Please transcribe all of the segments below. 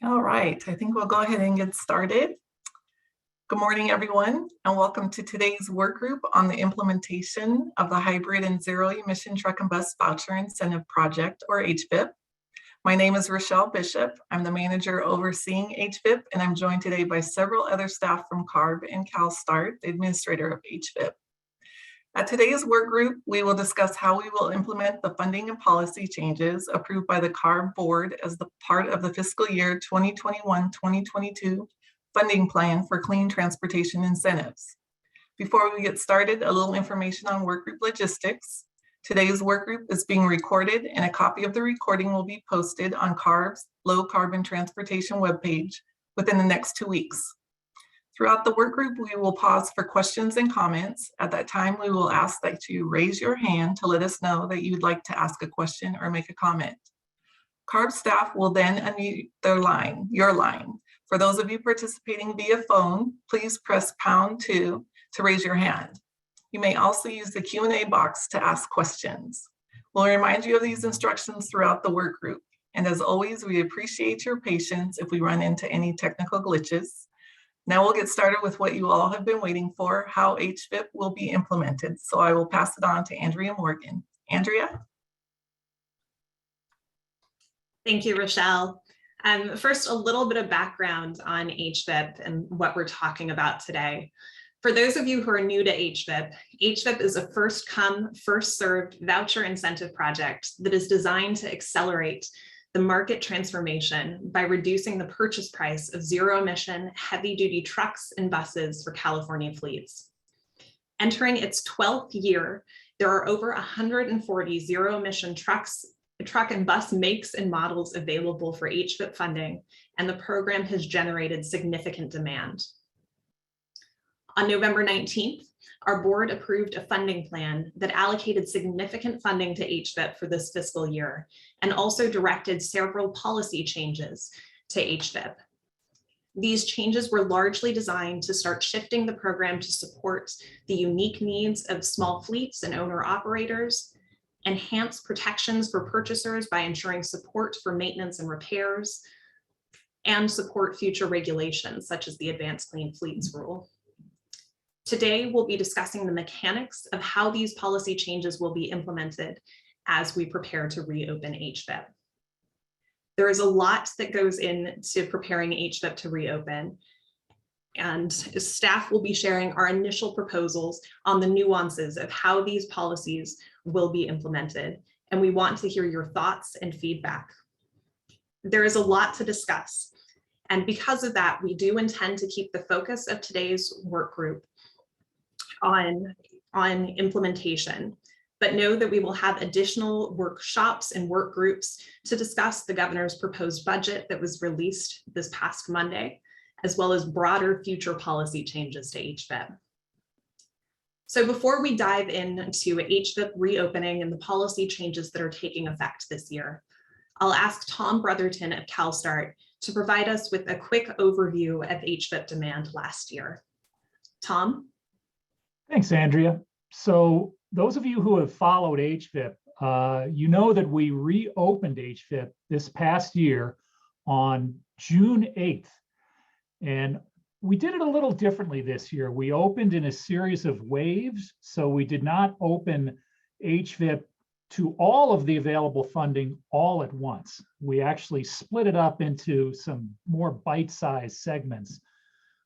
All right, I think we'll go ahead and get started. Good morning, everyone, and welcome to today's work group on the implementation of the Hybrid and Zero-Emission Truck and Bus Voucher Incentive Project, or HVIP. My name is Rochelle Bishop. I'm the manager overseeing HVIP, and I'm joined today by several other staff from CARB and CalSTART, the administrator of HVIP. At today's work group, we will discuss how we will implement the funding and policy changes approved by the CARB board as the part of the fiscal year 2021-2022 funding plan for clean transportation incentives. Before we get started, a little information on work group logistics. Today's work group is being recorded, and a copy of the recording will be posted on CARB's low carbon transportation webpage within the next 2 weeks. Throughout the work group, we will pause for questions and comments. At that time, we will ask that you raise your hand to let us know that you'd like to ask a question or make a comment. CARB staff will then unmute your line. For those of you participating via phone, please press #2 to raise your hand. You may also use the Q&A box to ask questions. We'll remind you of these instructions throughout the work group. And as always, we appreciate your patience if we run into any technical glitches. Now we'll get started with what you all have been waiting for, how HVIP will be implemented. So I will pass it on to Andrea Morgan. Andrea? Thank you, Rochelle. First, a little bit of background on HVIP and what we're talking about today. For those of you who are new to HVIP, HVIP is a first come, first served voucher incentive project that is designed to accelerate the market transformation by reducing the purchase price of zero-emission heavy-duty trucks and buses for California fleets. Entering its 12th year, there are over 140 zero-emission truck and bus makes and models available for HVIP funding, and the program has generated significant demand. On November 19th, our board approved a funding plan that allocated significant funding to HVIP for this fiscal year and also directed several policy changes to HVIP. These changes were largely designed to start shifting the program to support the unique needs of small fleets and owner-operators, enhance protections for purchasers by ensuring support for maintenance and repairs, and support future regulations such as the Advanced Clean Fleets rule. Today, we'll be discussing the mechanics of how these policy changes will be implemented as we prepare to reopen HVIP. There is a lot that goes into preparing HVIP to reopen, and staff will be sharing our initial proposals on the nuances of how these policies will be implemented, and we want to hear your thoughts and feedback. There is a lot to discuss, and because of that, we do intend to keep the focus of today's work group on implementation, but know that we will have additional workshops and work groups to discuss the governor's proposed budget that was released this past Monday, as well as broader future policy changes to HVIP. So before we dive into HVIP reopening and the policy changes that are taking effect this year, I'll ask Tom Brotherton of CalSTART to provide us with a quick overview of HVIP demand last year. Tom? Thanks, Andrea. So those of you who have followed HVIP, you know that we reopened HVIP this past year on June 8th. And we did it a little differently this year. We opened in a series of waves. So we did not open HVIP to all of the available funding all at once. We actually split it up into some more bite-sized segments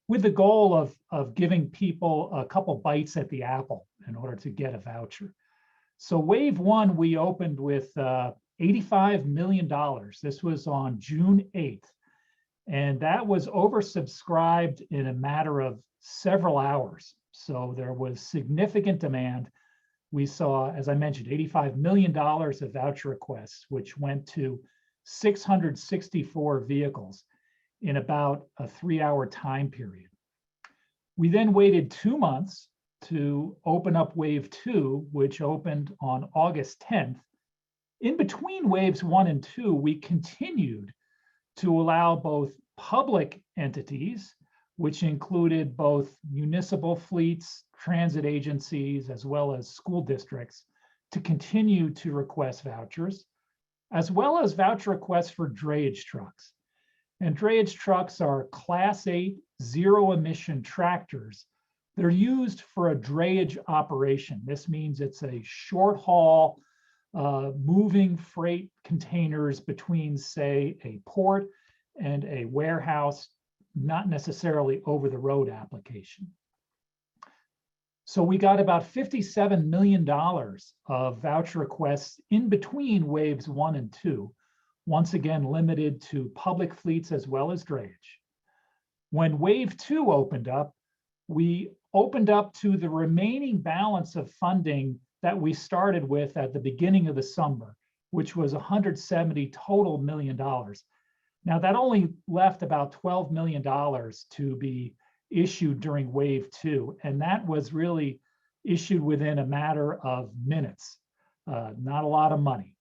with the goal of giving people a couple bites at the apple in order to get a voucher. So wave one, we opened with $85 million. This was on June 8th. And that was oversubscribed in a matter of several hours. So there was significant demand. We saw, as I mentioned, $85 million of voucher requests, which went to 664 vehicles in about a 3-hour time period. We then waited 2 months to open up wave 2, which opened on August 10th. In between waves 1 and 2, we continued to allow both public entities, which included both municipal fleets, transit agencies, as well as school districts, to continue to request vouchers, as well as voucher requests for drayage trucks. And drayage trucks are Class 8 zero-emission tractors that are used for a drayage operation. This means it's a short haul, moving freight containers between, say, a port and a warehouse, not necessarily over the road application. So we got about $57 million of voucher requests in between waves 1 and 2, once again limited to public fleets as well as drayage. When wave 2 opened up, we opened up to the remaining balance of funding that we started with at the beginning of the summer, which was $170 total million. Now that only left about $12 million to be issued during wave 2, and that was really issued within a matter of minutes, not a lot of money.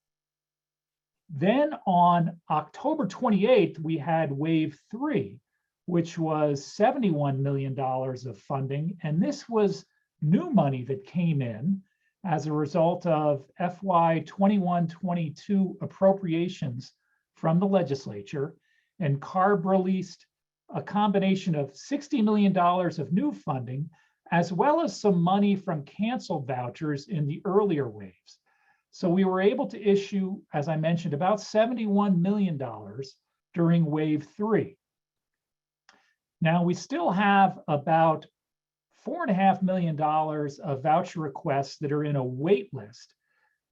Then on October 28th, we had wave 3, which was $71 million of funding, and this was new money that came in as a result of FY 21-22 appropriations from the legislature, and CARB released a combination of $60 million of new funding, as well as some money from canceled vouchers in the earlier waves. So we were able to issue, as I mentioned, about $71 million during wave 3. Now we still have about $4.5 million of voucher requests that are in a wait list,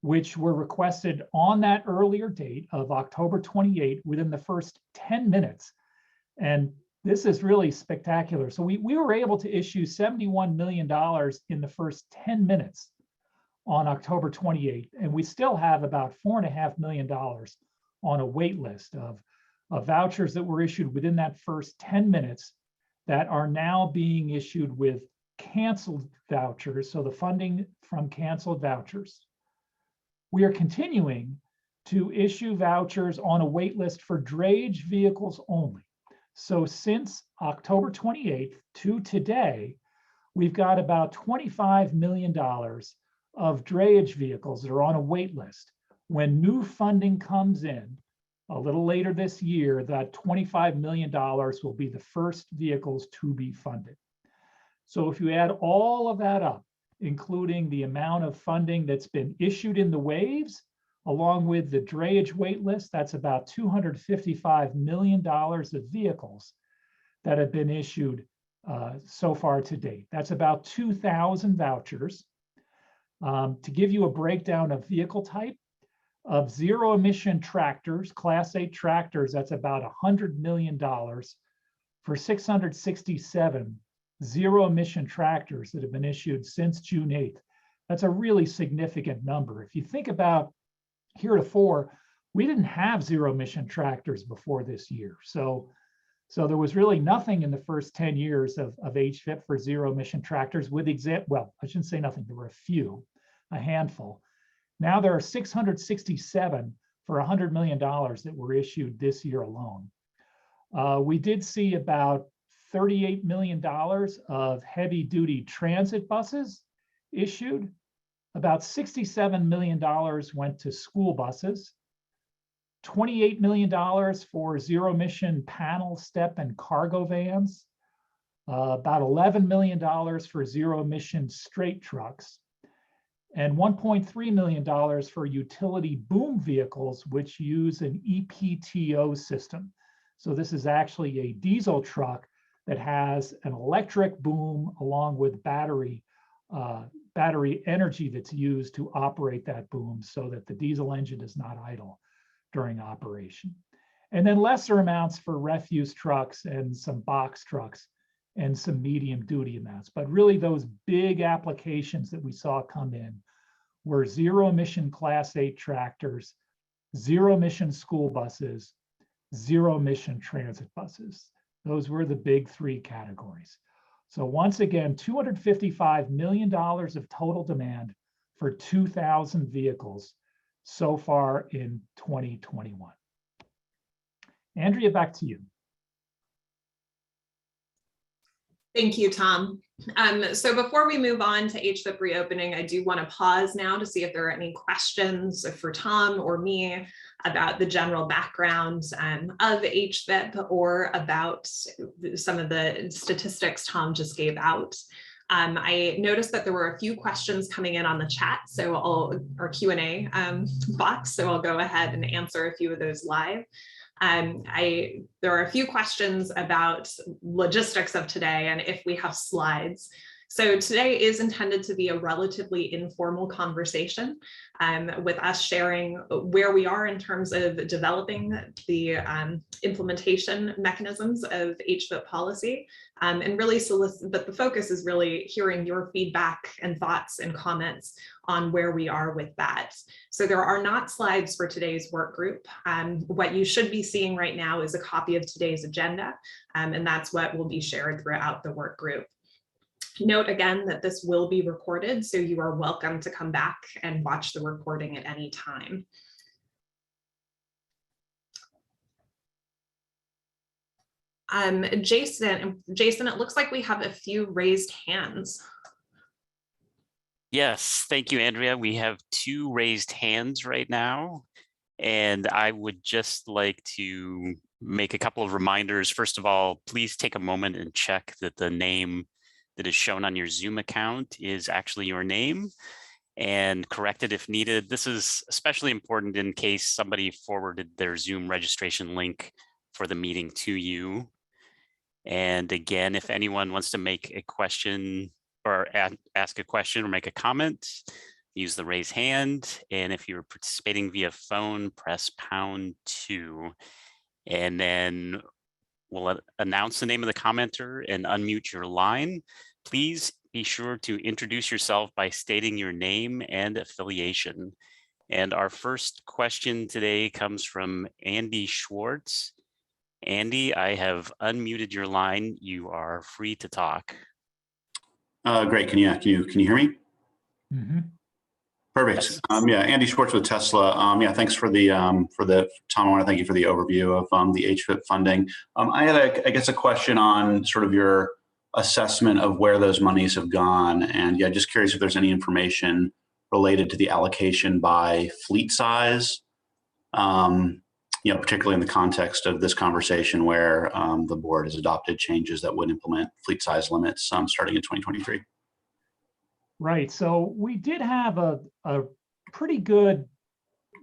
which were requested on that earlier date of October 28 within the first 10 minutes. And this is really spectacular. So we were able to issue $71 million in the first 10 minutes on October 28, and we still have about $4.5 million on a wait list of vouchers that were issued within that first 10 minutes that are now being issued with canceled vouchers, so the funding from canceled vouchers. We are continuing to issue vouchers on a wait list for drayage vehicles only. So since October 28th to today, we've got about $25 million of drayage vehicles that are on a wait list. When new funding comes in a little later this year, that $25 million will be the first vehicles to be funded. So if you add all of that up, including the amount of funding that's been issued in the waves, along with the drayage wait list, that's about $255 million of vehicles that have been issued so far to date. That's about 2,000 vouchers. To give you a breakdown of vehicle type, of zero-emission tractors, Class 8 tractors, that's about $100 million for 667 zero-emission tractors that have been issued since June 8th. That's a really significant number. If you think about heretofore, we didn't have zero-emission tractors before this year. So there was really nothing in the first 10 years of HVIP for zero-emission tractors with well, I shouldn't say nothing, there were a handful. Now there are 667 for $100 million that were issued this year alone. We did see about $38 million of heavy-duty transit buses issued. About $67 million went to school buses, $28 million for zero-emission panel, step, and cargo vans, about $11 million for zero-emission straight trucks, and $1.3 million for utility boom vehicles, which use an EPTO system. So this is actually a diesel truck that has an electric boom along with battery energy that's used to operate that boom so that the diesel engine is not idle during operation. And then lesser amounts for refuse trucks and some box trucks and some medium duty amounts. But really those big applications that we saw come in were zero-emission Class 8 tractors, zero-emission school buses, zero-emission transit buses. Those were the big three categories. So once again, $255 million of total demand for 2,000 vehicles so far in 2021. Andrea, back to you. Thank you, Tom. So before we move on to HVIP reopening, I do want to pause now to see if there are any questions for Tom or me about the general background of HVIP or about some of the statistics Tom just gave out. I noticed that there were a few questions coming in on the chat, or Q&A box, so I'll go ahead and answer a few of those live. There are a few questions about logistics of today and if we have slides. So today is intended to be a relatively informal conversation with us sharing where we are in terms of developing the implementation mechanisms of HVIP policy, and really but the focus is really hearing your feedback and thoughts and comments on where we are with that. So there are not slides for today's work group. What you should be seeing right now is a copy of today's agenda, and that's what will be shared throughout the work group. Note again that this will be recorded, so you are welcome to come back and watch the recording at any time. Jason, it looks like we have a few raised hands. Yes, thank you, Andrea. We have 2 raised hands right now, and I would just like to make a couple of reminders. First of all, please take a moment and check that the name that is shown on your Zoom account is actually your name, and correct it if needed. This is especially important in case somebody forwarded their Zoom registration link for the meeting to you. And again, if anyone wants to make a question or ask a question or make a comment, use the raise hand. And if you're participating via phone, press #2. And then we'll announce the name of the commenter and unmute your line. Please be sure to introduce yourself by stating your name and affiliation. And our first question today comes from Andy Schwartz. Andy, I have unmuted your line. You are free to talk. Great. Can you hear me? Mm-hmm. Perfect. Yes. Yeah, Andy Schwartz with Tesla. Yeah, thanks for the Tom. I want to thank you for the overview of the HVIP funding. I had I guess a question on sort of your assessment of where those monies have gone, and yeah, just curious if there's any information related to the allocation by fleet size. Particularly in the context of this conversation where the board has adopted changes that would implement fleet size limits starting in 2023. Right. So we did have a pretty good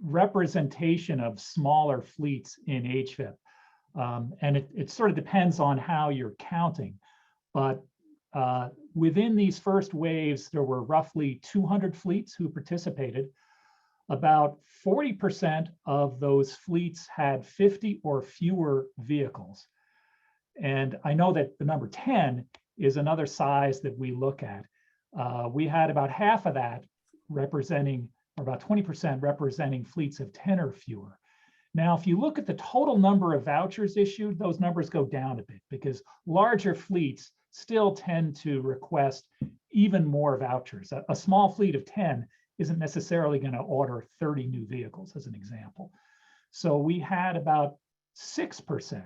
representation of smaller fleets in HVIP. And it sort of depends on how you're counting. But within these first waves, there were roughly 200 fleets who participated. About 40% of those fleets had 50 or fewer vehicles. And I know that the number 10 is another size that we look at. We had about half of that representing, or about 20% representing fleets of 10 or fewer. Now, if you look at the total number of vouchers issued, those numbers go down a bit because larger fleets still tend to request even more vouchers. A small fleet of 10 isn't necessarily going to order 30 new vehicles, as an example. So we had about 6%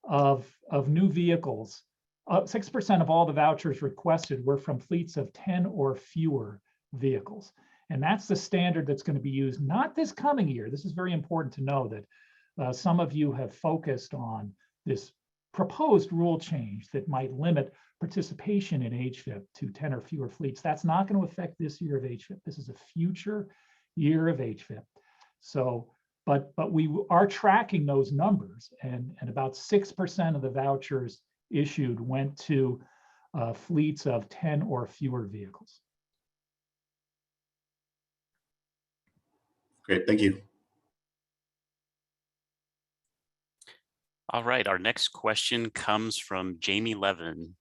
of new vehicles. 6% of all the vouchers requested were from fleets of 10 or fewer vehicles. And that's the standard that's going to be used, not this coming year. This is very important to know that some of you have focused on this proposed rule change that might limit participation in HVIP to 10 or fewer fleets. That's not going to affect this year of HVIP. This is a future year of HVIP. So, but we are tracking those numbers, and about 6% of the vouchers issued went to fleets of 10 or fewer vehicles. Great, thank you. All right, our next question comes from Jamie Levin.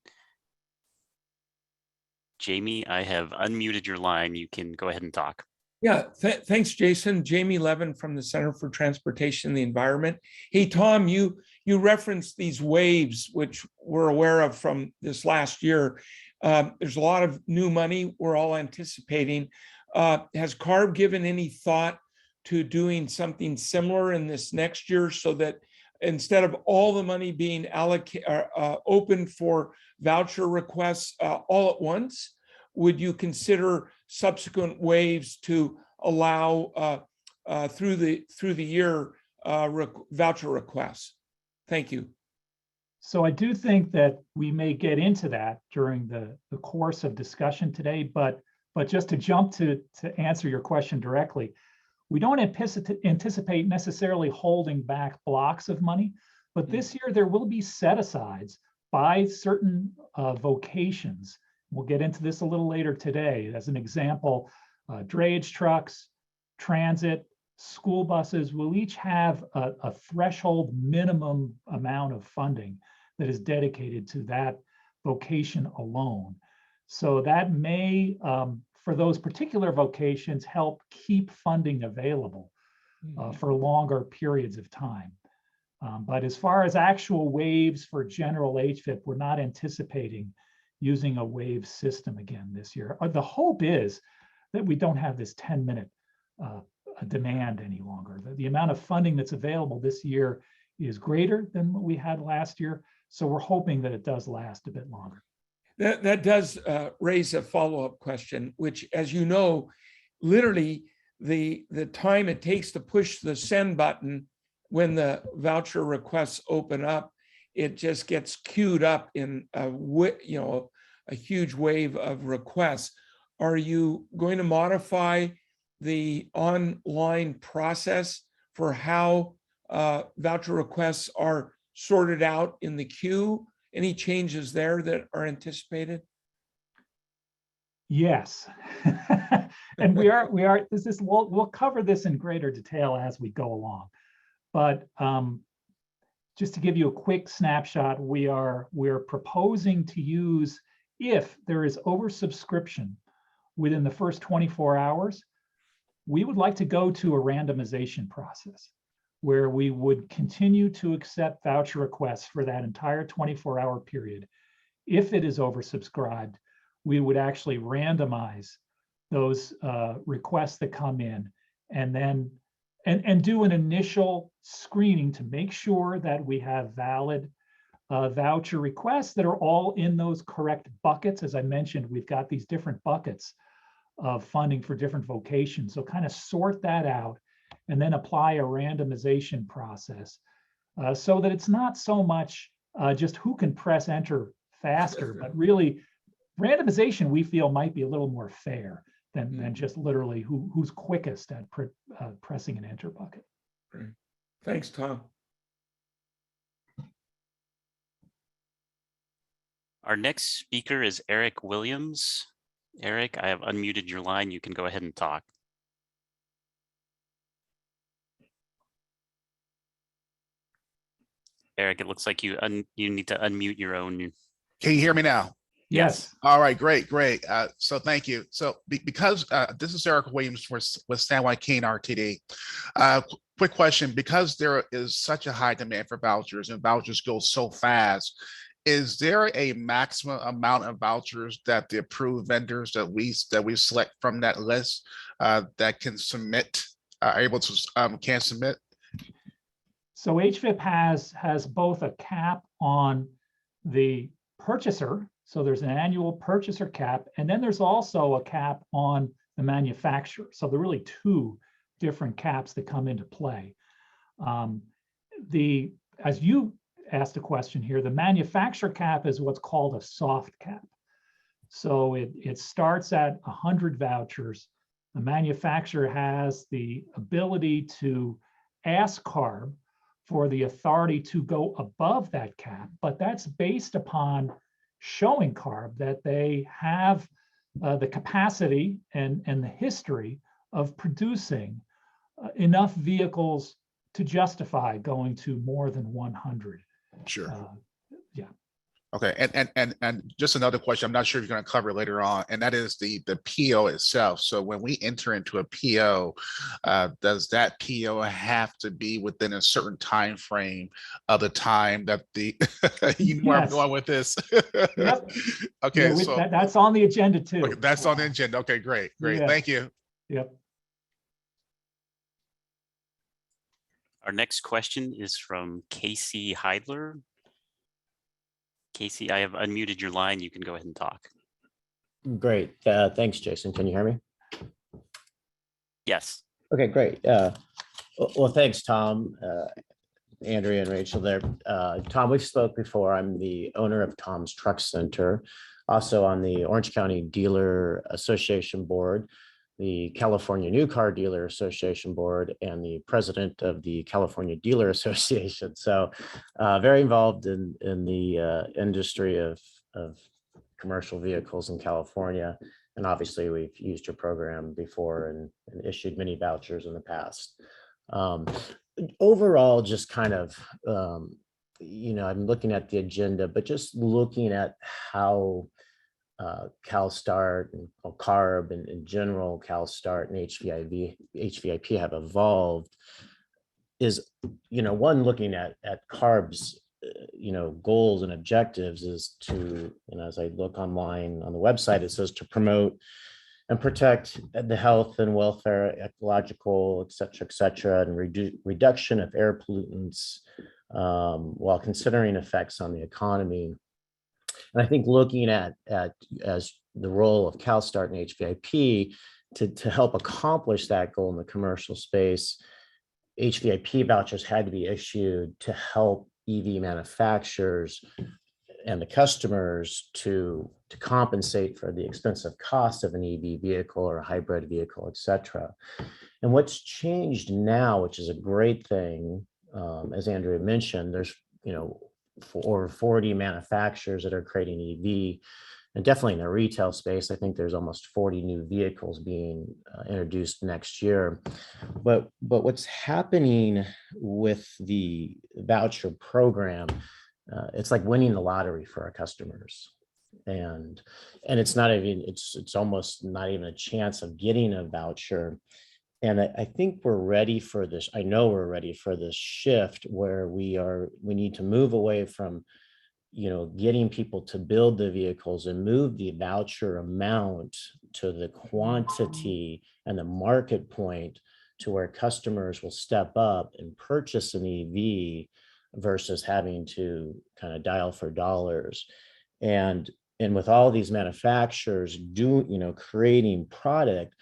Jamie, I have unmuted your line. You can go ahead and talk. Yeah, thanks, Jason. Jamie Levin from the Center for Transportation and the Environment. Hey, Tom, you referenced these waves, which we're aware of from this last year. There's a lot of new money we're all anticipating. Has CARB given any thought to doing something similar in this next year so that instead of all the money being open for voucher requests all at once, would you consider subsequent waves to allow through the year voucher requests? Thank you. So I do think that we may get into that during the course of discussion today, but just to jump to answer your question directly, we don't anticipate necessarily holding back blocks of money, but this year there will be set-asides by certain vocations. We'll get into this a little later today. As an example, drayage trucks, transit, school buses will each have a threshold minimum amount of funding that is dedicated to that vocation alone. So that may, for those particular vocations, help keep funding available for longer periods of time. But as far as actual waves for general HVIP, we're not anticipating using a wave system again this year. The hope is that we don't have this 10-minute demand any longer. The amount of funding that's available this year is greater than what we had last year. So we're hoping that it does last a bit longer. That does raise a follow-up question, which, as you know, literally the time it takes to push the send button when the voucher requests open up, it just gets queued up in a huge wave of requests. Are you going to modify the online process for how voucher requests are sorted out in the queue? Any changes there that are anticipated? Yes, and we'll cover this in greater detail as we go along. But just to give you a quick snapshot, we're proposing to use, if there is oversubscription within the first 24 hours, we would like to go to a randomization process where we would continue to accept voucher requests for that entire 24-hour period. If it is oversubscribed, we would actually randomize those requests that come in and then do an initial screening to make sure that we have valid voucher requests that are all in those correct buckets. As I mentioned, we've got these different buckets of funding for different vocations. So kind of sort that out and then apply a randomization process so that it's not so much just who can press enter faster, but really randomization we feel might be a little more fair than just literally who's quickest at pressing an enter bucket. Great. Thanks, Tom. Our next speaker is Eric Williams. Eric, I have unmuted your line. You can go ahead and talk. Eric, it looks like you need to unmute your own. Can you hear me now? Yes. All right, great. So thank you. So because this is Eric Williams with San Joaquin RTD. Quick question, because there is such a high demand for vouchers and vouchers go so fast, is there a maximum amount of vouchers that the approved vendors that we select from that list that can submit, can submit? So HVIP has both a cap on the purchaser. So there's an annual purchaser cap, and then there's also a cap on the manufacturer. So there are really two different caps that come into play. As you asked a question here, the manufacturer cap is what's called a soft cap. So it starts at 100 vouchers. The manufacturer has the ability to ask CARB for the authority to go above that cap, but that's based upon showing CARB that they have the capacity and the history of producing enough vehicles to justify going to more than 100. Sure. Yeah. Okay, and just another question, I'm not sure if you're going to cover it later on, and that is the PO itself. So when we enter into a PO, does that PO have to be within a certain time frame of the time that the you know where I'm going with this? Yep. Okay, yeah, so that's on the agenda too. okay, that's on the agenda. Okay, great. Yeah. Thank you. Yep. Our next question is from Casey Heidler. Casey, I have unmuted your line. You can go ahead and talk. Great. Thanks, Jason. Can you hear me? Yes. Okay, great. Well, thanks, Tom, Andrea, and Rachel there. Tom, we've spoke before. I'm the owner of Tom's Truck Center, also on the Orange County Dealer Association Board, the California New Car Dealer Association Board, and the president of the California Dealer Association. So very involved in the industry of commercial vehicles in California. And obviously we've used your program before and issued many vouchers in the past. Overall, just kind of, I'm looking at the agenda, but just looking at how CalStart and CARB and in general CalStart and HVIP have evolved is, one, looking at CARB's goals and objectives is to, as I look online on the website, it says to promote and protect the health and welfare, ecological, et cetera, and reduction of air pollutants while considering effects on the economy. And I think looking at as the role of CalStart and HVIP to help accomplish that goal in the commercial space, HVIP vouchers had to be issued to help EV manufacturers and the customers to compensate for the expensive cost of an EV vehicle or a hybrid vehicle, et cetera. And what's changed now, which is a great thing, as Andrea mentioned, there's for over 40 manufacturers that are creating EV, and definitely in the retail space, I think there's almost 40 new vehicles being introduced next year. But what's happening with the voucher program, it's like winning the lottery for our customers. And it's not even, it's almost not even a chance of getting a voucher. And I think we're ready for this. I know we're ready for this shift where we need to move away from, getting people to build the vehicles and move the voucher amount to the quantity and the market point to where customers will step up and purchase an EV versus having to kind of dial for dollars. And with all these manufacturers creating product,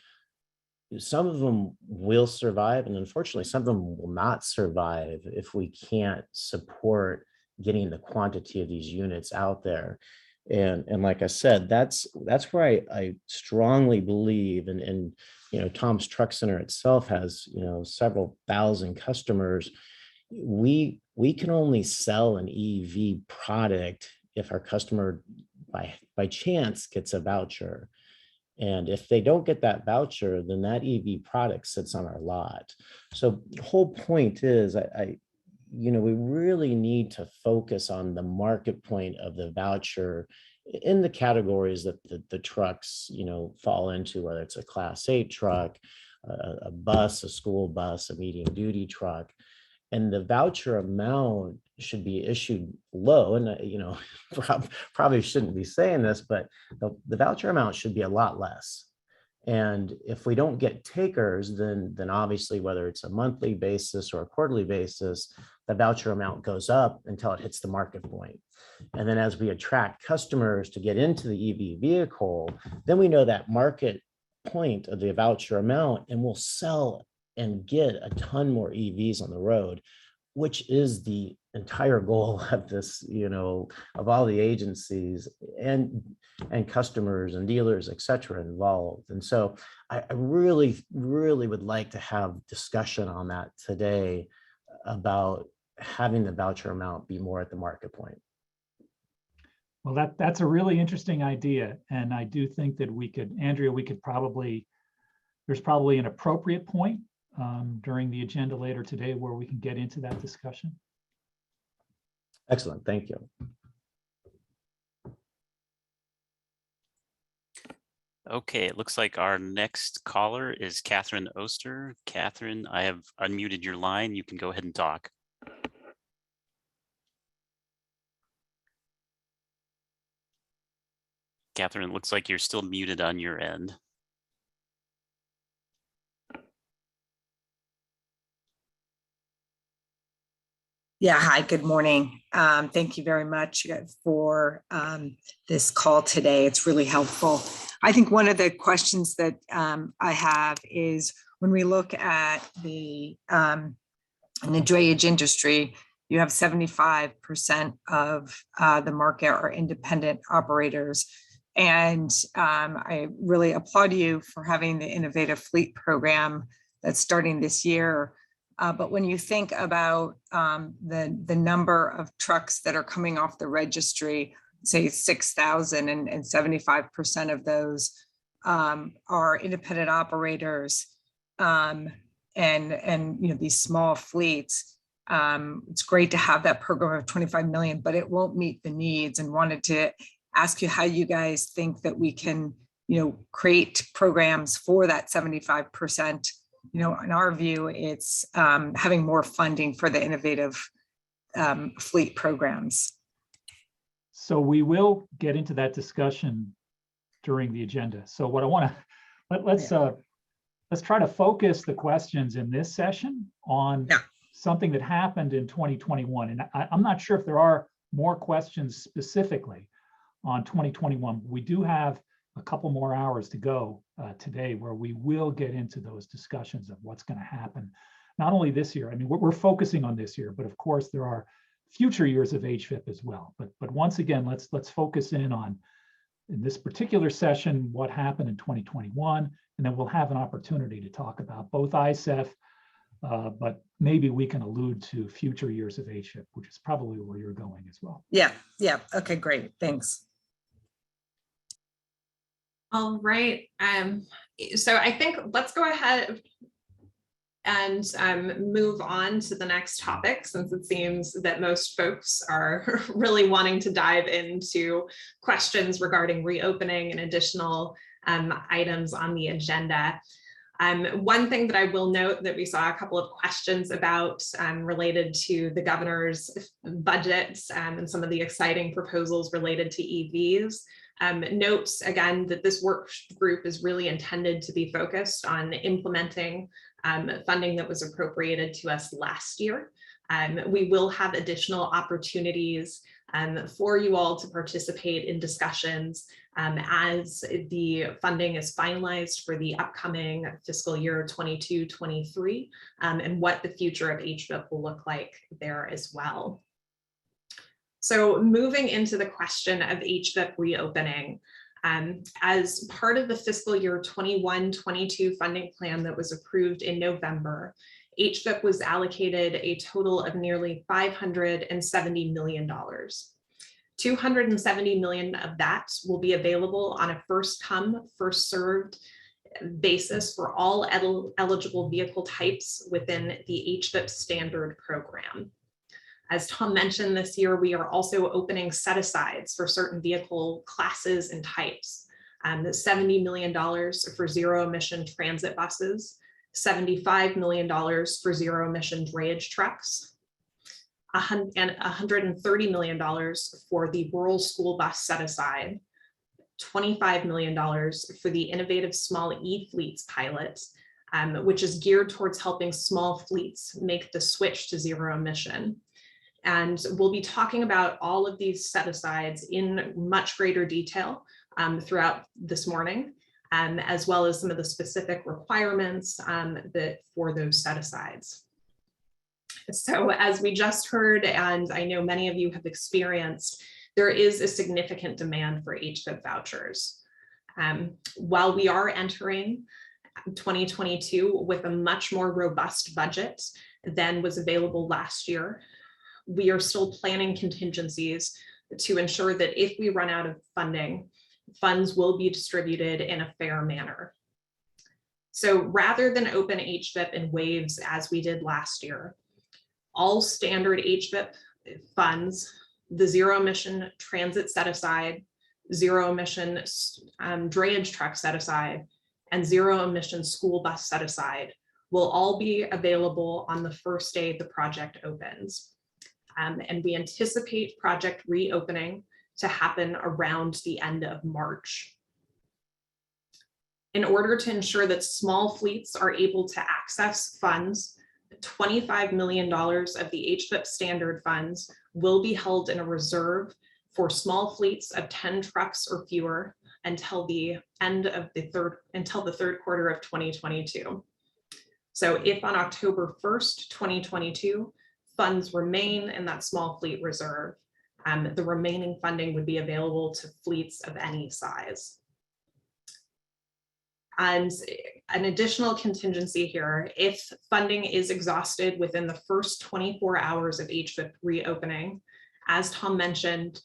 some of them will survive, and unfortunately, some of them will not survive if we can't support getting the quantity of these units out there. And like I said, that's where I strongly believe, and Tom's Truck Center itself has several thousand customers. We can only sell an EV product if our customer by chance gets a voucher. And if they don't get that voucher, then that EV product sits on our lot. So the whole point is we really need to focus on the market point of the voucher in the categories that the trucks, fall into, whether it's a Class 8 truck, a bus, a school bus, a medium duty truck. And the voucher amount should be issued low. And, probably shouldn't be saying this, but the voucher amount should be a lot less. And if we don't get takers, then obviously, whether it's a monthly basis or a quarterly basis, the voucher amount goes up until it hits the market point. And then as we attract customers to get into the EV vehicle, then we know that market point of the voucher amount, and we'll sell and get a ton more EVs on the road, which is the entire goal of this, of all the agencies and customers and dealers, et cetera, involved. And so I really, really would like to have discussion on that today about having the voucher amount be more at the market point. Well, that's a really interesting idea. And I do think that Andrea, there's probably an appropriate point during the agenda later today where we can get into that discussion. Excellent, thank you. Okay, it looks like our next caller is Catherine Oster. Catherine, I have unmuted your line. You can go ahead and talk. Catherine, it looks like you're still muted on your end. Yeah, hi, good morning. Thank you very much for this call today. It's really helpful. I think one of the questions that I have is when we look at in the drayage industry, you have 75% of the market are independent operators. And I really applaud you for having the innovative fleet program that's starting this year. But when you think about the number of trucks that are coming off the registry, say 6,000, and 75% of those are independent operators, and these small fleets, it's great to have that program of 25 million, but it won't meet the needs. And wanted to ask you how you guys think that we can, create programs for that 75%. In our view, it's having more funding for the innovative fleet programs. So we will get into that discussion during the agenda. So what I want to, let's try to focus the questions in this session on something that happened in 2021. And I'm not sure if there are more questions specifically on 2021. We do have a couple more hours to go today where we will get into those discussions of what's going to happen, not only this year. I mean, we're focusing on this year, but of course there are future years of HVIP as well. But once again, let's focus in this particular session, what happened in 2021, and then we'll have an opportunity to talk about both ISEF, but maybe we can allude to future years of HVIP, which is probably where you're going as well. Yeah. Okay, great. Thanks. All right. So I think let's go ahead and move on to the next topic, since it seems that most folks are really wanting to dive into questions regarding reopening and additional items on the agenda. One thing that I will note that we saw a couple of questions about related to the governor's budget and some of the exciting proposals related to EVs. Note again that this work group is really intended to be focused on implementing funding that was appropriated to us last year. We will have additional opportunities for you all to participate in discussions as the funding is finalized for the upcoming fiscal year 22-23, and what the future of HVIP will look like there as well. So moving into the question of HVIP reopening, as part of the fiscal year 21-22 funding plan that was approved in November, HVIP was allocated a total of nearly $570 million. $270 million of that will be available on a first come, first served basis for all eligible vehicle types within the HVIP standard program. As Tom mentioned, this year, we are also opening set-asides for certain vehicle classes and types. $70 million for zero-emission transit buses, $75 million for zero-emission drayage trucks, and $130 million for the rural school bus set-aside, $25 million for the innovative small e-fleets pilot, which is geared towards helping small fleets make the switch to zero-emission. And we'll be talking about all of these set-asides in much greater detail throughout this morning, as well as some of the specific requirements for those set-asides. So as we just heard, and I know many of you have experienced, there is a significant demand for HVIP vouchers. While we are entering 2022 with a much more robust budget than was available last year, we are still planning contingencies to ensure that if we run out of funding, funds will be distributed in a fair manner. So rather than open HVIP in waves as we did last year, all standard HVIP funds, the zero-emission transit set-aside, zero-emission drayage truck set-aside, and zero-emission school bus set-aside will all be available on the first day the project opens. And we anticipate project reopening to happen around the end of March. In order to ensure that small fleets are able to access funds $25 million of the HVIP standard funds will be held in a reserve for small fleets of 10 trucks or fewer until the third quarter of 2022. So if on October 1st, 2022, funds remain in that small fleet reserve, the remaining funding would be available to fleets of any size. And an additional contingency here, if funding is exhausted within the first 24 hours of HVIP reopening, as Tom mentioned,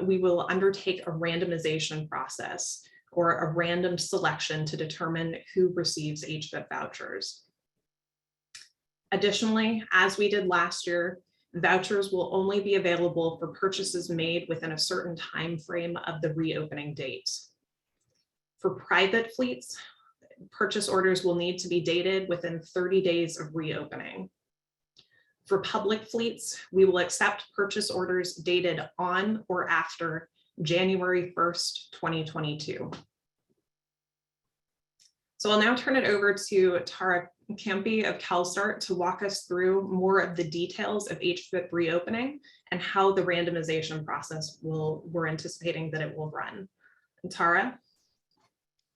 we will undertake a randomization process or a random selection to determine who receives HVIP vouchers. Additionally, as we did last year, vouchers will only be available for purchases made within a certain time frame of the reopening date. For private fleets, purchase orders will need to be dated within 30 days of reopening. For public fleets, we will accept purchase orders dated on or after January 1st, 2022. So I'll now turn it over to Tara Campy of CalSTART to walk us through more of the details of HVIP reopening and how the randomization process we're anticipating that it will run. And Tara?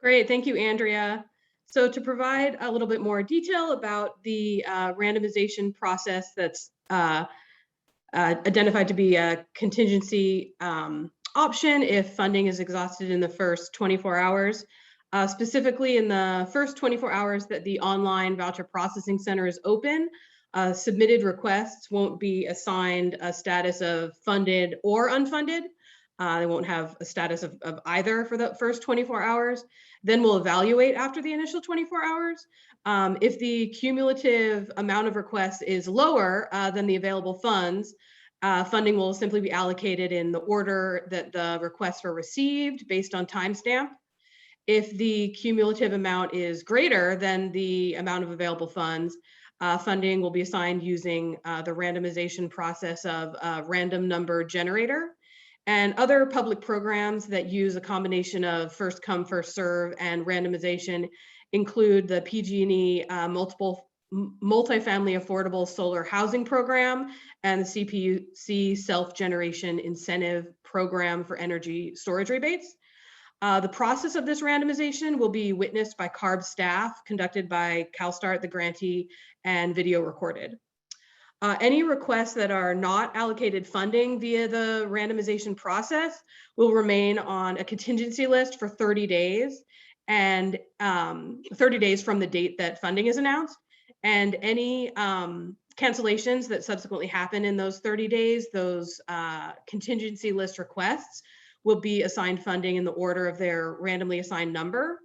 Great, thank you, Andrea. So to provide a little bit more detail about the randomization process that's identified to be a contingency option if funding is exhausted in the first 24 hours. Specifically in the first 24 hours that the online voucher processing center is open, submitted requests won't be assigned a status of funded or unfunded. They won't have a status of either for the first 24 hours. Then we'll evaluate after the initial 24 hours. If the cumulative amount of requests is lower than the available funds, funding will simply be allocated in the order that the requests were received based on timestamp. If the cumulative amount is greater than the amount of available funds, funding will be assigned using the randomization process of a random number generator. And other public programs that use a combination of first come, first serve and randomization include the PG&E multifamily affordable solar housing program and the CPUC self-generation incentive program for energy storage rebates. The process of this randomization will be witnessed by CARB staff, conducted by CalSTART, the grantee, and video recorded. Any requests that are not allocated funding via the randomization process will remain on a contingency list for 30 days and 30 days from the date that funding is announced. And any cancellations that subsequently happen in those 30 days, those contingency list requests will be assigned funding in the order of their randomly assigned number.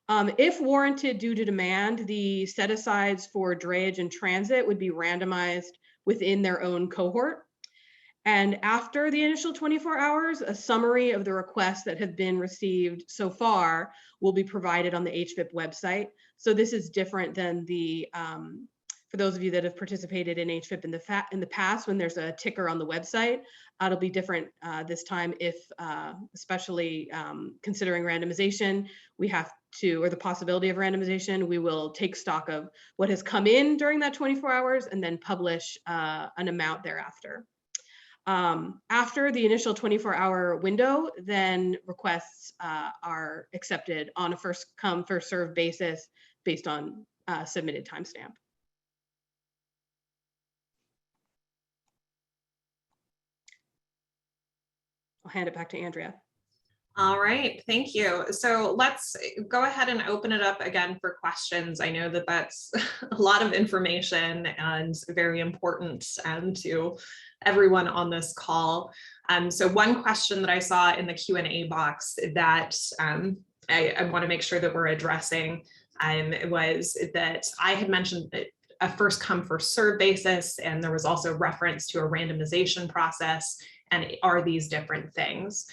If warranted due to demand, the set-asides for drayage and transit would be randomized within their own cohort. And after the initial 24 hours, a summary of the requests that have been received so far will be provided on the HVIP website. So this is different than the, for those of you that have participated in HVIP in the past, when there's a ticker on the website, it'll be different this time if, especially considering randomization, we have to, or the possibility of randomization, we will take stock of what has come in during that 24 hours and then publish an amount thereafter. After the initial 24-hour window, then requests are accepted on a first come, first served basis based on submitted timestamp. I'll hand it back to Andrea. All right, thank you. So let's go ahead and open it up again for questions. I know that that's a lot of information and very important to everyone on this call. So one question that I saw in the Q&A box that I want to make sure that we're addressing was that I had mentioned that a first come, first serve basis, and there was also reference to a randomization process, and are these different things?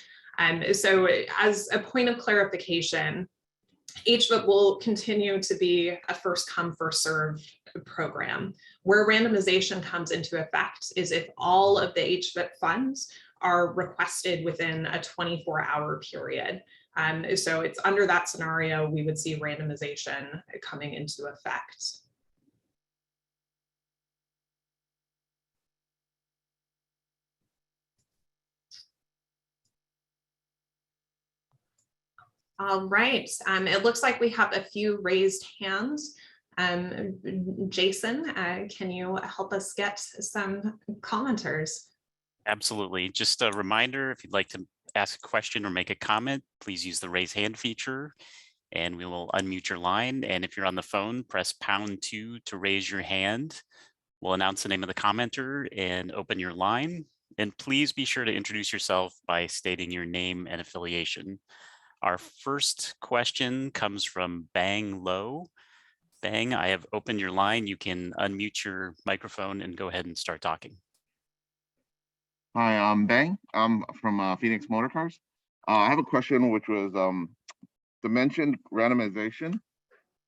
So as a point of clarification, HVIP will continue to be a first come, first serve program. Where randomization comes into effect is if all of the HVIP funds are requested within a 24-hour period. So it's under that scenario, we would see randomization coming into effect. All right, it looks like we have a few raised hands. Jason, can you help us get some commenters? Absolutely. Just a reminder, if you'd like to ask a question or make a comment, please use the raise hand feature and we will unmute your line. And if you're on the phone, press #2 to raise your hand. We'll announce the name of the commenter and open your line. And please be sure to introduce yourself by stating your name and affiliation. Our first question comes from Bang Low. Bang, I have opened your line. You can unmute your microphone and go ahead and start talking. Hi, I'm Bang. I'm from Phoenix Motor Cars. I have a question, which was the mentioned randomization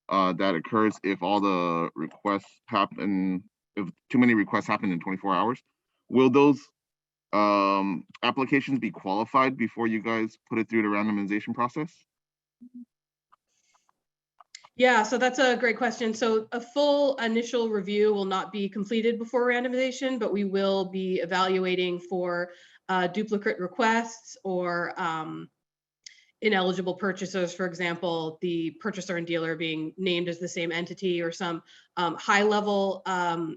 that occurs if all the requests happen, if too many requests happen in 24 hours. Will those applications be qualified before you guys put it through the randomization process? Yeah, so that's a great question. So a full initial review will not be completed before randomization, but we will be evaluating for duplicate requests or ineligible purchasers, for example, the purchaser and dealer being named as the same entity, or some high level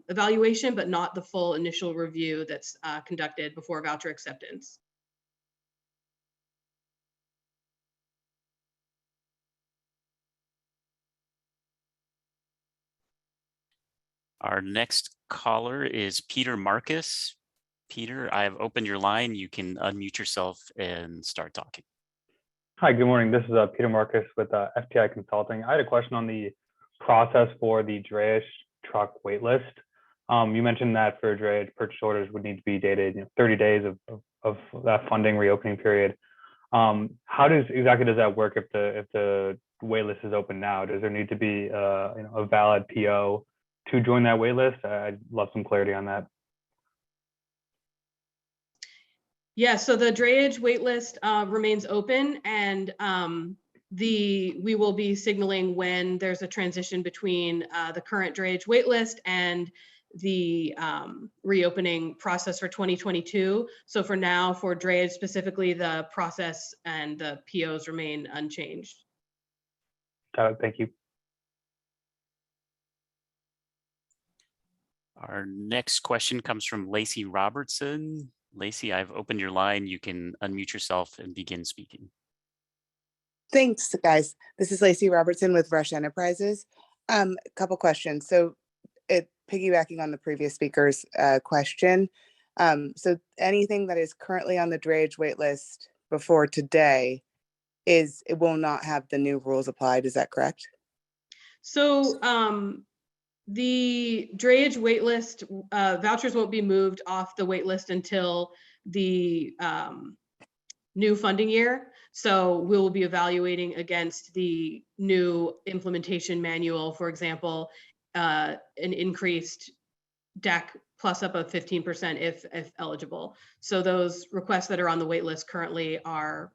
evaluation, but not the full initial review that's conducted before voucher acceptance. Our next caller is Peter Marcus. Peter, I have opened your line. You can unmute yourself and start talking. Hi, good morning. This is Peter Marcus with FTI Consulting. I had a question on the process for the Drayage truck waitlist. You mentioned that for Drayage, purchase orders would need to be dated 30 days of that funding reopening period. How exactly does that work if the waitlist is open now? Does there need to be a valid PO to join that waitlist? I'd love some clarity on that. Yeah, so the Drayage waitlist remains open, and we will be signaling when there's a transition between the current Drayage waitlist and the reopening process for 2022. So for now, for Drayage specifically, the process and the POs remain unchanged. Thank you. Our next question comes from Lacey Robertson. Lacey, I've opened your line. You can unmute yourself and begin speaking. Thanks, guys. This is Lacey Robertson with Rush Enterprises. A couple questions. So piggybacking on the previous speaker's question. So anything that is currently on the Drayage waitlist before today it will not have the new rules applied. Is that correct? So the Drayage waitlist vouchers won't be moved off the waitlist until the new funding year. So we'll be evaluating against the new implementation manual, for example, an increased DAC plus up of 15% if eligible. So those requests that are on the waitlist currently are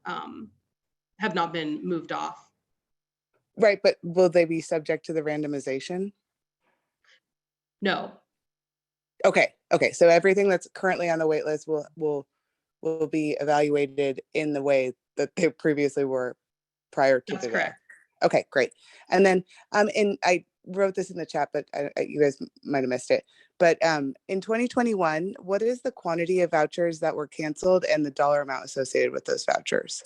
have not been moved off. Right, but will they be subject to the randomization? No. Okay. So everything that's currently on the wait list will be evaluated in the way that they previously were prior to That's today. correct. Okay, great. And then and I wrote this in the chat, but you guys might have missed it. But in 2021, what is the quantity of vouchers that were canceled and the dollar amount associated with those vouchers?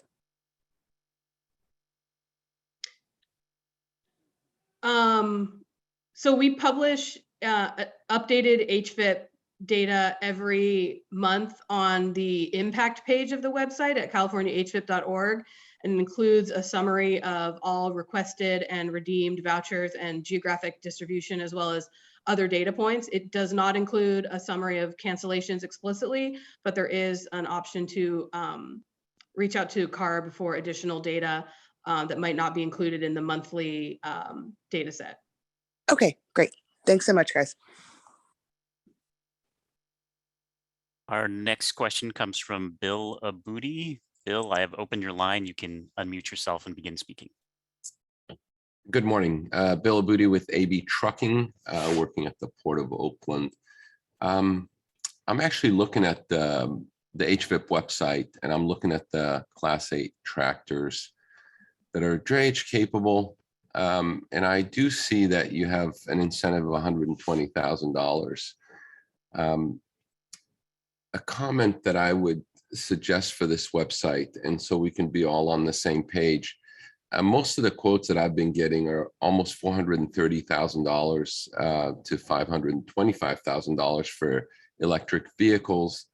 So we publish updated HVIP data every month on the impact page of the website at californiahvip.org, and includes a summary of all requested and redeemed vouchers and geographic distribution, as well as other data points. It does not include a summary of cancellations explicitly, but there is an option to reach out to CARB for additional data that might not be included in the monthly data set. Okay, great. Thanks so much, guys. Our next question comes from Bill Abudi. Bill, I have opened your line. You can unmute yourself and begin speaking. Good morning. Bill Abudi with AB Trucking, working at the Port of Oakland. I'm actually looking at the HVIP website, and I'm looking at the Class 8 tractors that are drayage capable. And I do see that you have an incentive of $120,000. A comment that I would suggest for this website, and so we can be all on the same page. Most of the quotes that I've been getting are almost $430,000 to $525,000 for electric vehicles.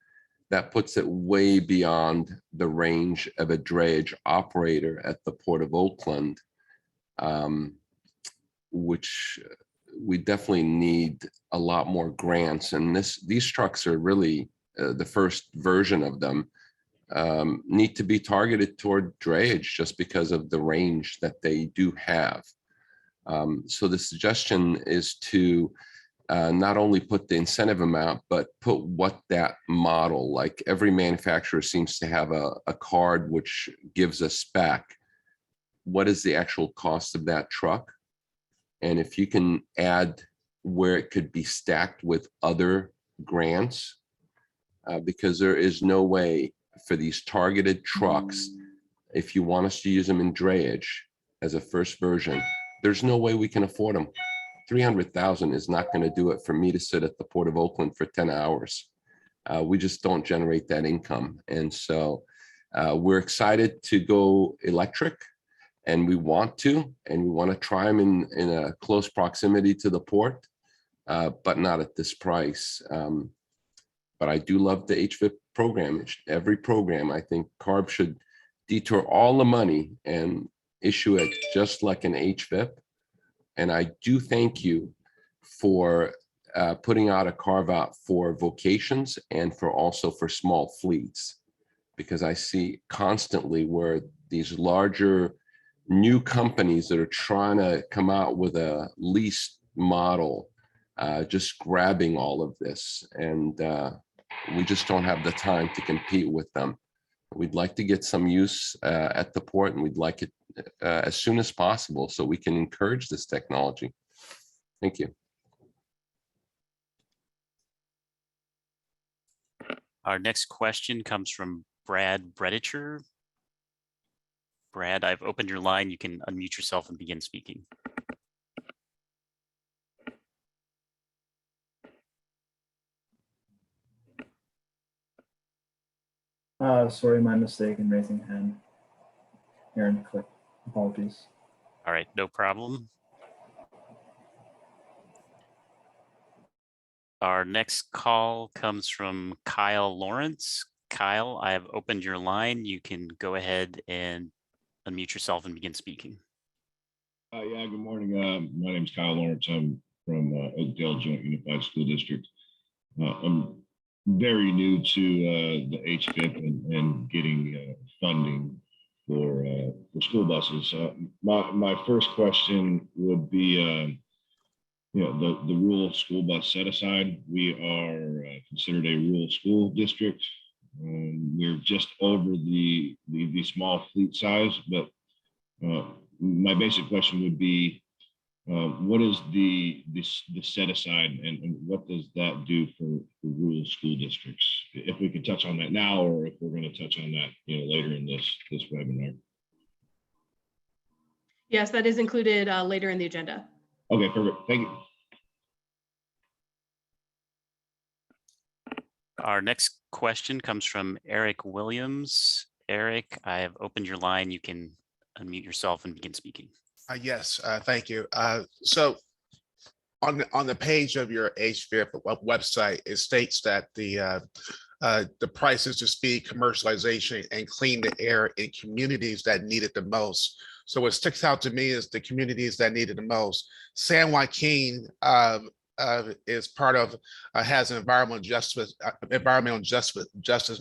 That puts it way beyond the range of a drayage operator at the Port of Oakland, which we definitely need a lot more grants. And these trucks are really the first version of them, need to be targeted toward drayage just because of the range that they do have. So the suggestion is to not only put the incentive amount, but put what that model, like every manufacturer seems to have a card which gives a spec. What is the actual cost of that truck? And if you can add where it could be stacked with other grants, because there is no way for these targeted trucks, if you want us to use them in drayage as a first version, there's no way we can afford them. 300,000 is not going to do it for me to sit at the Port of Oakland for 10 hours. We just don't generate that income. And so we're excited to go electric, and we want to try them in a close proximity to the port, but not at this price. But I do love the HVIP program. Every program, I think CARB should detour all the money and issue it just like an HVIP. And I do thank you for putting out a carve out for vocations and also for small fleets, because I see constantly where these larger new companies that are trying to come out with a lease model, just grabbing all of this. And we just don't have the time to compete with them. We'd like to get some use at the port, and we'd like it as soon as possible so we can encourage this technology. Thank you. Our next question comes from Brad Bredicher. Brad, I've opened your line. You can unmute yourself and begin speaking. Sorry, my mistake in raising hand. Aaron, click. Apologies. All right, no problem. Our next call comes from Kyle Lawrence. Kyle, I have opened your line. You can go ahead and unmute yourself and begin speaking. Yeah, good morning. My name is Kyle Lawrence. I'm from Oakdale Joint Unified School District. I'm very new to the HVIP and getting funding for school buses. My first question would be, the rural school bus set aside. We are considered a rural school district. We're just over the small fleet size, but my basic question would be, what is the set aside, and what does that do for rural school districts? If we could touch on that now, or if we're going to touch on that later in this webinar. Yes, that is included later in the agenda. Okay, perfect. Thank you. Our next question comes from Eric Williams. Eric, I have opened your line. You can unmute yourself and begin speaking. Yes, thank you. So on the page of your HVIP website, it states that the prices to speed commercialization and clean the air in communities that need it the most. So what sticks out to me is the communities that need it the most. San Joaquin is part of, has environmental justice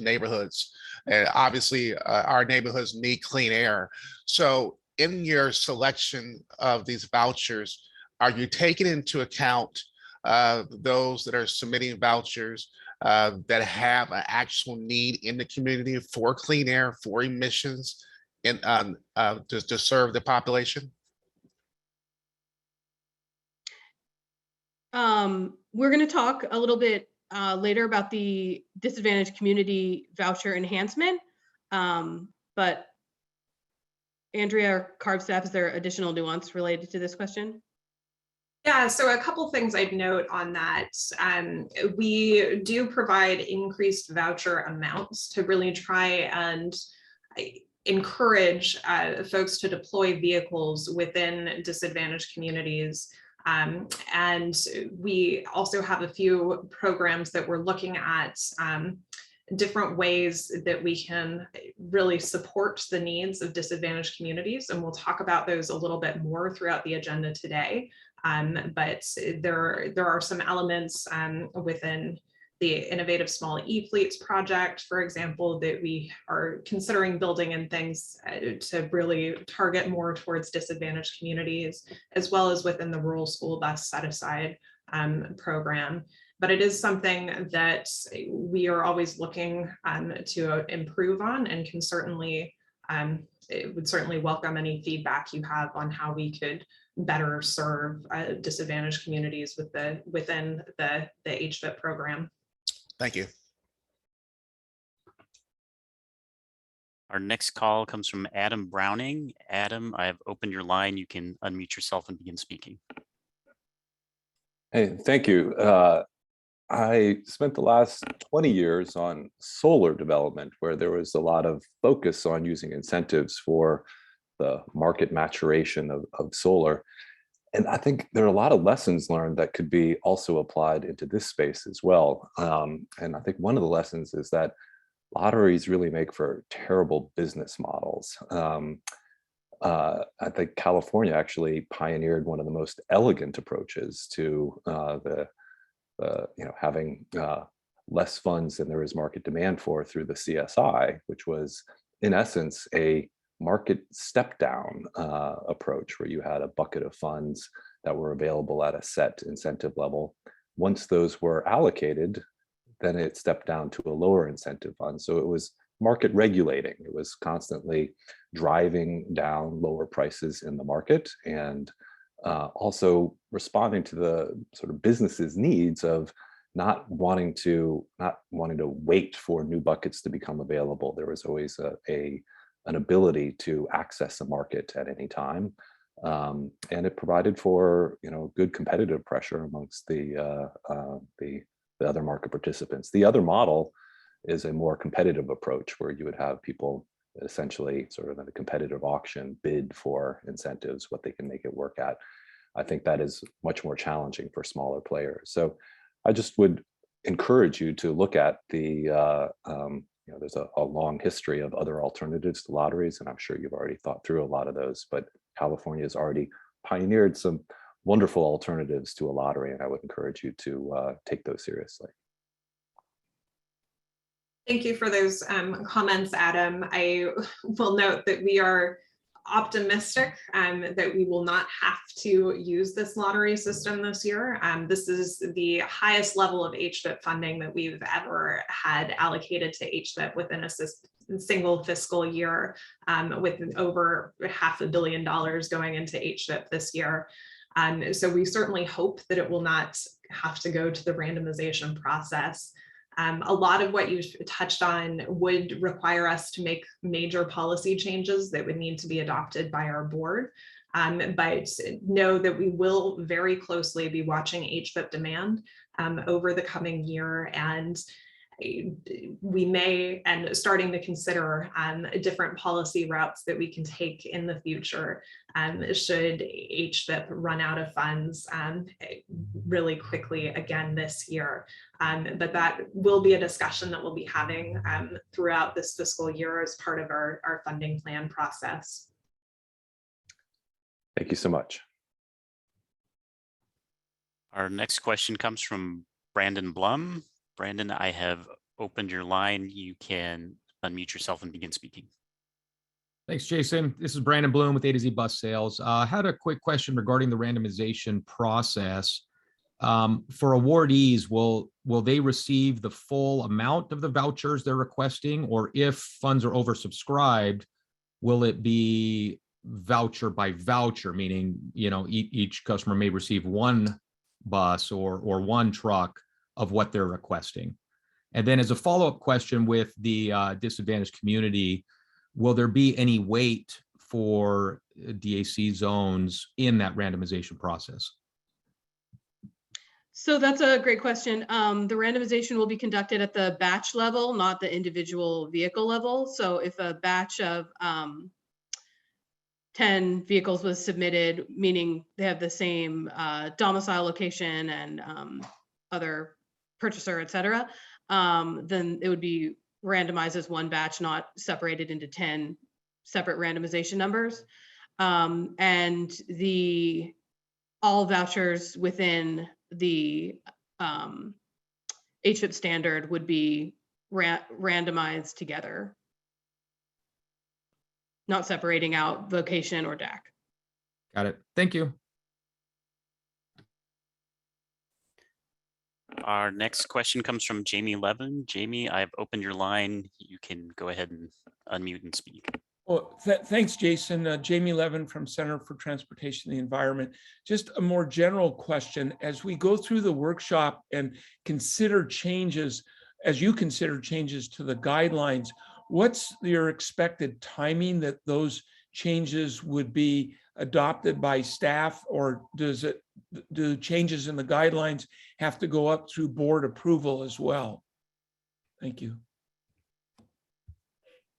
neighborhoods. And obviously our neighborhoods need clean air. So in your selection of these vouchers, are you taking into account those that are submitting vouchers that have an actual need in the community for clean air, for emissions, and to serve the population? We're going to talk a little bit later about the disadvantaged community voucher enhancement, but Andrea or CARB staff, is there additional nuance related to this question? Yeah, so a couple things I'd note on that. We do provide increased voucher amounts to really try and encourage folks to deploy vehicles within disadvantaged communities. And we also have a few programs that we're looking at different ways that we can really support the needs of disadvantaged communities. And we'll talk about those a little bit more throughout the agenda today. But there are some elements within the Innovative Small E-Fleets project, for example, that we are considering building in things to really target more towards disadvantaged communities, as well as within the Rural School Bus Set Aside program. But it is something that we are always looking to improve on, and can certainly, it would certainly welcome any feedback you have on how we could better serve disadvantaged communities within the HVIP program. Thank you. Our next call comes from Adam Browning. Adam, I have opened your line. You can unmute yourself and begin speaking. Hey, thank you. I spent the last 20 years on solar development, where there was a lot of focus on using incentives for the market maturation of solar. And I think there are a lot of lessons learned that could be also applied into this space as well. And I think one of the lessons is that lotteries really make for terrible business models. I think California actually pioneered one of the most elegant approaches to having less funds than there is market demand for through the CSI, which was in essence a market step down approach, where you had a bucket of funds that were available at a set incentive level. Once those were allocated, then it stepped down to a lower incentive fund. So it was market regulating. It was constantly driving down lower prices in the market, and also responding to the sort of business's needs of not wanting to wait for new buckets to become available. There was always an ability to access a market at any time, and it provided for good competitive pressure amongst the other market participants. The other model is a more competitive approach, where you would have people essentially sort of in a competitive auction bid for incentives, what they can make it work at. I think that is much more challenging for smaller players. So I just would encourage you to look at there's a long history of other alternatives to lotteries, and I'm sure you've already thought through a lot of those, but California has already pioneered some wonderful alternatives to a lottery, and I would encourage you to take those seriously. Thank you for those comments, Adam. I will note that we are optimistic that we will not have to use this lottery system this year. This is the highest level of HVIP funding that we've ever had allocated to HVIP within a single fiscal year, with over $500 million going into HVIP this year. So we certainly hope that it will not have to go to the randomization process. A lot of what you touched on would require us to make major policy changes that would need to be adopted by our board. But know that we will very closely be watching HVIP demand over the coming year, and we may and starting to consider different policy routes that we can take in the future should HVIP run out of funds really quickly again this year. But that will be a discussion that we'll be having throughout this fiscal year as part of our funding plan process. Thank you so much. Our next question comes from Brandon Blum. Brandon, I have opened your line. You can unmute yourself and begin speaking. Thanks, Jason. This is Brandon Bloom with A to Z Bus Sales. I had a quick question regarding the randomization process. For awardees, will they receive the full amount of the vouchers they're requesting, or if funds are oversubscribed, will it be voucher by voucher, meaning each customer may receive one bus or one truck of what they're requesting? And then as a follow-up question with the disadvantaged community, will there be any wait for DAC zones in that randomization process? So that's a great question. The randomization will be conducted at the batch level, not the individual vehicle level. So if a batch of 10 vehicles was submitted, meaning they have the same domicile location and other purchaser, et cetera, then it would be randomized as one batch, not separated into 10 separate randomization numbers. And all vouchers within the HVIP standard would be randomized together, not separating out vocation or DAC. Got it. Thank you. Our next question comes from Jamie Levin. Jamie, I've opened your line. You can go ahead and unmute and speak. Well, thanks, Jason. Jamie Levin from Center for Transportation and the Environment. Just a more general question. As we go through the workshop and consider changes, as you consider changes to the guidelines, what's your expected timing that those changes would be adopted by staff, or do changes in the guidelines have to go up through board approval as well? Thank you.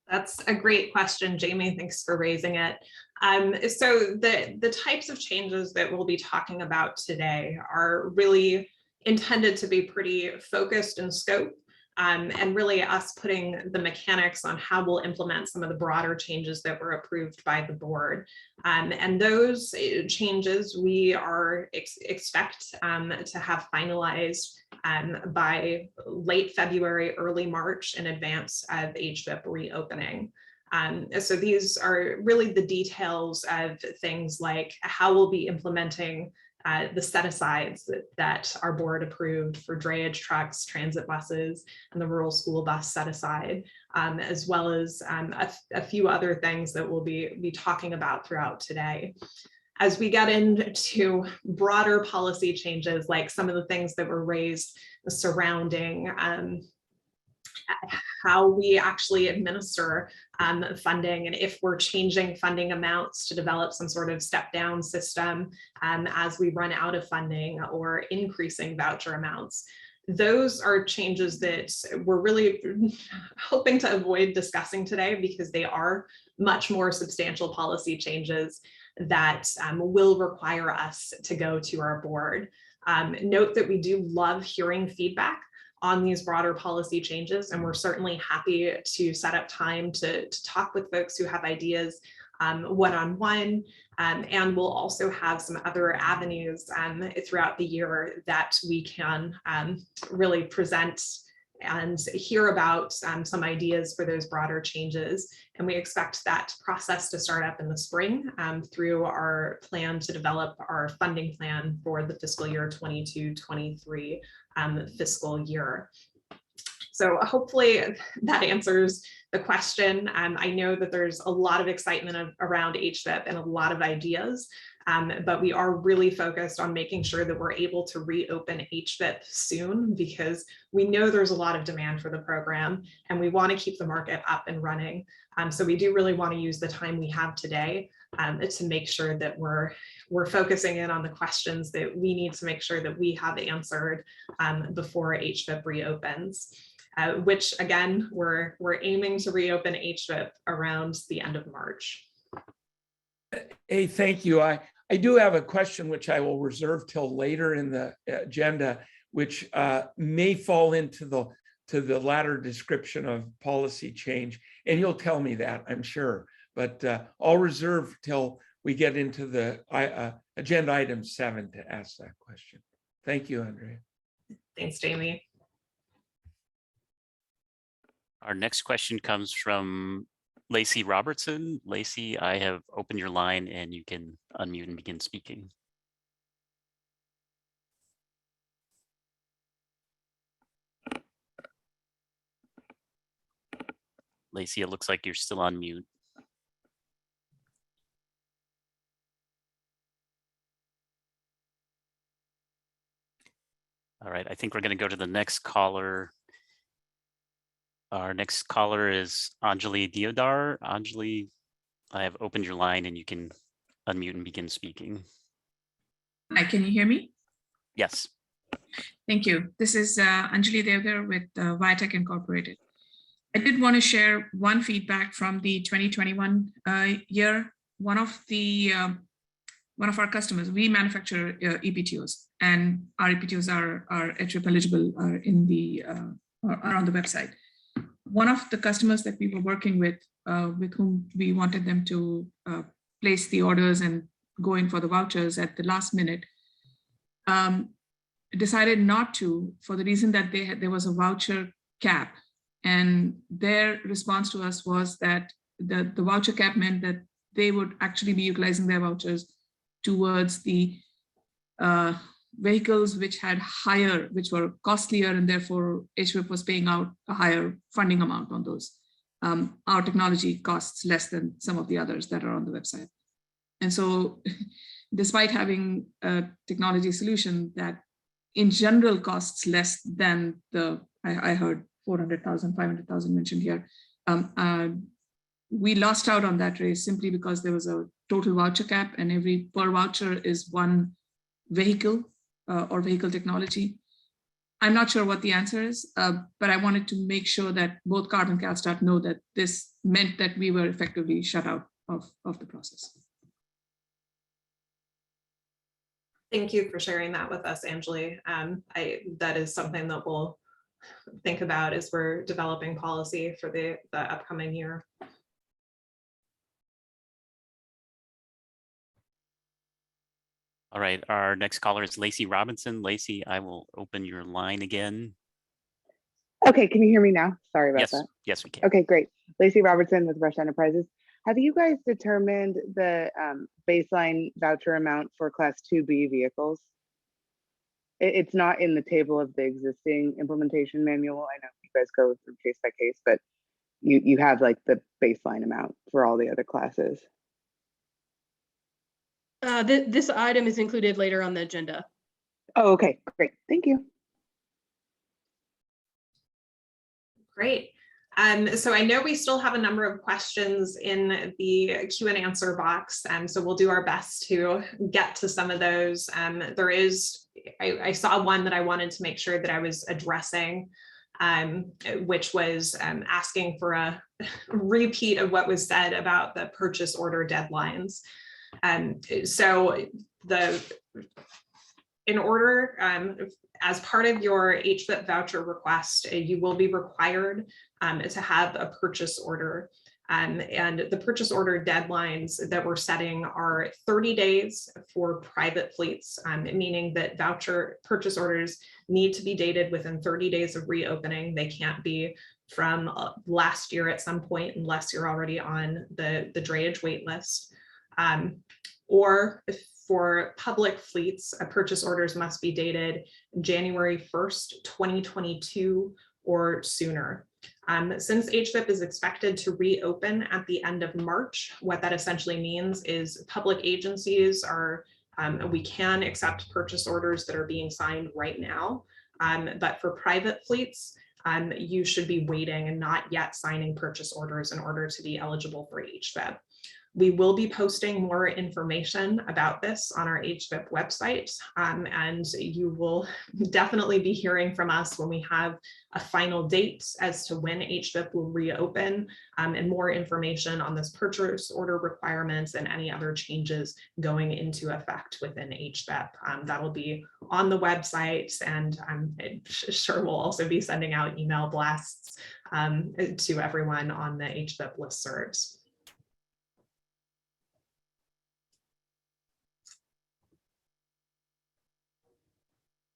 That's a great question, Jamie. Thanks for raising it. So the types of changes that we'll be talking about today are really intended to be pretty focused in scope, and really us putting the mechanics on how we'll implement some of the broader changes that were approved by the board. And those changes we are expect to have finalized by late February, early March, in advance of HVIP reopening. So these are really the details of things like how we'll be implementing the set-asides that our board approved for drayage trucks, transit buses, and the rural school bus set-aside, as well as a few other things that we'll be talking about throughout today. As we get into broader policy changes, like some of the things that were raised surrounding how we actually administer funding, and if we're changing funding amounts to develop some sort of step-down system as we run out of funding, or increasing voucher amounts. Those are changes that we're really hoping to avoid discussing today, because they are much more substantial policy changes that will require us to go to our board. Note that we do love hearing feedback on these broader policy changes, and we're certainly happy to set up time to talk with folks who have ideas one-on-one, and we'll also have some other avenues throughout the year that we can really present and hear about some ideas for those broader changes. And we expect that process to start up in the spring through our plan to develop our funding plan for the fiscal year 22-23 fiscal year. So hopefully that answers the question. I know that there's a lot of excitement around HVIP and a lot of ideas, but we are really focused on making sure that we're able to reopen HVIP soon, because we know there's a lot of demand for the program and we want to keep the market up and running. So we do really want to use the time we have today to make sure that we're focusing in on the questions that we need to make sure that we have answered before HVIP reopens. Which again, we're aiming to reopen HVIP around the end of March. Hey, thank you. I do have a question which I will reserve till later in the agenda, which may fall into the latter description of policy change, and you'll tell me that, I'm sure. But I'll reserve till we get into the agenda item 7 to ask that question. Thank you, Andrea. Thanks, Jamie. Our next question comes from Lacey Robertson. Lacey, I have opened your line and you can unmute and begin speaking. Lacey, it looks like you're still on mute. All right, I think we're going to go to the next caller. Our next caller is Anjali Deodar. Anjali, I have opened your line and you can unmute and begin speaking. Hi, can you hear me? Yes. Thank you. This is Anjali Devgar with Viatech Incorporated. I did want to share one feedback from the 2021 year. One of our customers, we manufacture EPTOs, and our EPTOs are HVIP eligible, are on the website. One of the customers that we were working with whom we wanted them to place the orders and go in for the vouchers at the last minute, decided not to, for the reason that there was a voucher cap, and their response to us was that the voucher cap meant that they would actually be utilizing their vouchers towards the vehicles which were costlier, and therefore HVIP was paying out a higher funding amount on those. Our technology costs less than some of the others that are on the website. And so despite having a technology solution that in general costs less than I heard 400,000, 500,000 mentioned here, we lost out on that race simply because there was a total voucher cap, and every per voucher is one vehicle or vehicle technology. I'm not sure what the answer is, but I wanted to make sure that both CARB and CalSTART know that this meant that we were effectively shut out of the process. Thank you for sharing that with us, Anjali. That is something that we'll think about as we're developing policy for the upcoming year. All right, our next caller is Lacey Robinson. Lacey, I will open your line again. Okay, can you hear me now? Sorry about that. Yes, we can. Okay, great. Lacey Robertson with Rush Enterprises. Have you guys determined the baseline voucher amount for Class 2B vehicles? It's not in the table of the existing implementation manual. I know you guys go through case by case, but you have like the baseline amount for all the other classes. This item is included later on the agenda. Oh, okay, great. Thank you. Great. So I know we still have a number of questions in the Q and answer box, so we'll do our best to get to some of those. I saw one that I wanted to make sure that I was addressing, which was asking for a repeat of what was said about the purchase order deadlines. So in order, as part of your HVIP voucher request, you will be required to have a purchase order. And the purchase order deadlines that we're setting are 30 days for private fleets, meaning that voucher purchase orders need to be dated within 30 days of reopening. They can't be from last year at some point unless you're already on the drayage wait list. Or for public fleets, purchase orders must be dated January 1st, 2022 or sooner. Since HVIP is expected to reopen at the end of March, what that essentially means is public agencies we can accept purchase orders that are being signed right now, but for private fleets, you should be waiting and not yet signing purchase orders in order to be eligible for HVIP. We will be posting more information about this on our HVIP website, and you will definitely be hearing from us when we have a final date as to when HVIP will reopen, and more information on this purchase order requirements and any other changes going into effect within HVIP. That'll be on the website, and I'm sure we'll also be sending out email blasts to everyone on the HVIP listservs.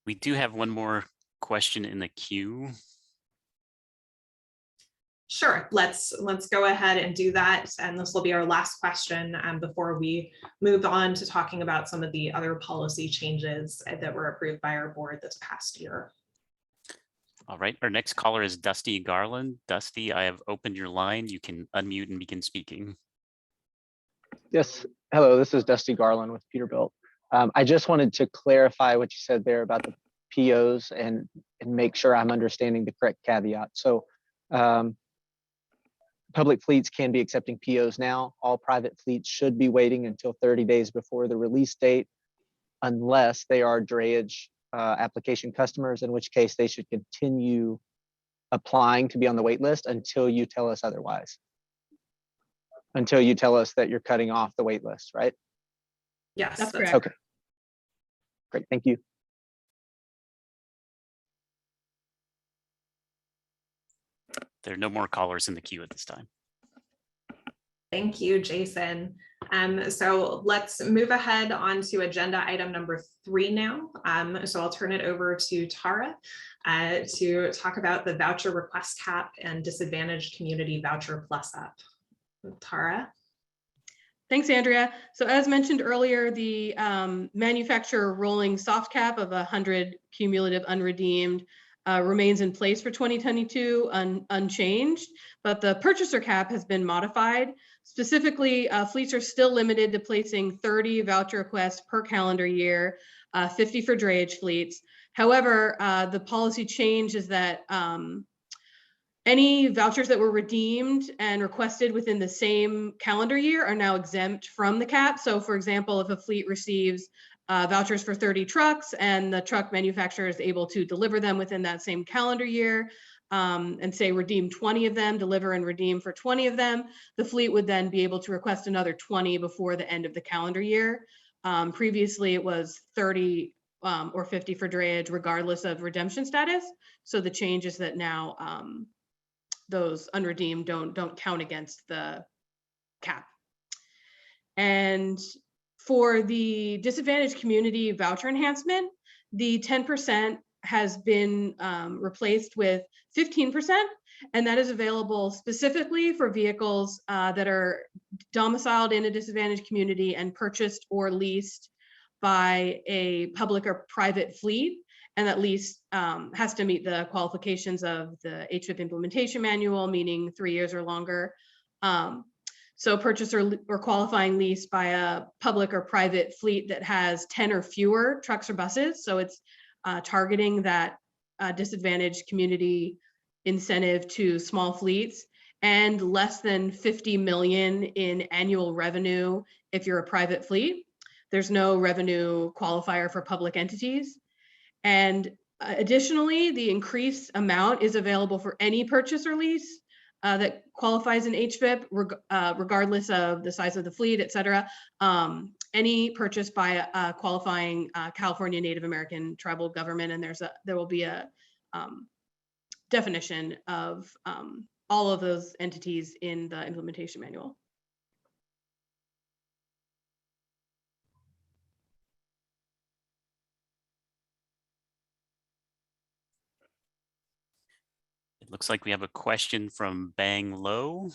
We do have one more question in the queue. Sure, let's go ahead and do that. And this will be our last question before we move on to talking about some of the other policy changes that were approved by our board this past year. All right, our next caller is Dusty Garland. Dusty, I have opened your line. You can unmute and begin speaking. Yes, hello, this is Dusty Garland with Peterbilt. I just wanted to clarify what you said there about the POs and make sure I'm understanding the correct caveat. So public fleets can be accepting POs now. All private fleets should be waiting until 30 days before the release date, unless they are drayage application customers, in which case they should continue applying to be on the wait list until you tell us otherwise. Until you tell us that you're cutting off the wait list, right? Yes, That's correct. Okay. Great, thank you. There are no more callers in the queue at this time. Thank you, Jason. So let's move ahead on to agenda item number 3 now. So I'll turn it over to Tara to talk about the voucher request cap and disadvantaged community voucher plus up. Tara. Thanks, Andrea. So as mentioned earlier, the manufacturer rolling soft cap of 100 cumulative unredeemed remains in place for 2022 unchanged, but the purchaser cap has been modified. Specifically, fleets are still limited to placing 30 voucher requests per calendar year, 50 for drayage fleets. However, the policy change is that any vouchers that were redeemed and requested within the same calendar year are now exempt from the cap. So for example, if a fleet receives vouchers for 30 trucks and the truck manufacturer is able to deliver them within that same calendar year, and say redeem 20 of them, deliver and redeem for 20 of them, the fleet would then be able to request another 20 before the end of the calendar year. Previously it was 30 or 50 for drayage regardless of redemption status. So the change is that now those unredeemed don't count against the cap. And for the disadvantaged community voucher enhancement, the 10% has been replaced with 15%, and that is available specifically for vehicles that are domiciled in a disadvantaged community and purchased or leased by a public or private fleet, and that lease has to meet the qualifications of the HVIP implementation manual, meaning 3 years or longer. So purchase or qualifying lease by a public or private fleet that has 10 or fewer trucks or buses. So it's targeting that disadvantaged community incentive to small fleets, and less than 50 million in annual revenue if you're a private fleet. There's no revenue qualifier for public entities. And additionally, the increased amount is available for any purchase or lease that qualifies in HVIP, regardless of the size of the fleet, et cetera. Any purchase by a qualifying California Native American tribal government, and there will be a definition of all of those entities in the implementation manual. It looks like we have a question from Bang Low.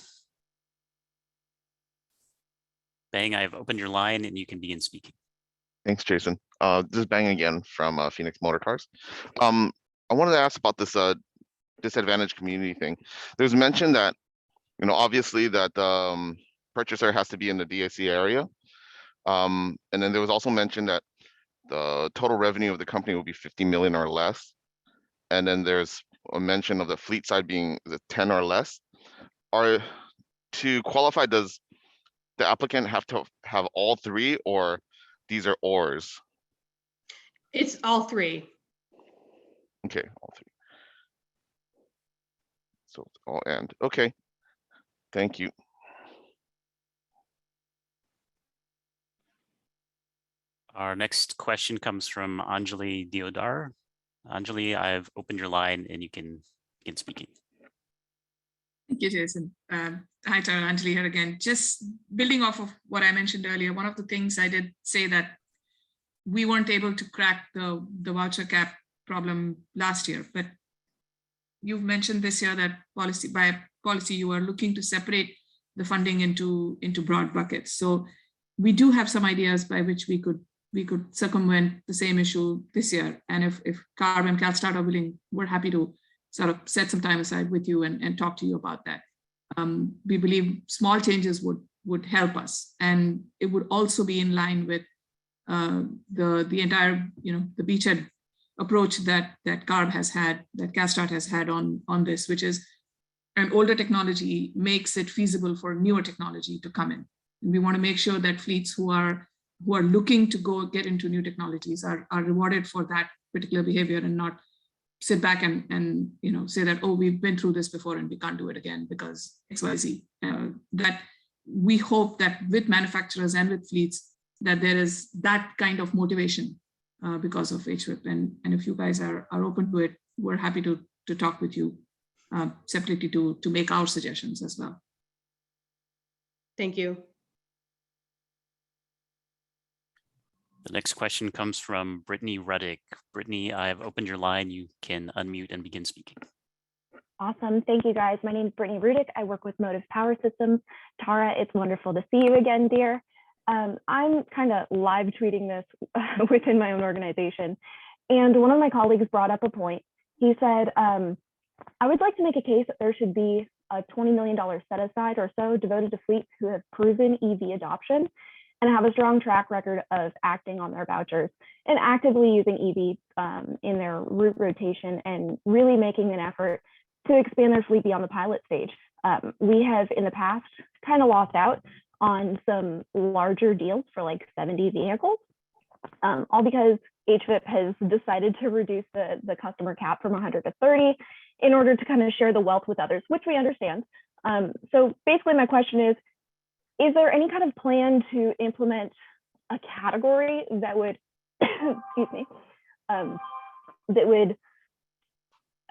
Bang, I've opened your line and you can begin speaking. Thanks, Jason. This is Bang again from Phoenix Motor Cars. I wanted to ask about this disadvantaged community thing. There's mention that, obviously that purchaser has to be in the DAC area. And then there was also mention that the total revenue of the company will be 50 million or less. And then there's a mention of the fleet side being the 10 or less. To qualify, does the applicant have to have all three, or these are ors? It's all three. Okay, all three. So it's all and. Okay, thank you. Our next question comes from Anjali Deodar. Anjali, I've opened your line and you can begin speaking. Thank you, Jason. Hi, Tara, Anjali here again. Just building off of what I mentioned earlier, one of the things I did say that we weren't able to crack the voucher cap problem last year, but you've mentioned this year that by policy you are looking to separate the funding into broad buckets. So we do have some ideas by which we could circumvent the same issue this year. And if CARB and CalSTART are willing, we're happy to sort of set some time aside with you and talk to you about that. We believe small changes would help us, and it would also be in line with the entire, the beachhead approach that CARB has had, that CalSTART has had on this, which is and older technology makes it feasible for newer technology to come in. And we want to make sure that fleets who are looking to go get into new technologies are rewarded for that particular behavior, and not sit back and say that, oh, we've been through this before and we can't do it again because XYZ. That we hope that with manufacturers and with fleets, that there is that kind of motivation because of HVIP. And if you guys are open to it, we're happy to talk with you separately to make our suggestions as well. Thank you. The next question comes from Brittany Reddick. Brittany, I have opened your line. You can unmute and begin speaking. Awesome. Thank you, guys. My name is Brittany Rudick. I work with Motive Power Systems. Tara, it's wonderful to see you again, dear. I'm kind of live tweeting this within my own organization. And one of my colleagues brought up a point. He said, I would like to make a case that there should be a $20 million set aside or so devoted to fleets who have proven EV adoption and have a strong track record of acting on their vouchers and actively using EV in their route rotation and really making an effort to expand their fleet beyond the pilot stage. We have in the past kind of lost out on some larger deals for like 70 vehicles, all because HVIP has decided to reduce the customer cap from 100 to 30 in order to kind of share the wealth with others, which we understand. So basically my question is there any kind of plan to implement a category that would, excuse me, that would,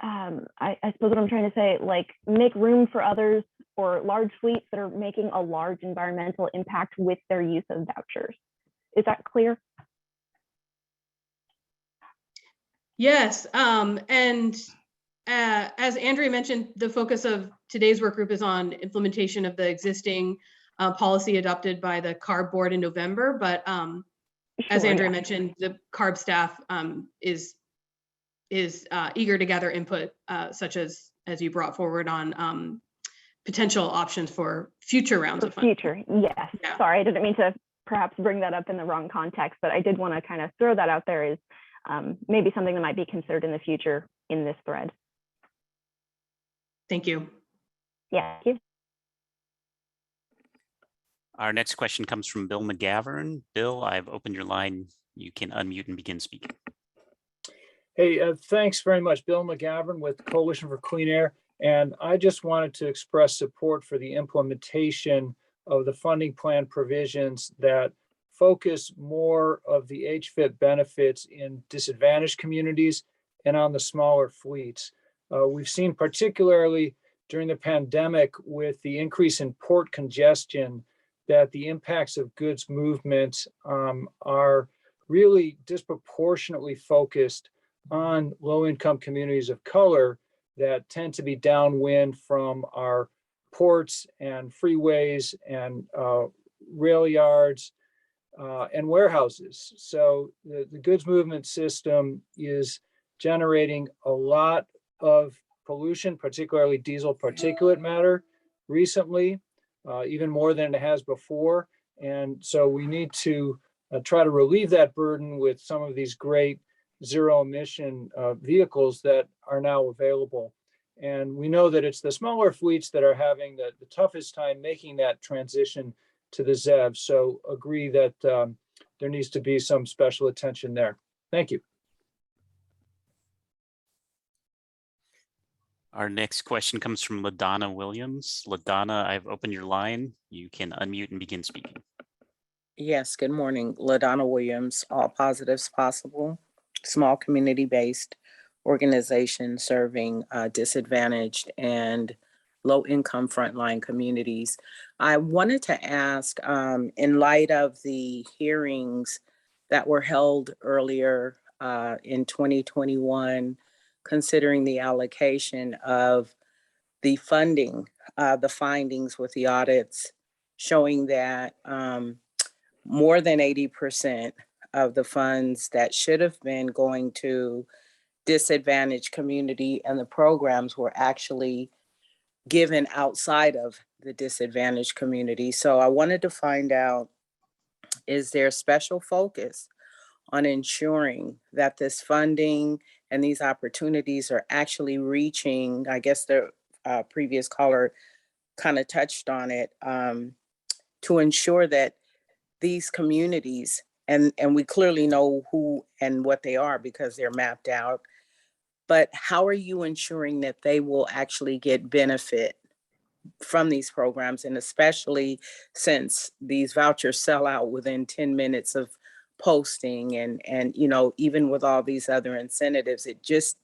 I suppose what I'm trying to say, like make room for others or large fleets that are making a large environmental impact with their use of vouchers? Is that clear? Yes, and as Andrea mentioned, the focus of today's work group is on implementation of the existing policy adopted by the CARB board in November. But as Andrea mentioned, the CARB staff is eager to gather input, such as you brought forward on potential options for future rounds of funding. Future, yes. Yeah. Sorry, I didn't mean to perhaps bring that up in the wrong context, but I did want to kind of throw that out there as maybe something that might be considered in the future in this thread. Thank you. Yeah, thank you. Our next question comes from Bill McGavern. Bill, I've opened your line. You can unmute and begin speaking. Hey, thanks very much. Bill McGavern with Coalition for Clean Air. And I just wanted to express support for the implementation of the funding plan provisions that focus more of the HVIP benefits in disadvantaged communities and on the smaller fleets. We've seen particularly during the pandemic with the increase in port congestion that the impacts of goods movement are really disproportionately focused on low-income communities of color that tend to be downwind from our ports and freeways and rail yards and warehouses. So the goods movement system is generating a lot of pollution, particularly diesel particulate matter recently, even more than it has before. And so we need to try to relieve that burden with some of these great zero-emission vehicles that are now available. And we know that it's the smaller fleets that are having the toughest time making that transition to the ZEV. So agree that there needs to be some special attention there. Thank you. Our next question comes from LaDonna Williams. LaDonna, I've opened your line. You can unmute and begin speaking. Yes, good morning. LaDonna Williams, All Positives Possible, small community-based organization serving disadvantaged and low-income frontline communities. I wanted to ask, in light of the hearings that were held earlier in 2021, considering the allocation of the funding, the findings with the audits showing that more than 80% of the funds that should have been going to disadvantaged community and the programs were actually given outside of the disadvantaged community. So I wanted to find out, is there special focus on ensuring that this funding and these opportunities are actually reaching, I guess the previous caller kind of touched on it, to ensure that these communities, and we clearly know who and what they are because they're mapped out, but how are you ensuring that they will actually get benefit from these programs? And especially since these vouchers sell out within 10 minutes of posting, and you know, even with all these other incentives, it just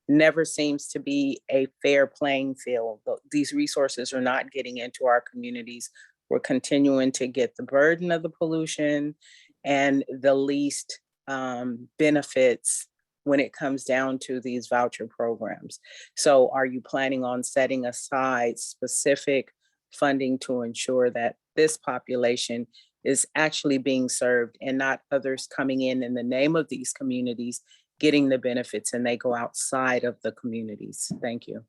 never seems to be a fair playing field. These resources are not getting into our communities. We're continuing to get the burden of the pollution and the least benefits when it comes down to these voucher programs. So are you planning on setting aside specific funding to ensure that this population is actually being served and not others coming in the name of these communities, getting the benefits, and they go outside of the communities? Thank you.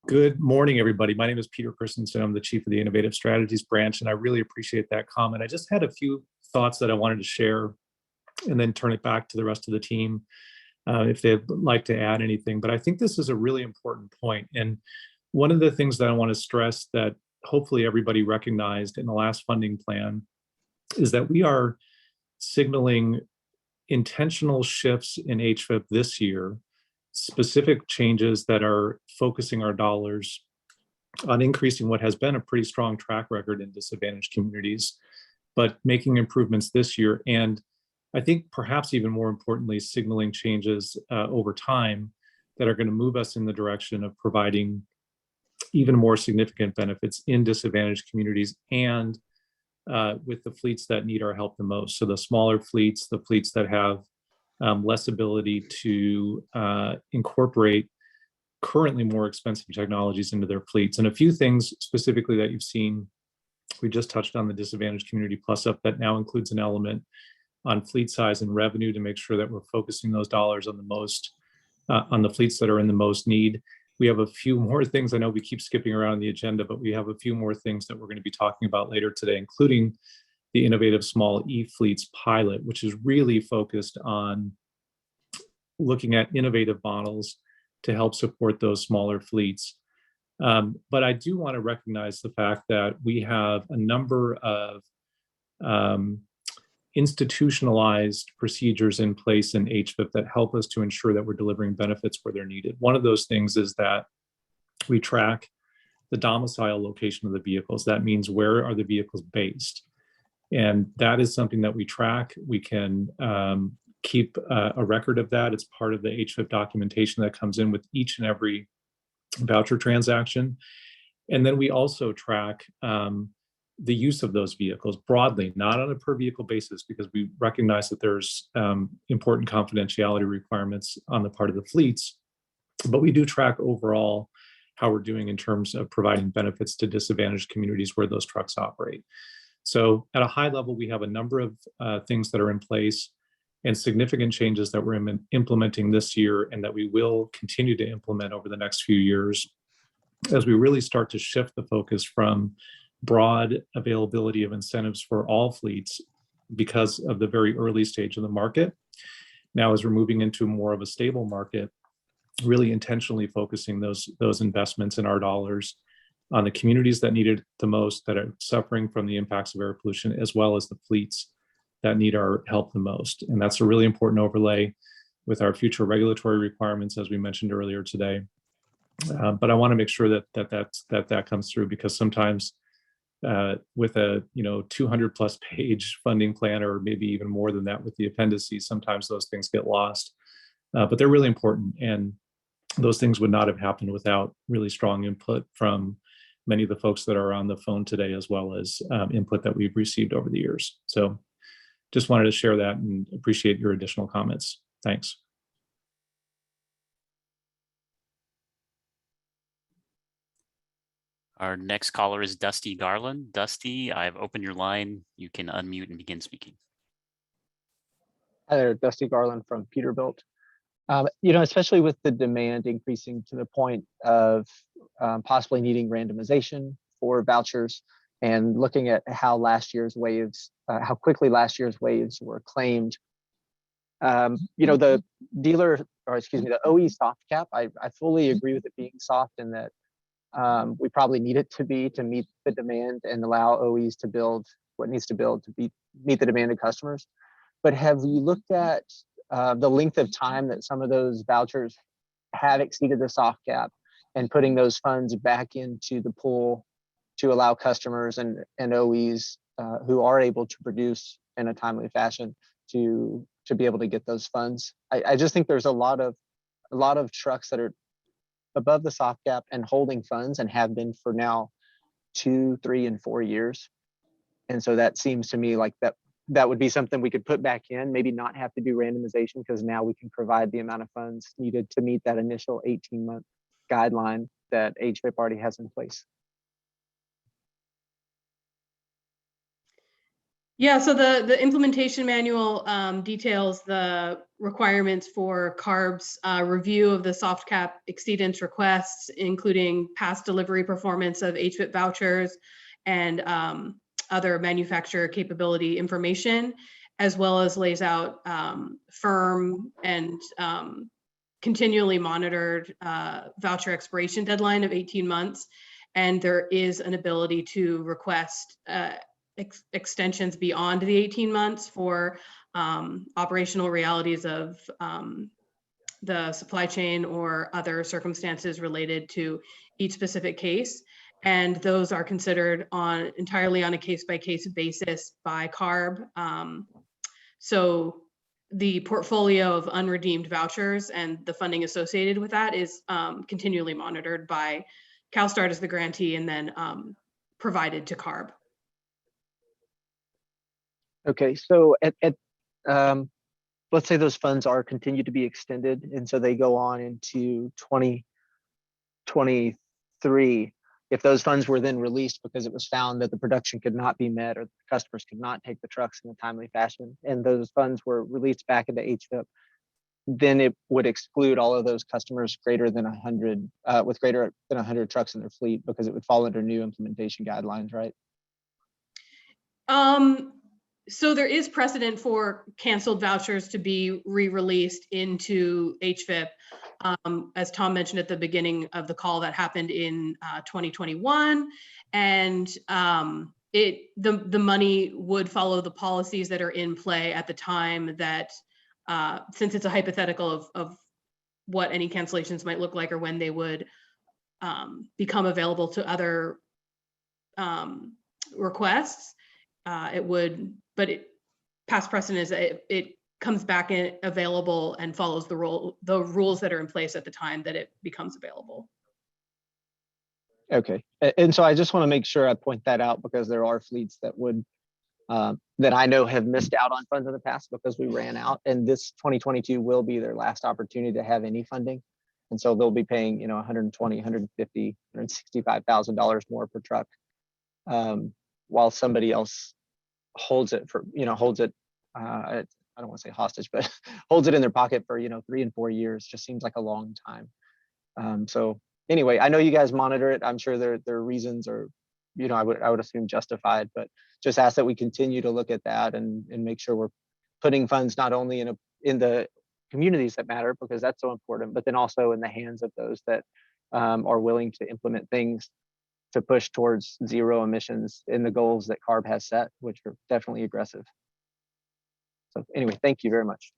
Good morning, everybody. My name is Peter Christensen. I'm the Chief of the Innovative Strategies Branch, and I really appreciate that comment. I just had a few thoughts that I wanted to share and then turn it back to the rest of the team if they'd like to add anything. But I think this is a really important point. And one of the things that I want to stress that hopefully everybody recognized in the last funding plan is that we are signaling intentional shifts in HVIP this year, specific changes that are focusing our dollars on increasing what has been a pretty strong track record in disadvantaged communities, but making improvements this year. And I think perhaps even more importantly, signaling changes over time that are going to move us in the direction of providing even more significant benefits in disadvantaged communities and with the fleets that need our help the most. So the smaller fleets, the fleets that have less ability to incorporate currently more expensive technologies into their fleets. And a few things specifically that you've seen, we just touched on the Disadvantaged Community Plus Up that now includes an element on fleet size and revenue to make sure that we're focusing those dollars on the most, on the fleets that are in the most need. We have a few more things. I know we keep skipping around the agenda, but we have a few more things that we're going to be talking about later today, including the Innovative Small E-Fleets pilot, which is really focused on looking at innovative models to help support those smaller fleets. But I do want to recognize the fact that we have a number of institutionalized procedures in place in HVIP that help us to ensure that we're delivering benefits where they're needed. One of those things is that we track the domicile location of the vehicles. That means where are the vehicles based? And that is something that we track. We can keep a record of that. It's part of the HVIP documentation that comes in with each and every voucher transaction. And then we also track the use of those vehicles broadly, not on a per vehicle basis, because we recognize that there's important confidentiality requirements on the part of the fleets, but we do track overall how we're doing in terms of providing benefits to disadvantaged communities where those trucks operate. So at a high level, we have a number of things that are in place and significant changes that we're implementing this year and that we will continue to implement over the next few years as we really start to shift the focus from broad availability of incentives for all fleets because of the very early stage of the market. Now, as we're moving into more of a stable market, really intentionally focusing those investments in our dollars on the communities that need it the most, that are suffering from the impacts of air pollution, as well as the fleets that need our help the most. And that's a really important overlay with our future regulatory requirements, as we mentioned earlier today. But I want to make sure that comes through, because sometimes with a 200 plus page funding plan, or maybe even more than that with the appendices, sometimes those things get lost. But they're really important, and those things would not have happened without really strong input from many of the folks that are on the phone today, as well as input that we've received over the years. So just wanted to share that and appreciate your additional comments. Thanks. Our next caller is Dusty Garland. Dusty, I've opened your line. You can unmute and begin speaking. Hi there, Dusty Garland from Peterbilt. Especially with the demand increasing to the point of possibly needing randomization for vouchers, and looking at how last year's waves, how quickly last year's waves were claimed, You know, the dealer, or excuse me, the OE soft cap, I fully agree with it being soft in that we probably need it to be to meet the demand and allow OEs to build what needs to build to meet the demand of customers. But have you looked at the length of time that some of those vouchers have exceeded the soft cap and putting those funds back into the pool to allow customers and OEs who are able to produce in a timely fashion to be able to get those funds? I just think there's a lot of trucks that are above the soft cap and holding funds and have been for now 2, 3, and 4 years. And so that seems to me like that would be something we could put back in, maybe not have to do randomization, because now we can provide the amount of funds needed to meet that initial 18-month guideline that HVIP already has in place. Yeah, so the implementation manual details the requirements for CARB's review of the soft cap exceedance requests, including past delivery performance of HVIP vouchers and other manufacturer capability information, as well as lays out firm and continually monitored voucher expiration deadline of 18 months. And there is an ability to request extensions beyond the 18 months for operational realities of the supply chain or other circumstances related to each specific case. And those are considered entirely on a case-by-case basis by CARB. So the portfolio of unredeemed vouchers and the funding associated with that is continually monitored by CalSTART as the grantee and then provided to CARB. Okay, so let's say those funds are continued to be extended, and so they go on into 2023. If those funds were then released because it was found that the production could not be met or the customers could not take the trucks in a timely fashion, and those funds were released back into HVIP, then it would exclude all of those customers greater than 100 with greater than 100 trucks in their fleet, because it would fall under new implementation guidelines, right? So there is precedent for canceled vouchers to be re-released into HVIP. As Tom mentioned at the beginning of the call, that happened in 2021, and the money would follow the policies that are in play at the time that, since it's a hypothetical of what any cancellations might look like or when they would become available to other requests, it would, but past precedent is it comes back in available and follows the rules that are in place at the time that it becomes available. Okay, and so I just want to make sure I point that out, because there are fleets that would that I know have missed out on funds in the past because we ran out, and this 2022 will be their last opportunity to have any funding, and so they'll be paying, you know, $120, $150, $165,000 more per truck, while somebody else holds it for, you know, I don't want to say hostage, but holds it in their pocket for, you know, 3 and 4 years. Just seems like a long time. So anyway, I know you guys monitor it. I'm sure there are reasons, or, you know, I would assume justified, but just ask that we continue to look at that and make sure we're putting funds not only in the communities that matter, because that's so important, but then also in the hands of those that are willing to implement things to push towards zero emissions in the goals that CARB has set, which are definitely aggressive. So anyway, thank you very much.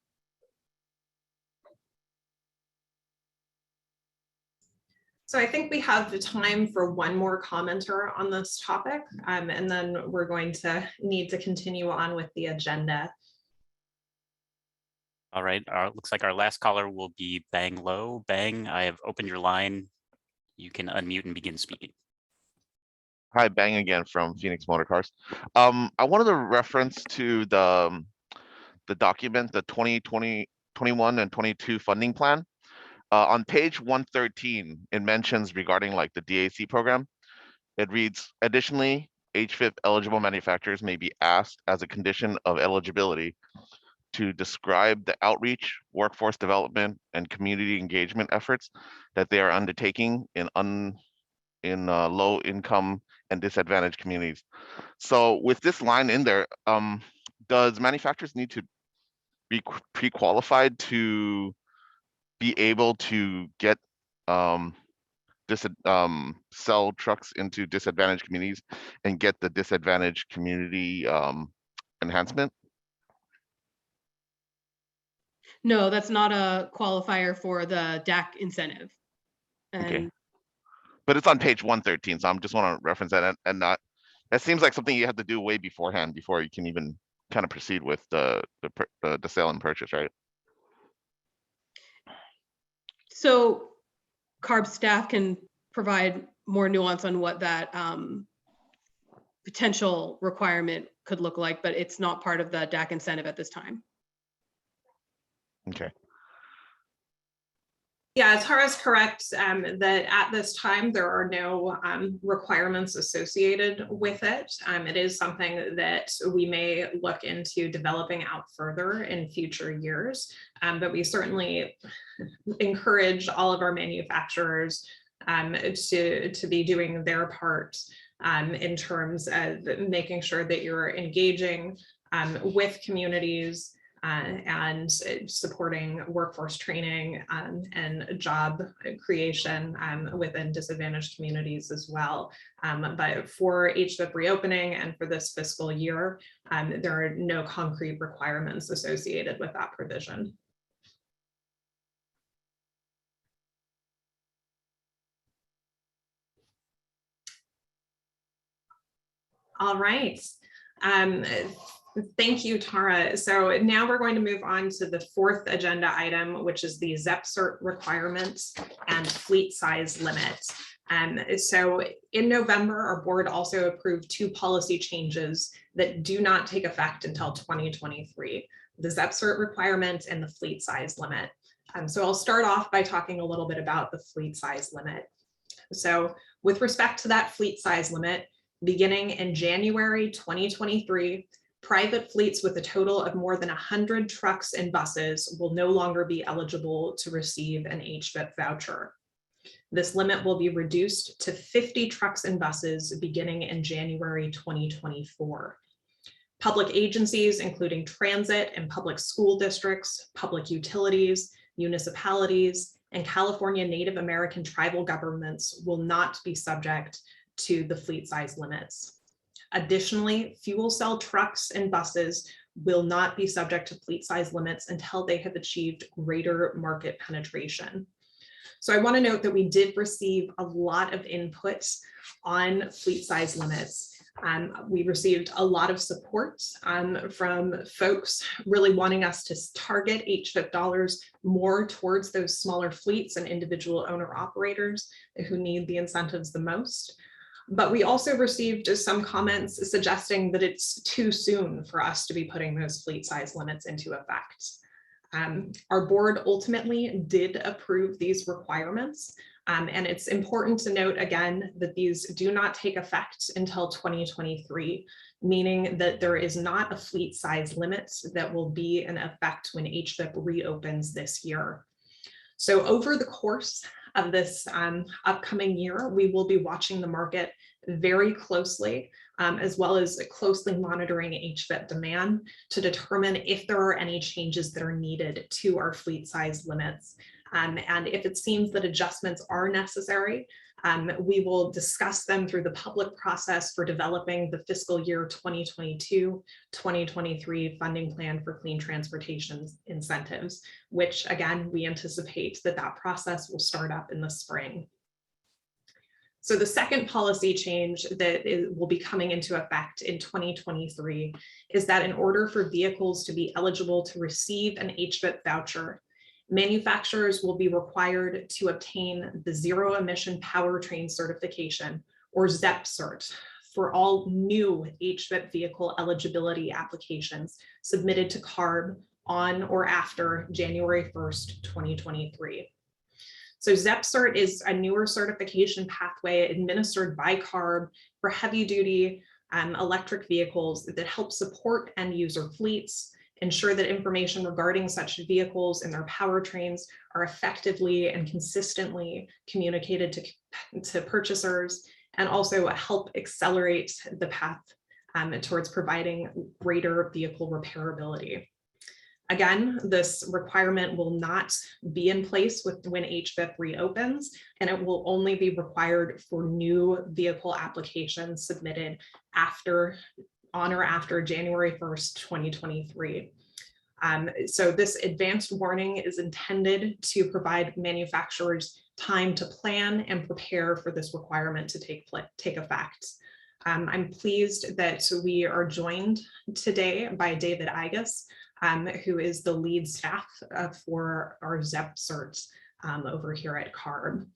So I think we have the time for one more commenter on this topic, and then we're going to need to continue on with the agenda. All right, looks like our last caller will be Bang Lo. Bang, I have opened your line. You can unmute and begin speaking. Hi, Bang again from Phoenix Motor Cars. I wanted to reference to the document, the 2020, 21 and 22 funding plan. On page 113, it mentions regarding like the DAC program. It reads, additionally, HVIP eligible manufacturers may be asked as a condition of eligibility to describe the outreach, workforce development, and community engagement efforts that they are undertaking in low income and disadvantaged communities. So with this line in there, does manufacturers need to be pre-qualified to be able to get sell trucks into disadvantaged communities and get the disadvantaged community enhancement? No, that's not a qualifier for the DAC incentive. Okay. And But it's on page 113, so I'm just want to reference that and not, that seems like something you have to do way beforehand before you can even kind of proceed with the sale and purchase, right? so CARB staff can provide more nuance on what that potential requirement could look like, but it's not part of the DAC incentive at this time. Okay. Yeah, Tara's correct that at this time there are no requirements associated with it. It is something that we may look into developing out further in future years, but we certainly encourage all of our manufacturers to be doing their part in terms of making sure that you're engaging with communities and supporting workforce training and job creation within disadvantaged communities as well. But for HVIP reopening and for this fiscal year, there are no concrete requirements associated with that provision. All right. Thank you, Tara. So now we're going to move on to the fourth agenda item, which is the ZEP cert requirements and fleet size limit. So in November, our board also approved 2 policy changes that do not take effect until 2023, the ZEP cert requirement and the fleet size limit. So I'll start off by talking a little bit about the fleet size limit. So with respect to that fleet size limit, beginning in January 2023, private fleets with a total of more than 100 trucks and buses will no longer be eligible to receive an HVIP voucher. This limit will be reduced to 50 trucks and buses beginning in January 2024. Public agencies, including transit and public school districts, public utilities, municipalities, and California Native American tribal governments will not be subject to the fleet size limits. Additionally, fuel cell trucks and buses will not be subject to fleet size limits until they have achieved greater market penetration. So I want to note that we did receive a lot of inputs on fleet size limits. We received a lot of support from folks really wanting us to target HVIP dollars more towards those smaller fleets and individual owner operators who need the incentives the most. But we also received some comments suggesting that it's too soon for us to be putting those fleet size limits into effect. Our board ultimately did approve these requirements. And it's important to note again that these do not take effect until 2023, meaning that there is not a fleet size limit that will be in effect when HVIP reopens this year. So over the course of this upcoming year, we will be watching the market very closely, as well as closely monitoring HVIP demand to determine if there are any changes that are needed to our fleet size limits. And if it seems that adjustments are necessary, we will discuss them through the public process for developing the fiscal year 2022-2023 funding plan for clean transportation incentives, which again, we anticipate that that process will start up in the spring. So the second policy change that will be coming into effect in 2023 is that in order for vehicles to be eligible to receive an HVIP voucher, manufacturers will be required to obtain the Zero-Emission Powertrain Certification, or ZEP cert, for all new HVIP vehicle eligibility applications submitted to CARB on or after January 1st, 2023. So ZEP cert is a newer certification pathway administered by CARB for heavy-duty electric vehicles that help support end user fleets, ensure that information regarding such vehicles and their powertrains are effectively and consistently communicated to purchasers, and also help accelerate the path towards providing greater vehicle repairability. Again, this requirement will not be in place when HVIP reopens, and it will only be required for new vehicle applications submitted on or after January 1st, 2023. So this advanced warning is intended to provide manufacturers time to plan and prepare for this requirement to take effect. I'm pleased that we are joined today by David Igus, who is the lead staff for our ZEP certs over here at CARB.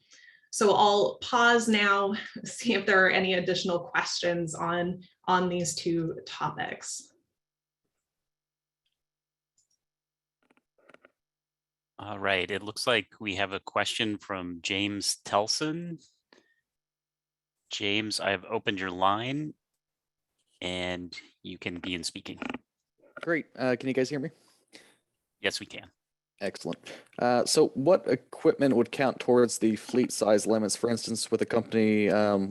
So I'll pause now, see if there are any additional questions on these two topics. All right, it looks like we have a question from James Telson. James, I've opened your line and you can begin speaking. Great. Can you guys hear me? Yes, we can. Excellent. So what equipment would count towards the fleet size limits? For instance, with a company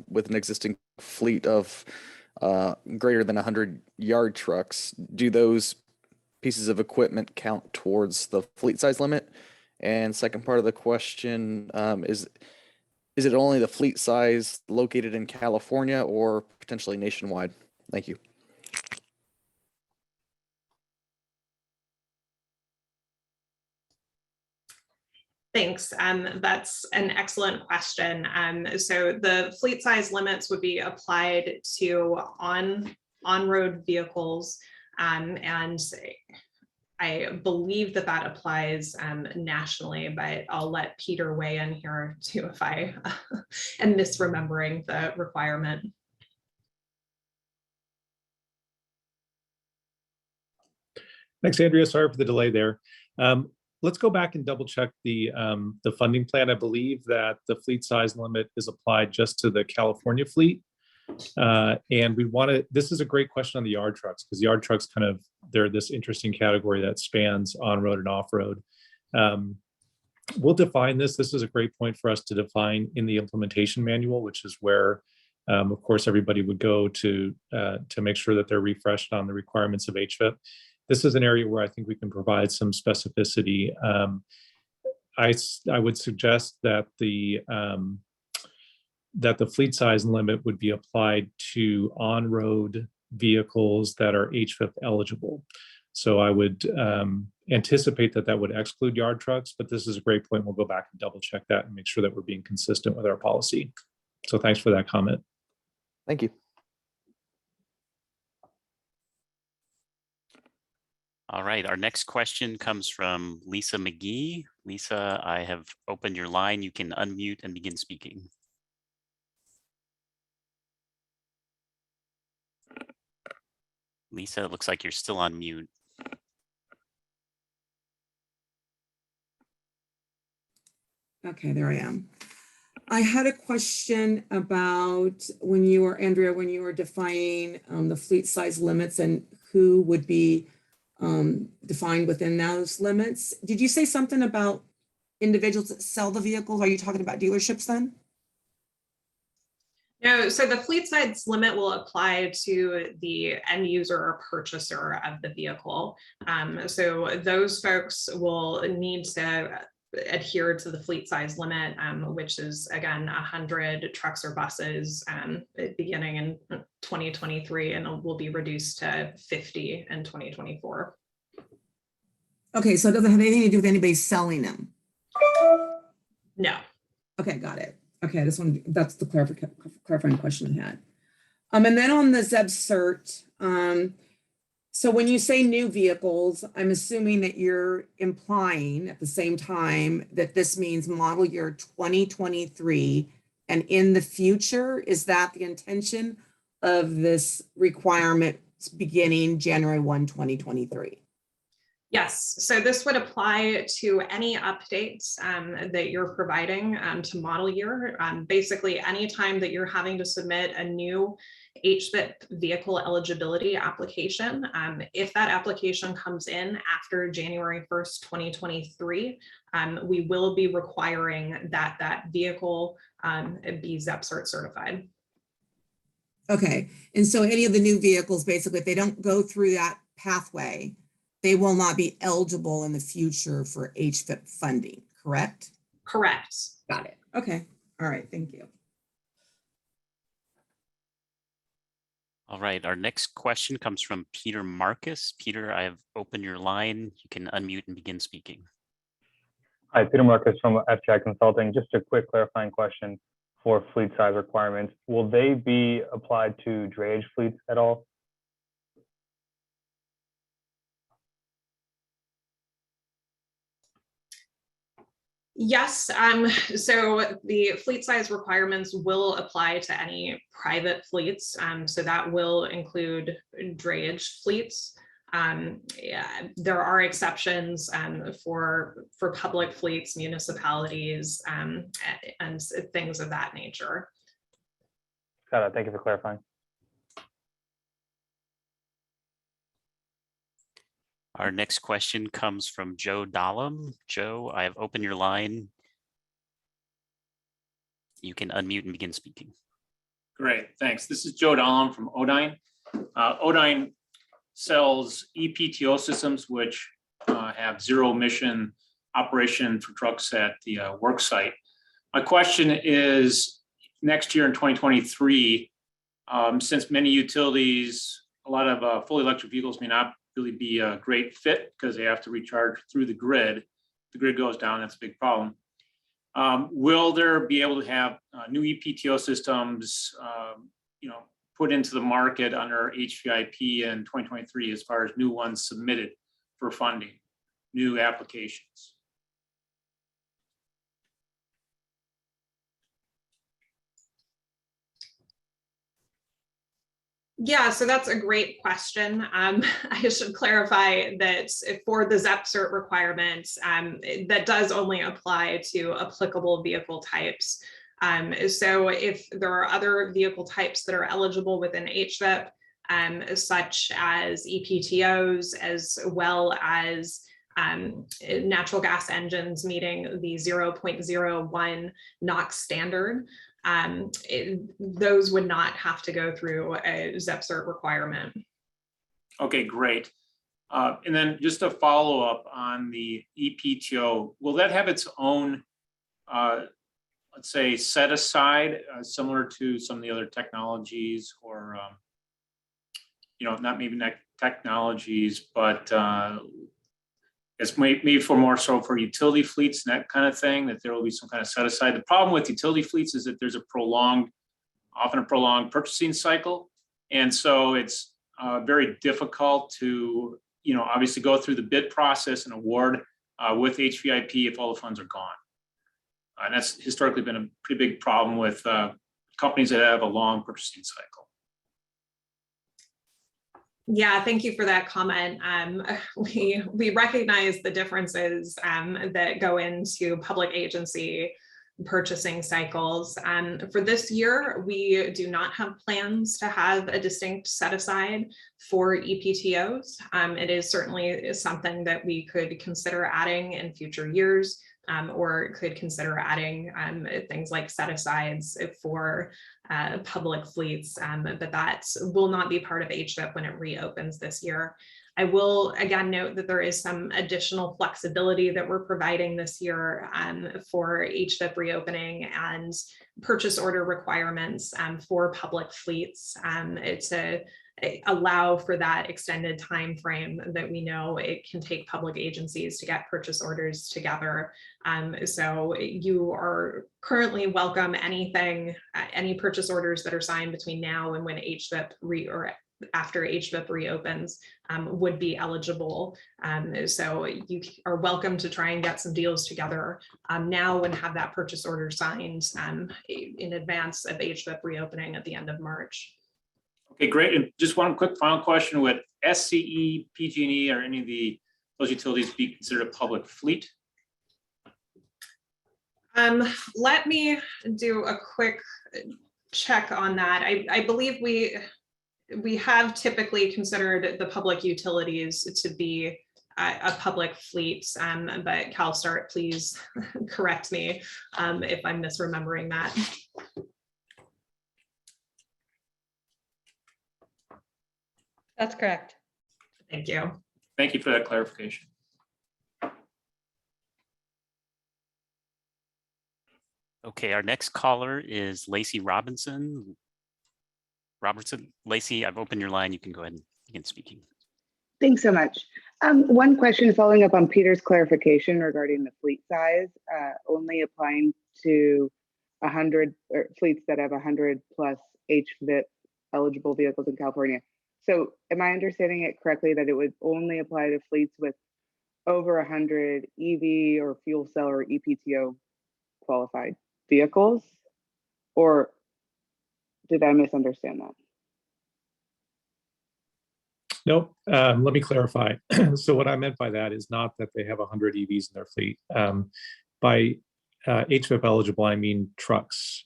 with an existing fleet of greater than 100 yard trucks, do those pieces of equipment count towards the fleet size limit? And second part of the question, is it only the fleet size located in California or potentially nationwide? Thank you. Thanks. That's an excellent question. So the fleet size limits would be applied to on-road vehicles, and I believe that applies nationally, but I'll let Peter weigh in here too if I am misremembering the requirement. Thanks, Andrea. Sorry for the delay there. Let's go back and double check the funding plan. I believe that the fleet size limit is applied just to the California fleet. And we want to, this is a great question on the yard trucks, because yard trucks they're this interesting category that spans on-road and off-road. We'll define this. This is a great point for us to define in the implementation manual, which is where, of course, everybody would go to make sure that they're refreshed on the requirements of HVIP. This is an area where I think we can provide some specificity. I would suggest that the fleet size limit would be applied to on-road vehicles that are HVIP eligible. So I would anticipate that would exclude yard trucks, but this is a great point. We'll go back and double check that and make sure that we're being consistent with our policy. So thanks for that comment. Thank you. All right, our next question comes from Lisa McGee. Lisa, I have opened your line. You can unmute and begin speaking. Lisa, it looks like you're still on mute. Okay, there I am. I had a question about when you were, Andrea, when you were defining the fleet size limits and who would be defined within those limits. Did you say something about individuals that sell the vehicles? Are you talking about dealerships then? No, so the fleet size limit will apply to the end user or purchaser of the vehicle. So those folks will need to adhere to the fleet size limit, which is again 100 trucks or buses beginning in 2023, and will be reduced to 50 in 2024. Okay, so it doesn't have anything to do with anybody selling them? No. Okay, got it. Okay, I just wanted, that's the clarifying question I had. And then on the ZEB cert, so when you say new vehicles, I'm assuming that you're implying at the same time that this means model year 2023 and in the future. Is that the intention of this requirement beginning January 1, 2023? Yes, so this would apply to any updates that you're providing to model year. Basically, anytime that you're having to submit a new HVIP vehicle eligibility application, if that application comes in after January 1st, 2023, we will be requiring that vehicle be ZEP cert certified. Okay, and so any of the new vehicles, basically, if they don't go through that pathway, they will not be eligible in the future for HVIP funding, correct? Correct. Got it. Okay. All right. Thank you. All right, our next question comes from Peter Marcus. Peter, I have opened your line. You can unmute and begin speaking. Hi, Peter Marcus from FGI Consulting. Just a quick clarifying question for fleet size requirements. Will they be applied to drayage fleets at all? Yes, so the fleet size requirements will apply to any private fleets. So that will include drayage fleets. Yeah, there are exceptions for public fleets, municipalities, and things of that nature. Got it. Thank you for clarifying. Our next question comes from Joe Dahlem. Joe, I have opened your line. You can unmute and begin speaking. Great, thanks. This is Joe Dahlem from Odine. Odine sells EPTO systems, which have zero emission operation for trucks at the work site. My question is, next year in 2023, since many utilities, a lot of fully electric vehicles may not really be a great fit because they have to recharge through the grid. The grid goes down, that's a big problem. Will there be able to have new EPTO systems, put into the market under HVIP in 2023 as far as new ones submitted for funding, new applications? Yeah, so that's a great question. I should clarify that for the ZEP cert requirements, that does only apply to applicable vehicle types. So if there are other vehicle types that are eligible within HVIP, such as EPTOs, as well as natural gas engines meeting the 0.01 NOx standard, those would not have to go through a ZEP cert requirement. Okay, great. And then just a follow up on the EPTO, will that have its own, let's say, set aside, similar to some of the other technologies, or, not maybe technologies, but it's maybe for more so for utility fleets and that kind of thing, that there will be some kind of set aside. The problem with utility fleets is that there's often a prolonged purchasing cycle. And so it's very difficult to, obviously go through the bid process and award with HVIP if all the funds are gone. And that's historically been a pretty big problem with companies that have a long purchasing cycle. Yeah, thank you for that comment. We recognize the differences that go into public agency purchasing cycles. For this year, we do not have plans to have a distinct set aside for EPTOs. It is certainly something that we could consider adding in future years, or could consider adding things like set asides for public fleets, but that will not be part of HVIP when it reopens this year. I will again note that there is some additional flexibility that we're providing this year for HVIP reopening and purchase order requirements for public fleets to allow for that extended time frame that we know it can take public agencies to get purchase orders together. So you are currently welcome any purchase orders that are signed between now and when HVIP or after HVIP reopens would be eligible. So you are welcome to try and get some deals together now and have that purchase order signed in advance of HVIP reopening at the end of March. Okay, great. And just one quick final question: would SCE, PG&E, or any of those utilities be considered a public fleet? Let me do a quick check on that. I believe we have typically considered the public utilities to be a public fleet, but CalSTART, please correct me if I'm misremembering that. That's correct. Thank you. Thank you for that clarification. Okay, our next caller is Lacey Robertson. Lacey, I've opened your line. You can go ahead and begin speaking. Thanks so much. One question following up on Peter's clarification regarding the fleet size, only applying to 100 or fleets that have 100 plus HVIP eligible vehicles in California. So am I understanding it correctly that it would only apply to fleets with over 100 EV or fuel cell or EPTO qualified vehicles? Or did I misunderstand that? Nope. Let me clarify. So what I meant by that is not that they have 100 EVs in their fleet. By HVIP eligible, I mean trucks.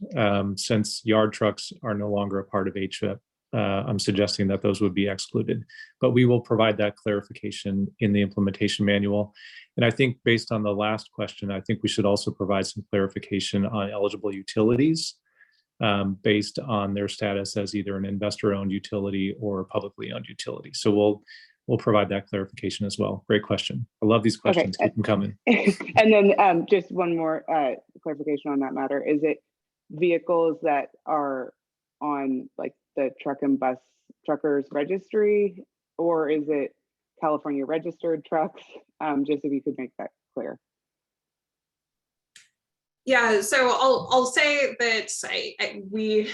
Since yard trucks are no longer a part of HVIP, I'm suggesting that those would be excluded. But we will provide that clarification in the implementation manual. And I think based on the last question, I think we should also provide some clarification on eligible utilities based on their status as either an investor-owned utility or a publicly owned utility. So we'll provide that clarification as well. Great question. I love these questions. Okay. Keep them coming. And then just one more clarification on that matter. Is it vehicles that are on like the truck and bus truckers registry, or is it California registered trucks? Just if you could make that clear. Yeah, so I'll say that we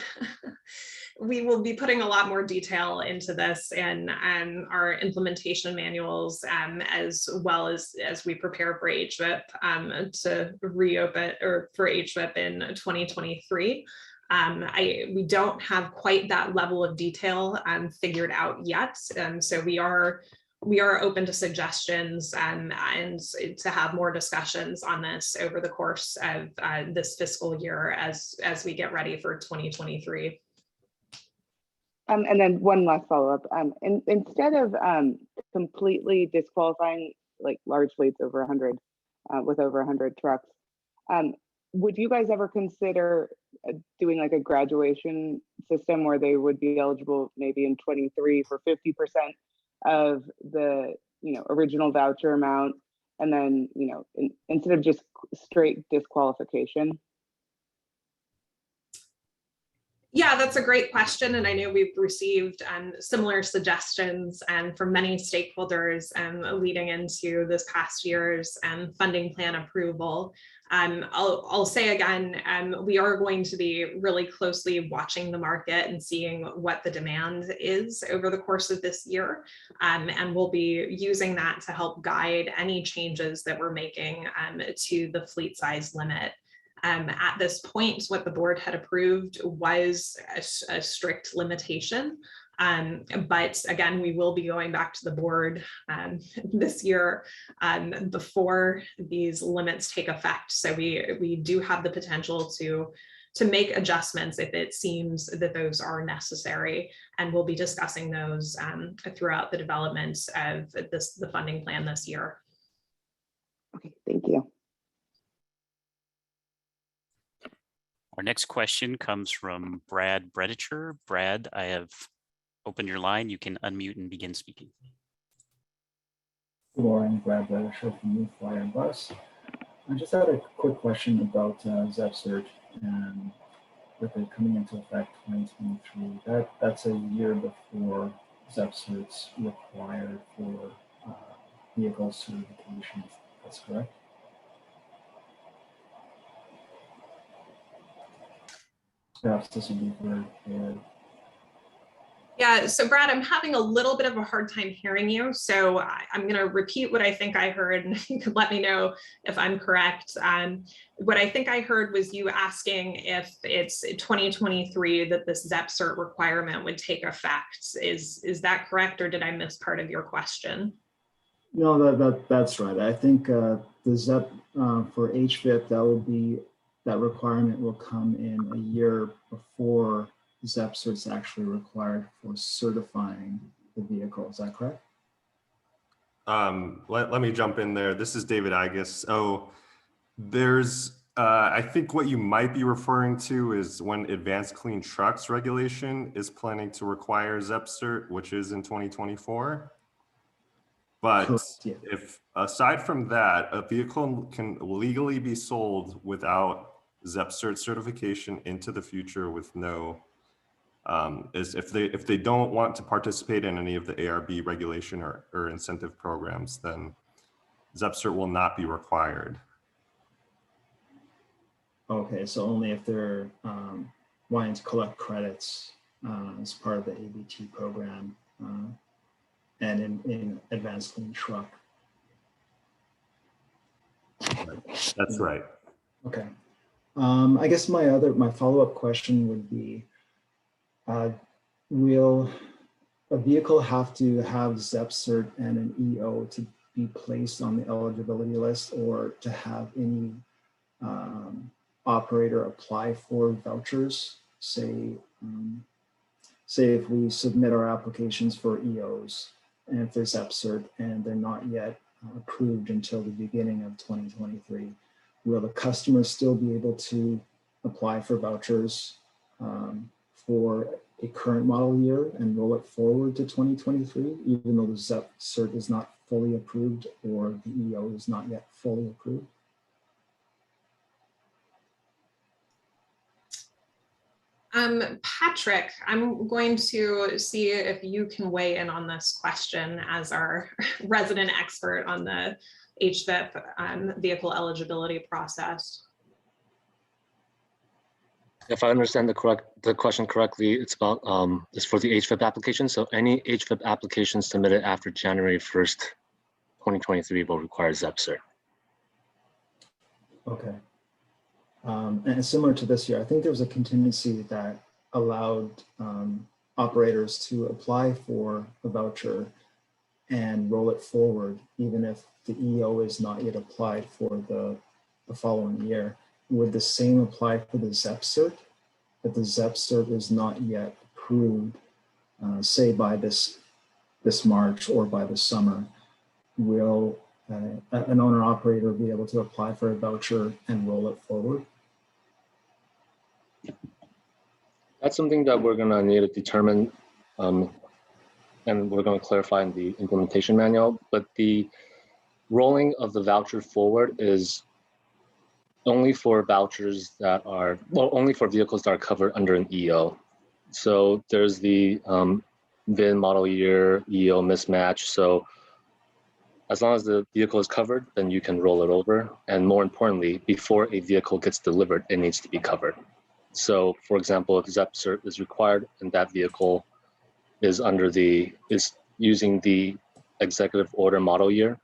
will be putting a lot more detail into this in our implementation manuals, as well as we prepare for HVIP to reopen or for HVIP in 2023. We don't have quite that level of detail figured out yet, so we are open to suggestions and to have more discussions on this over the course of this fiscal year as we get ready for 2023. And then one last follow-up. Instead of completely disqualifying like large fleets over 100 with over 100 trucks, would you guys ever consider doing like a graduation system where they would be eligible maybe in 23 for 50% of the original voucher amount, and then instead of just straight disqualification? Yeah, that's a great question. And I know we've received similar suggestions from many stakeholders leading into this past year's funding plan approval. I'll say again, we are going to be really closely watching the market and seeing what the demand is over the course of this year. And we'll be using that to help guide any changes that we're making to the fleet size limit. At this point, what the board had approved was a strict limitation. But again, we will be going back to the board this year before these limits take effect. So we do have the potential to make adjustments if it seems that those are necessary. And we'll be discussing those throughout the development of the funding plan this year. Okay, thank you. Our next question comes from Brad Bredicher. Brad, I have opened your line. You can unmute and begin speaking. Good morning, Brad Bredicher from New Flyer Bus. I just had a quick question about ZEP and with it coming into effect 2023. That's a year before ZEP required for vehicle certification. That's correct? Perhaps this would be for Yeah, so Brad, I'm having a little bit of a hard time hearing you. So I'm going to repeat what I think I heard, and you can let me know if I'm correct. What I think I heard was you asking if it's 2023 that this ZEP cert requirement would take effect. Is that correct, or did I miss part of your question? No, that's right. I think the ZEP for HVIP, that requirement will come in a year before ZEP cert's actually required for certifying the vehicle. Is that correct? Let me jump in there. This is David Agus. So there's, I think what you might be referring to is when Advanced Clean Trucks regulation is planning to require ZEP cert, which is in 2024. But Correct, yeah. if aside from that, a vehicle can legally be sold without ZEP-Cert certification into the future with no, is if they don't want to participate in any of the ARB regulation or incentive programs, then ZEP-Cert will not be required. Okay, so only if they're wanting to collect credits as part of the ABT program and in advanced clean truck. That's right. Okay. I guess my follow-up question would be, will a vehicle have to have ZEP-Cert and an EO to be placed on the eligibility list, or to have any operator apply for vouchers? Say if we submit our applications for EOs, and if there's ZEP-Cert and they're not yet approved until the beginning of 2023, will the customer still be able to apply for vouchers for a current model year and roll it forward to 2023, even though the ZEP-Cert is not fully approved or the EO is not yet fully approved? Patrick, I'm going to see if you can weigh in on this question as our resident expert on the HVIP vehicle eligibility process. If I understand the question correctly, it's about it's for the HVIP application. So any HVIP application submitted after January 1st, 2023 will require ZEP-Cert. Okay. And similar to this year, I think there was a contingency that allowed operators to apply for a voucher and roll it forward, even if the EO is not yet applied for the following year. Would the same apply for the ZEP-Cert? If the ZEP-Cert is not yet approved, say by this March or by the summer, will an owner operator be able to apply for a voucher and roll it forward? That's something that we're going to need to determine, and we're going to clarify in the implementation manual. But the rolling of the voucher forward is only for vouchers that are, well, only for vehicles that are covered under an EO. So there's the VIN model year EO mismatch. So as long as the vehicle is covered, then you can roll it over. And more importantly, before a vehicle gets delivered, it needs to be covered. So for example, if ZEP-Cert is required and that vehicle is using the executive order model year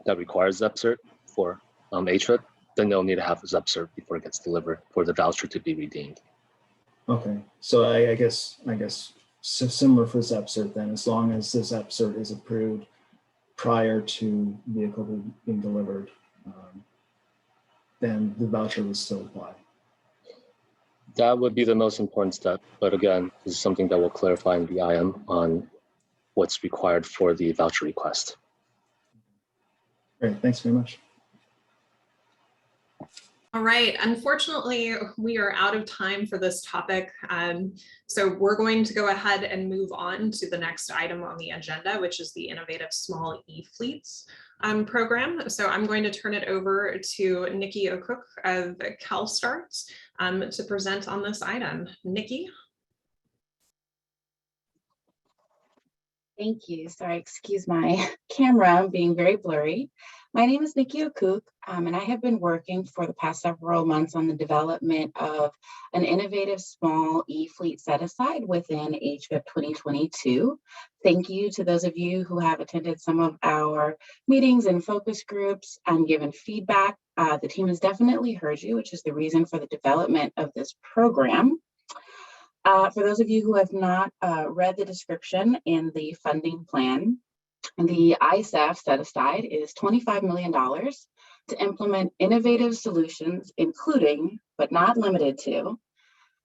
that requires ZEP-Cert for HVIP, then they'll need to have ZEP-Cert before it gets delivered for the voucher to be redeemed. Okay, so I guess so similar for ZEP-Cert then, as long as the ZEP-Cert is approved prior to vehicle being delivered, then the voucher would still apply. That would be the most important step. But again, this is something that we'll clarify in the IM on what's required for the voucher request. Great, thanks very much. All right, unfortunately, we are out of time for this topic. So we're going to go ahead and move on to the next item on the agenda, which is the Innovative Small E-Fleets program. So I'm going to turn it over to Nikki O'Cook of CalStarts to present on this item. Nikki. Thank you. Sorry, excuse my camera being very blurry. My name is Nikki O'Cook, and I have been working for the past several months on the development of an innovative small e-fleet set-aside within HVIP 2022. Thank you to those of you who have attended some of our meetings and focus groups and given feedback. The team has definitely heard you, which is the reason for the development of this program. For those of you who have not read the description in the funding plan, the ISAF set aside is $25 million to implement innovative solutions, including, but not limited to,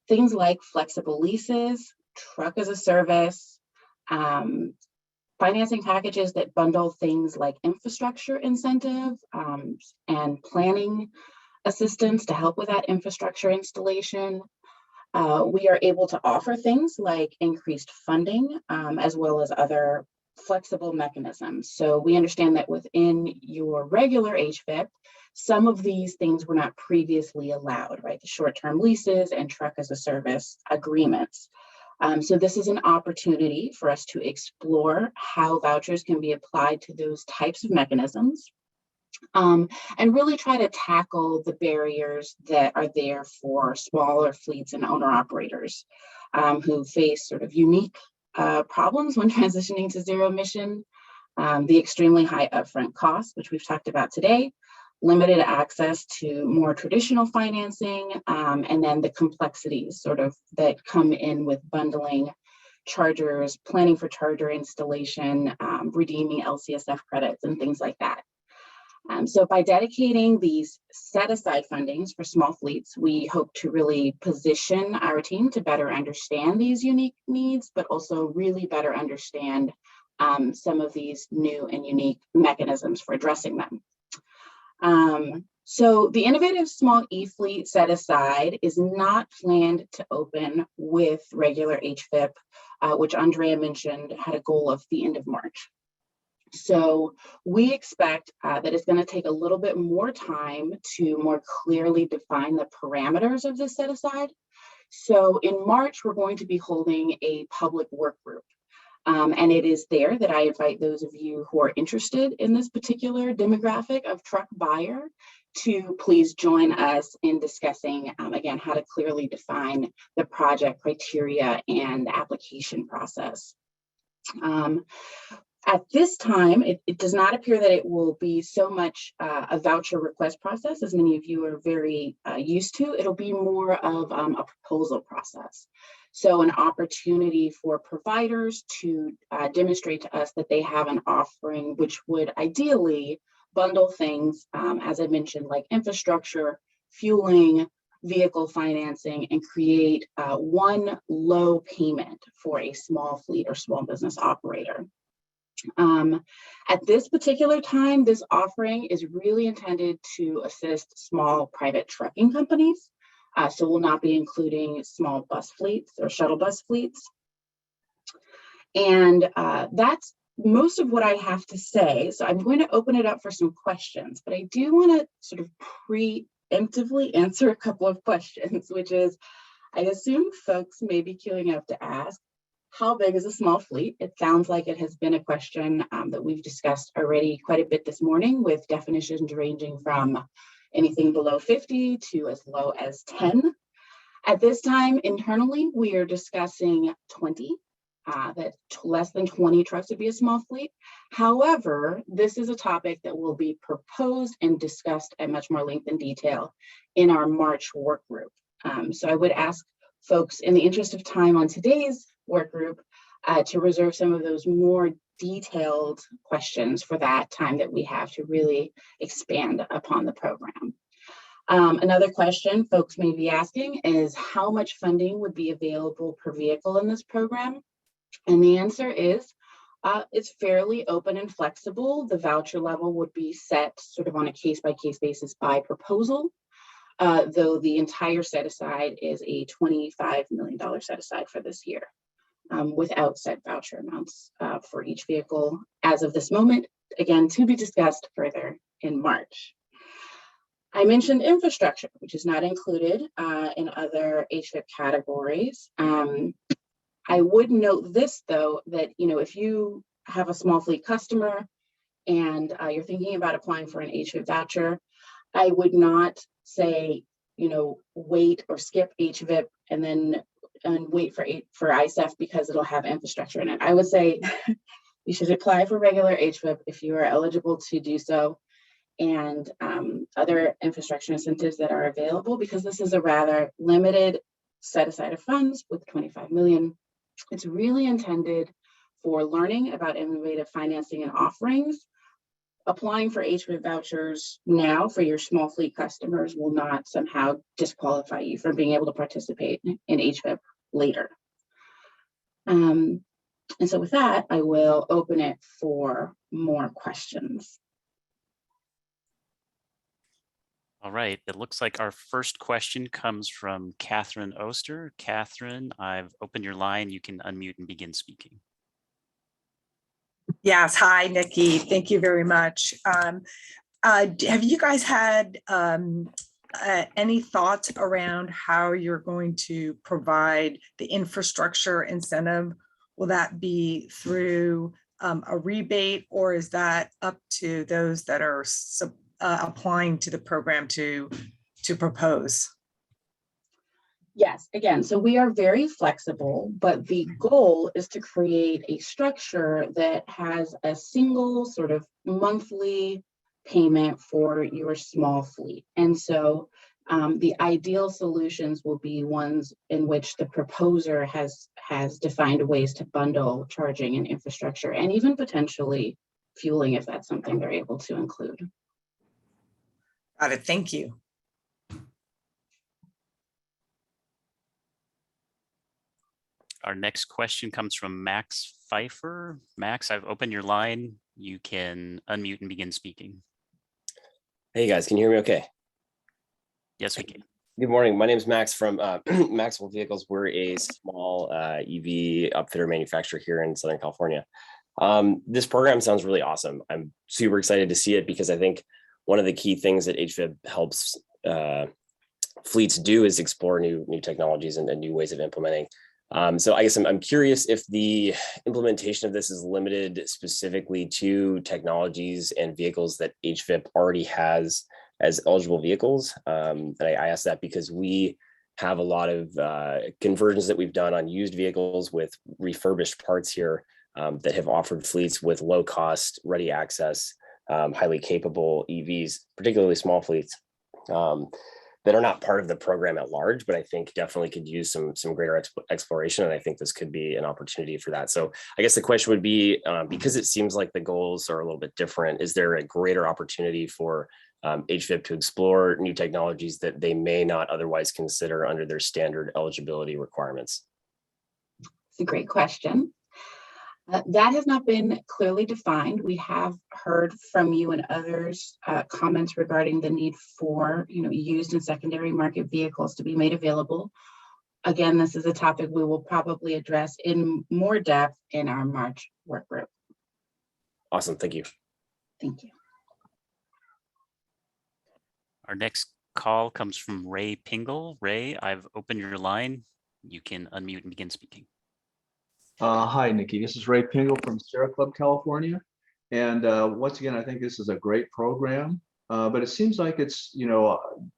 things like flexible leases, truck as a service, financing packages that bundle things like infrastructure incentive and planning assistance to help with that infrastructure installation. We are able to offer things like increased funding as well as other flexible mechanisms. So we understand that within your regular HVIP, some of these things were not previously allowed, right? The short-term leases and truck as a service agreements. So this is an opportunity for us to explore how vouchers can be applied to those types of mechanisms, and really try to tackle the barriers that are there for smaller fleets and owner-operators who face sort of unique problems when transitioning to zero emission, the extremely high upfront costs, which we've talked about today, limited access to more traditional financing, and then the complexities sort of that come in with bundling chargers, planning for charger installation, redeeming LCSF credits and things like that. So by dedicating these set-aside fundings for small fleets, we hope to really position our team to better understand these unique needs, but also really better understand some of these new and unique mechanisms for addressing them. So the innovative small e-fleet set aside is not planned to open with regular HVIP, which Andrea mentioned had a goal of the end of March. So we expect that it's going to take a little bit more time to more clearly define the parameters of this set aside. So in March, we're going to be holding a public work group. And it is there that I invite those of you who are interested in this particular demographic of truck buyer to please join us in discussing, again, how to clearly define the project criteria and the application process. At this time, it does not appear that it will be so much a voucher request process, as many of you are very used to. It'll be more of a proposal process. So an opportunity for providers to demonstrate to us that they have an offering which would ideally bundle things, as I mentioned, like infrastructure, fueling, vehicle financing, and create one low payment for a small fleet or small business operator. At this particular time, this offering is really intended to assist small private trucking companies. So we'll not be including small bus fleets or shuttle bus fleets. And that's most of what I have to say. So I'm going to open it up for some questions, but I do want to sort of preemptively answer a couple of questions, which is, I assume folks may be queuing up to ask, how big is a small fleet? It sounds like it has been a question that we've discussed already quite a bit this morning, with definitions ranging from anything below 50 to as low as 10. At this time, internally, we are discussing 20, that less than 20 trucks would be a small fleet. However, this is a topic that will be proposed and discussed at much more length and detail in our March work group. So I would ask folks, in the interest of time on today's work group, to reserve some of those more detailed questions for that time that we have to really expand upon the program. Another question folks may be asking is, how much funding would be available per vehicle in this program? And the answer is, it's fairly open and flexible. The voucher level would be set sort of on a case-by-case basis by proposal, though the entire set aside is a $25 million set aside for this year, without set voucher amounts for each vehicle as of this moment, again, to be discussed further in March. I mentioned infrastructure, which is not included in other HVIP categories. I would note this, though, that if you have a small fleet customer and you're thinking about applying for an HVIP voucher, I would not say, wait or skip HVIP and wait for ISEF because it'll have infrastructure in it. I would say you should apply for regular HVIP if you are eligible to do so, and other infrastructure incentives that are available, because this is a rather limited set aside of funds with 25 million. It's really intended for learning about innovative financing and offerings. Applying for HVIP vouchers now for your small fleet customers will not somehow disqualify you from being able to participate in HVIP later. And so with that, I will open it for more questions. All right, it looks like our first question comes from Catherine Oster. Catherine, I've opened your line. You can unmute and begin speaking. Yes, hi, Nikki. Thank you very much. Have you guys had any thoughts around how you're going to provide the infrastructure incentive? Will that be through a rebate, or is that up to those that are applying to the program to propose? Yes, again, so we are very flexible, but the goal is to create a structure that has a single sort of monthly payment for your small fleet. And so the ideal solutions will be ones in which the proposer has defined ways to bundle charging and infrastructure, and even potentially fueling if that's something they're able to include. Got it. Thank you. Our next question comes from Max Pfeiffer. Max, I've opened your line. You can unmute and begin speaking. Hey guys, can you hear me okay? Yes, we can. Good morning. My name is Max from Maxwell Vehicles. We're a small EV upfitter manufacturer here in Southern California. This program sounds really awesome. I'm super excited to see it because I think one of the key things that HVIP helps fleets do is explore new technologies and new ways of implementing. So I guess I'm curious if the implementation of this is limited specifically to technologies and vehicles that HVIP already has as eligible vehicles. And I ask that because we have a lot of conversions that we've done on used vehicles with refurbished parts here that have offered fleets with low cost, ready access, highly capable EVs, particularly small fleets. That are not part of the program at large, but I think definitely could use some greater exploration. And I think this could be an opportunity for that. So I guess the question would be, because it seems like the goals are a little bit different, is there a greater opportunity for HVIP to explore new technologies that they may not otherwise consider under their standard eligibility requirements? It's a great question. That has not been clearly defined. We have heard from you and others comments regarding the need for used and secondary market vehicles to be made available. Again, this is a topic we will probably address in more depth in our March work group. Awesome, thank you. Thank you. Our next call comes from Ray Pingle. Ray, I've opened your line. You can unmute and begin speaking. Hi, Nikki. This is Ray Pingle from Sierra Club, California. And once again, I think this is a great program, but it seems like it's,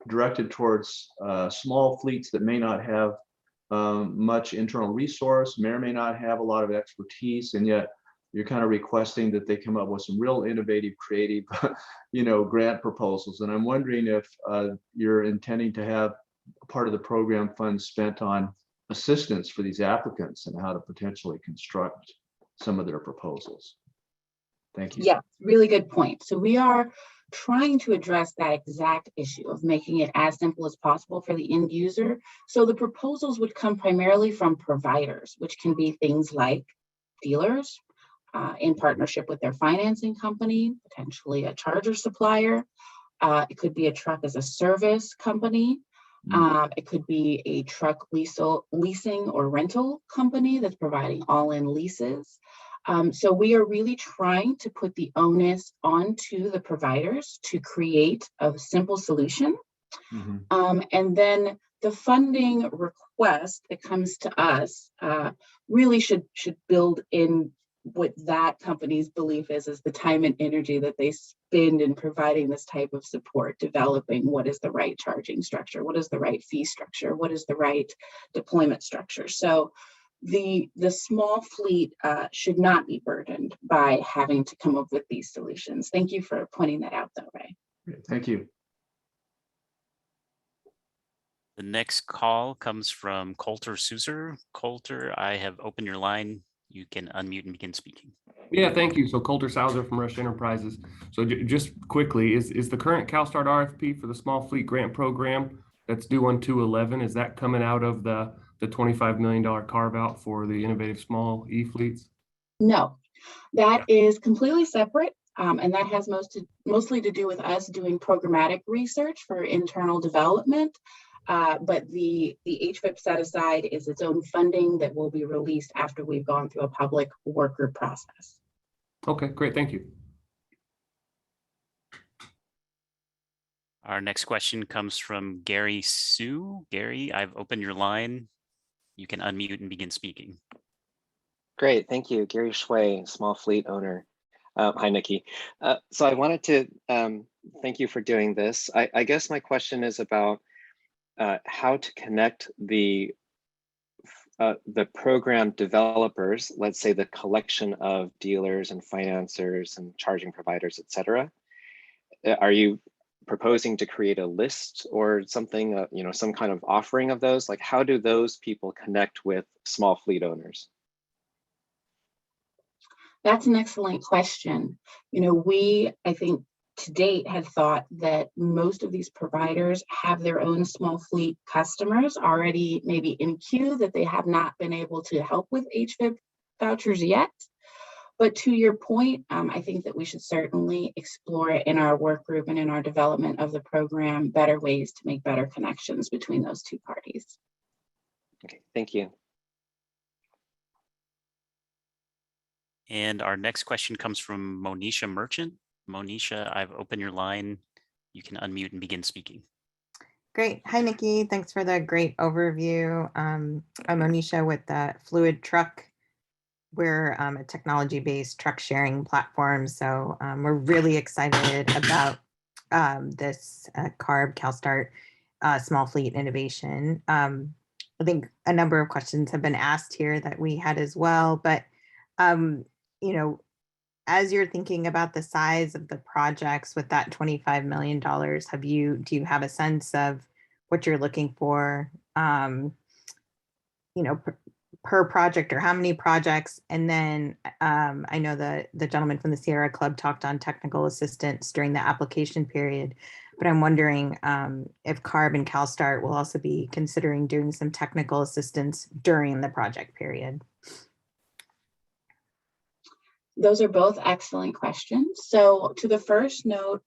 directed towards small fleets that may not have much internal resource, may or may not have a lot of expertise, and yet you're kind of requesting that they come up with some real innovative, creative, grant proposals. And I'm wondering if you're intending to have part of the program funds spent on assistance for these applicants and how to potentially construct some of their proposals. Thank you. Yeah, really good point. So we are trying to address that exact issue of making it as simple as possible for the end user. So the proposals would come primarily from providers, which can be things like dealers in partnership with their financing company, potentially a charger supplier. It could be a truck as a service company. It could be a truck leasing or rental company that's providing all-in leases. So we are really trying to put the onus onto the providers to create a simple solution. And then the funding request that comes to us really should build in what that company's belief is the time and energy that they spend in providing this type of support, developing what is the right charging structure, what is the right fee structure, what is the right deployment structure. So the small fleet should not be burdened by having to come up with these solutions. Thank you for pointing that out, though, Ray. Thank you. The next call comes from Coulter Suser. Coulter, I have opened your line. You can unmute and begin speaking. Yeah, thank you. So Coulter Sauser from Rush Enterprises. So just quickly, is the current CalSTART RFP for the small fleet grant program that's due on 2/11, is that coming out of the $25 million carve out for the innovative small e-fleets? No, that is completely separate. And that has mostly to do with us doing programmatic research for internal development. But the HVIP set aside is its own funding that will be released after we've gone through a public work group process. Okay, great. Thank you. Our next question comes from Gary Sue. Gary, I've opened your line. You can unmute and begin speaking. Great, thank you. Gary Shui, small fleet owner. Hi, Nikki. So I wanted to thank you for doing this. I guess my question is about how to connect the program developers, let's say the collection of dealers and financiers and charging providers, et cetera. Are you proposing to create a list or something, you know, some kind of offering of those? Like, how do those people connect with small fleet owners? That's an excellent question. You know, we, I think, to date had thought that most of these providers have their own small fleet customers already maybe in queue that they have not been able to help with HVIP vouchers yet. But to your point, I think that we should certainly explore in our work group and in our development of the program better ways to make better connections between those two parties. Okay, thank you. And our next question comes from Monisha Merchant. Monisha, I've opened your line. You can unmute and begin speaking. Great. Hi, Nikki. Thanks for the great overview. I'm Monisha with the Fluid Truck. We're a technology-based truck sharing platform. So we're really excited about this CARB CalSTART small fleet innovation. I think a number of questions have been asked here that we had as well, but you know, as you're thinking about the size of the projects with that $25 million, do you have a sense of what you're looking for, you know, per project or how many projects? And then I know the gentleman from the Sierra Club talked on technical assistance during the application period, but I'm wondering if CARB and CalSTART will also be considering doing some technical assistance during the project period. Those are both excellent questions. So to the first note,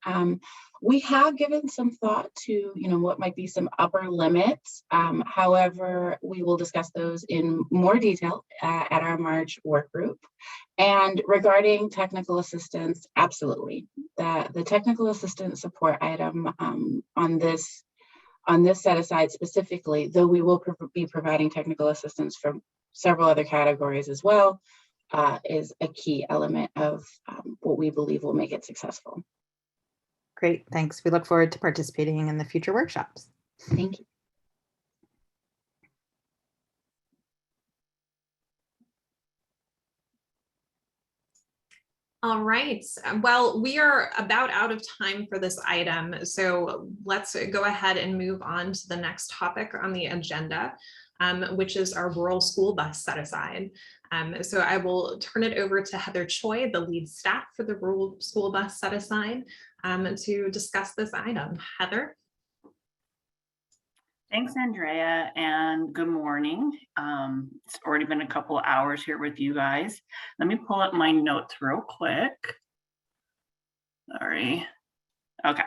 we have given some thought to, you know, what might be some upper limits. However, we will discuss those in more detail at our March work group. And regarding technical assistance, absolutely. The technical assistance support item on this set aside specifically, though we will be providing technical assistance from several other categories as well, is a key element of what we believe will make it successful. Great, thanks. We look forward to participating in the future workshops. Thank you. All right, well, we are about out of time for this item, so let's go ahead and move on to the next topic on the agenda, which is our rural school bus set aside. So I will turn it over to Heather Choi, the lead staff for the rural school bus set aside, to discuss this item. Heather. Thanks, Andrea, and good morning. It's already been a couple of hours here with you guys. Let me pull up my notes real quick. Sorry. Okay.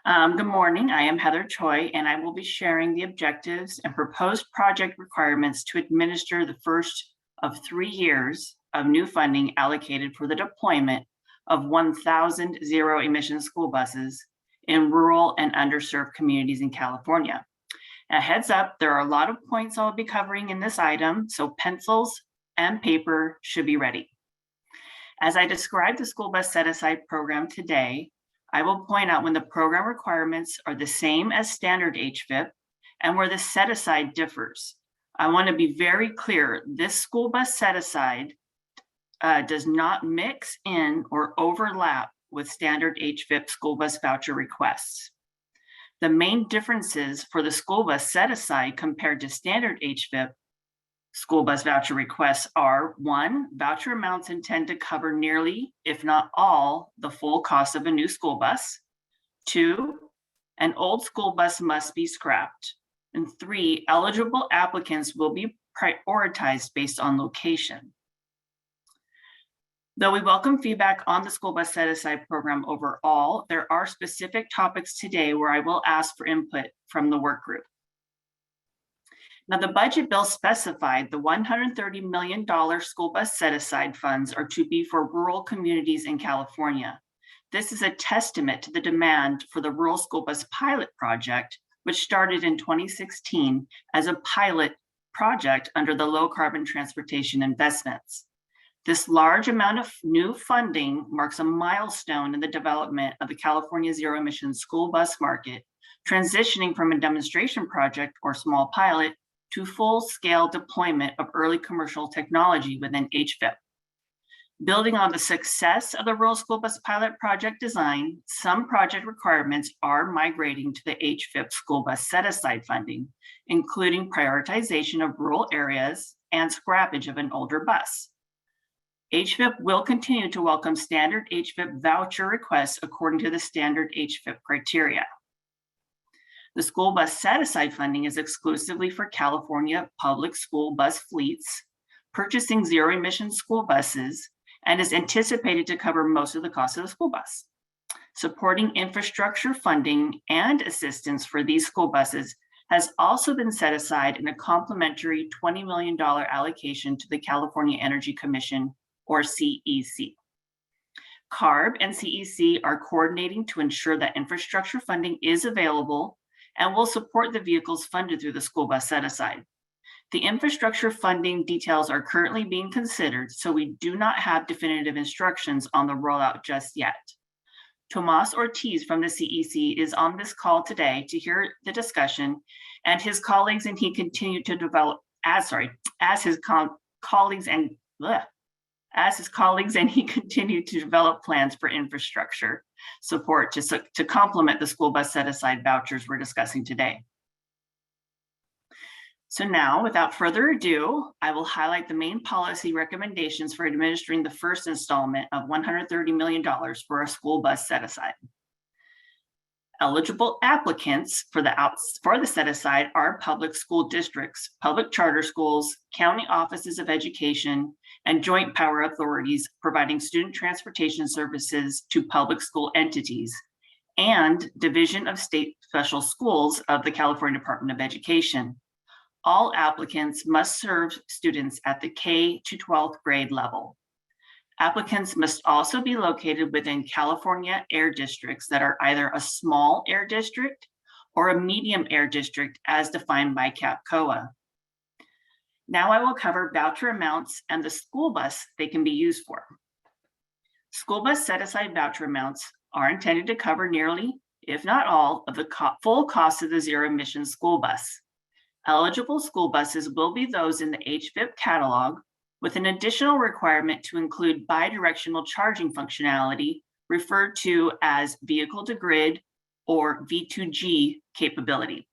Good morning. I am Heather Choi, and I will be sharing the objectives and proposed project requirements to administer the first of 3 years of new funding allocated for the deployment of 1,000 zero-emission school buses in rural and underserved communities in California. A heads up, there are a lot of points I'll be covering in this item, so pencils and paper should be ready. As I describe the school bus set-aside program today, I will point out when the program requirements are the same as standard HVIP and where the set-aside differs. I want to be very clear, this school bus set-aside does not mix in or overlap with standard HVIP school bus voucher requests. The main differences for the school bus set-aside compared to standard HVIP school bus voucher requests are: 1, voucher amounts intend to cover nearly, if not all, the full cost of a new school bus. 2, an old school bus must be scrapped. And 3, eligible applicants will be prioritized based on location. Though we welcome feedback on the school bus set-aside program overall, there are specific topics today where I will ask for input from the work group. Now, the budget bill specified the $130 million school bus set-aside funds are to be for rural communities in California. This is a testament to the demand for the rural school bus pilot project, which started in 2016 as a pilot project under the low carbon transportation investments. This large amount of new funding marks a milestone in the development of the California zero-emission school bus market, transitioning from a demonstration project or small pilot to full-scale deployment of early commercial technology within HVIP. Building on the success of the rural school bus pilot project design, some project requirements are migrating to the HVIP school bus set-aside funding, including prioritization of rural areas and scrappage of an older bus. HVIP will continue to welcome standard HVIP voucher requests according to the standard HVIP criteria. The school bus set-aside funding is exclusively for California public school bus fleets purchasing zero-emission school buses and is anticipated to cover most of the cost of the school bus. Supporting infrastructure funding and assistance for these school buses has also been set aside in a complementary $20 million allocation to the California Energy Commission, or CEC. CARB and CEC are coordinating to ensure that infrastructure funding is available and will support the vehicles funded through the school bus set-aside. The infrastructure funding details are currently being considered, so we do not have definitive instructions on the rollout just yet. Tomas Ortiz from the CEC is on this call today to hear the discussion, and his colleagues and he continue to develop, as his colleagues and he continued to develop plans for infrastructure support to complement the school bus set-aside vouchers we're discussing today. So now, without further ado, I will highlight the main policy recommendations for administering the first installment of $130 million for a school bus set-aside. Eligible applicants for the set-aside are public school districts, public charter schools, county offices of education, and joint power authorities providing student transportation services to public school entities, and Division of State Special Schools of the California Department of Education. All applicants must serve students at the K to 12th grade level. Applicants must also be located within California air districts that are either a small air district or a medium air district as defined by CAPCOA. Now I will cover voucher amounts and the school bus they can be used for. School bus set-aside voucher amounts are intended to cover nearly, if not all, of the full cost of the zero-emission school bus. Eligible school buses will be those in the HVIP catalog, with an additional requirement to include bidirectional charging functionality referred to as vehicle-to-grid or V2G capability.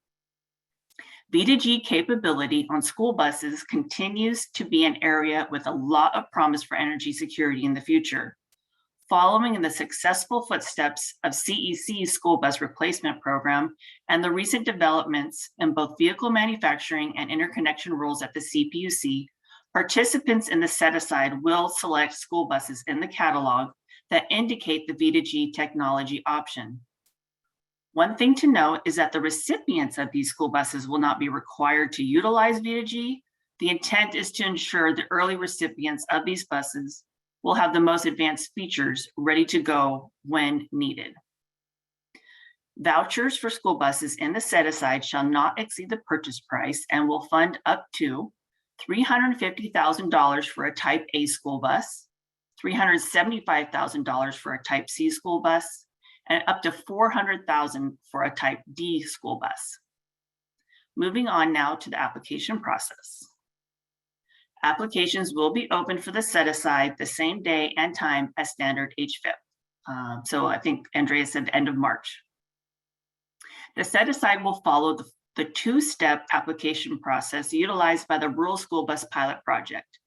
V2G capability on school buses continues to be an area with a lot of promise for energy security in the future. Following in the successful footsteps of CEC's school bus replacement program and the recent developments in both vehicle manufacturing and interconnection rules at the CPUC, participants in the set-aside will select school buses in the catalog that indicate the V2G technology option. One thing to note is that the recipients of these school buses will not be required to utilize V2G. The intent is to ensure the early recipients of these buses will have the most advanced features ready to go when needed. Vouchers for school buses in the set-aside shall not exceed the purchase price and will fund up to $350,000 for a Type A school bus, $375,000 for a Type C school bus, and up to $400,000 for a Type D school bus. Moving on now to the application process. Applications will be open for the set-aside the same day and time as standard HVIP. So I think Andrea said end of March. The set-aside will follow the two-step application process utilized by the Rural School Bus Pilot Project.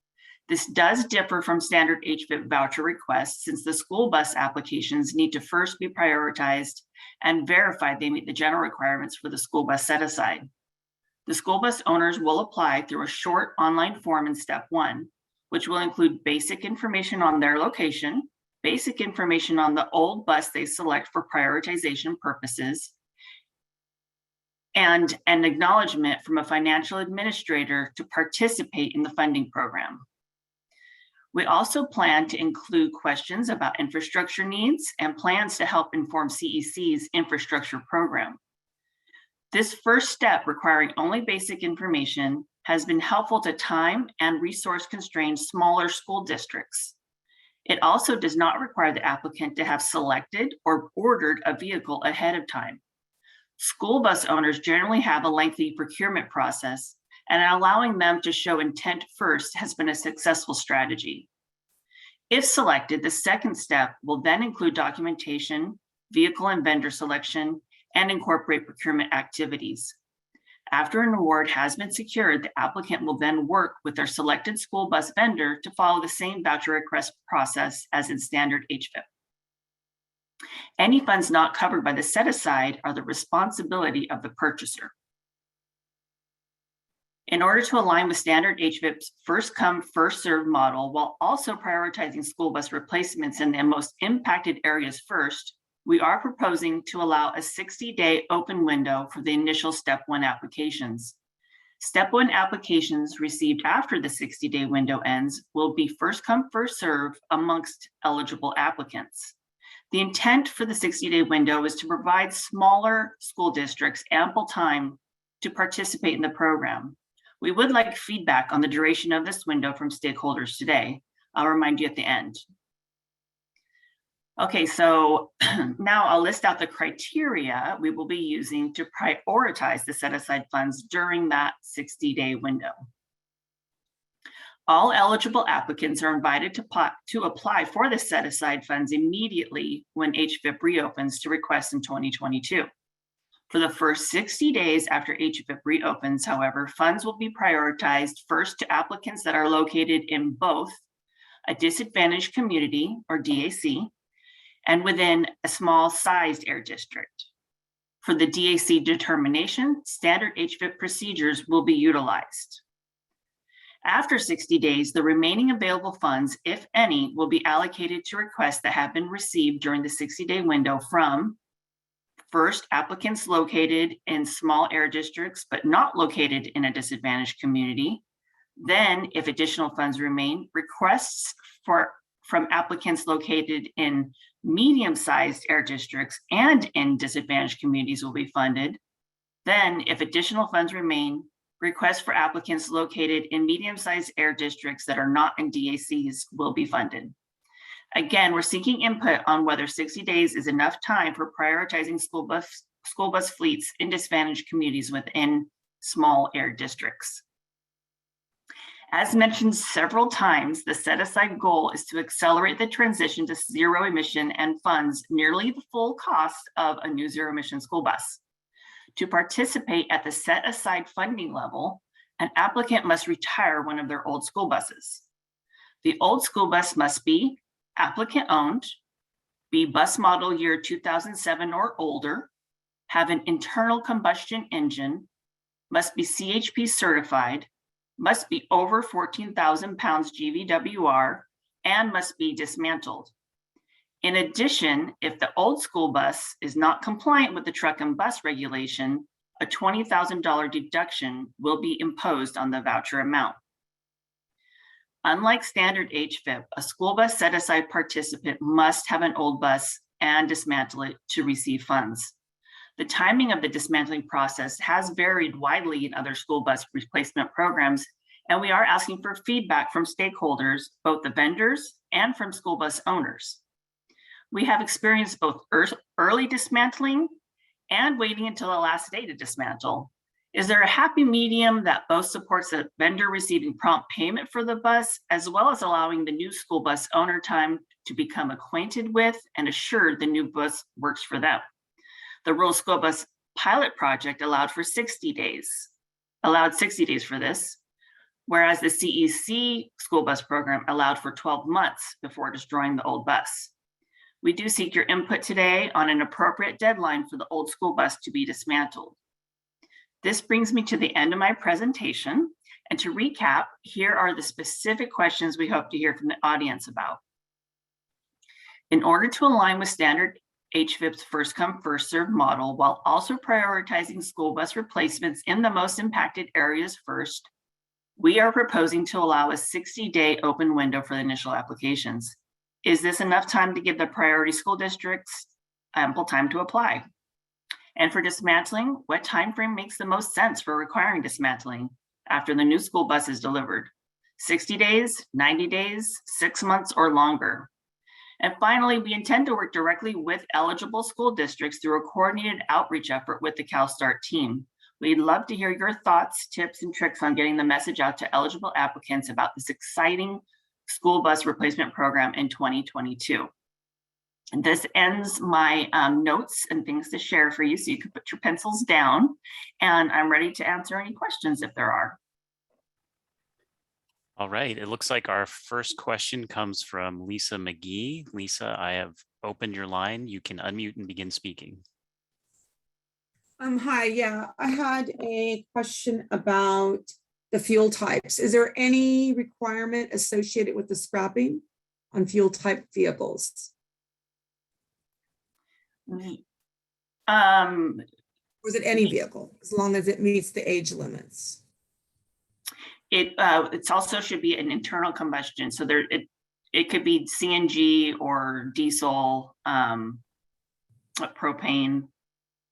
This does differ from standard HVIP voucher requests since the school bus applications need to first be prioritized and verified they meet the general requirements for the school bus set-aside. The school bus owners will apply through a short online form in step 1, which will include basic information on their location, basic information on the old bus they select for prioritization purposes, and an acknowledgement from a financial administrator to participate in the funding program. We also plan to include questions about infrastructure needs and plans to help inform CEC's infrastructure program. This first step, requiring only basic information, has been helpful to time and resource-constrained smaller school districts. It also does not require the applicant to have selected or ordered a vehicle ahead of time. School bus owners generally have a lengthy procurement process, and allowing them to show intent first has been a successful strategy. If selected, the second step will then include documentation, vehicle and vendor selection, and incorporate procurement activities. After an award has been secured, the applicant will then work with their selected school bus vendor to follow the same voucher request process as in standard HVIP. Any funds not covered by the set-aside are the responsibility of the purchaser. In order to align with standard HVIP's first come, first served model, while also prioritizing school bus replacements in the most impacted areas first, we are proposing to allow a 60-day open window for the initial Step 1 applications. Step 1 applications received after the 60-day window ends will be first come, first served amongst eligible applicants. The intent for the 60-day window is to provide smaller school districts ample time to participate in the program. We would like feedback on the duration of this window from stakeholders today. I'll remind you at the end. Okay, so now I'll list out the criteria we will be using to prioritize the set-aside funds during that 60-day window. All eligible applicants are invited to apply for the set-aside funds immediately when HVIP reopens to request in 2022. For the first 60 days after HVIP reopens, however, funds will be prioritized first to applicants that are located in both a disadvantaged community, or DAC, and within a small sized air district. For the DAC determination, standard HVIP procedures will be utilized. After 60 days, the remaining available funds, if any, will be allocated to requests that have been received during the 60-day window from first, applicants located in small air districts, but not located in a disadvantaged community. Then, if additional funds remain, requests from applicants located in medium-sized air districts and in disadvantaged communities will be funded. Then, if additional funds remain, requests for applicants located in medium-sized air districts that are not in DACs will be funded. Again, we're seeking input on whether 60 days is enough time for prioritizing school bus fleets in disadvantaged communities within small air districts. As mentioned several times, the set-aside goal is to accelerate the transition to zero emission and funds nearly the full cost of a new zero emission school bus. To participate at the set-aside funding level, an applicant must retire one of their old school buses. The old school bus must be applicant owned, be bus model year 2007 or older, have an internal combustion engine, must be CHP certified, must be over 14,000 pounds GVWR, and must be dismantled. In addition, if the old school bus is not compliant with the truck and bus regulation, a $20,000 deduction will be imposed on the voucher amount. Unlike standard HVIP, a school bus set-aside participant must have an old bus and dismantle it to receive funds. The timing of the dismantling process has varied widely in other school bus replacement programs, and we are asking for feedback from stakeholders, both the vendors and from school bus owners. We have experienced both early dismantling and waiting until the last day to dismantle. Is there a happy medium that both supports the vendor receiving prompt payment for the bus, as well as allowing the new school bus owner time to become acquainted with and assured the new bus works for them? The rural school bus pilot project allowed 60 days for this, whereas the CEC school bus program allowed for 12 months before destroying the old bus. We do seek your input today on an appropriate deadline for the old school bus to be dismantled. This brings me to the end of my presentation. And to recap, here are the specific questions we hope to hear from the audience about. In order to align with standard HVIP's first come, first served model, while also prioritizing school bus replacements in the most impacted areas first, we are proposing to allow a 60-day open window for the initial applications. Is this enough time to give the priority school districts ample time to apply? And for dismantling, what time frame makes the most sense for requiring dismantling after the new school bus is delivered? 60 days, 90 days, 6 months, or longer? And finally, we intend to work directly with eligible school districts through a coordinated outreach effort with the CalSTART team. We'd love to hear your thoughts, tips, and tricks on getting the message out to eligible applicants about this exciting school bus replacement program in 2022. And this ends my notes and things to share for you, so you can put your pencils down, and I'm ready to answer any questions if there are. All right, it looks like our first question comes from Lisa McGee. Lisa, I have opened your line. You can unmute and begin speaking. Hi, yeah, I had a question about the fuel types. Is there any requirement associated with the scrapping on fuel type vehicles? Or is it any vehicle, as long as it meets the age limits? It's also should be an internal combustion. So there, it could be CNG or diesel, propane.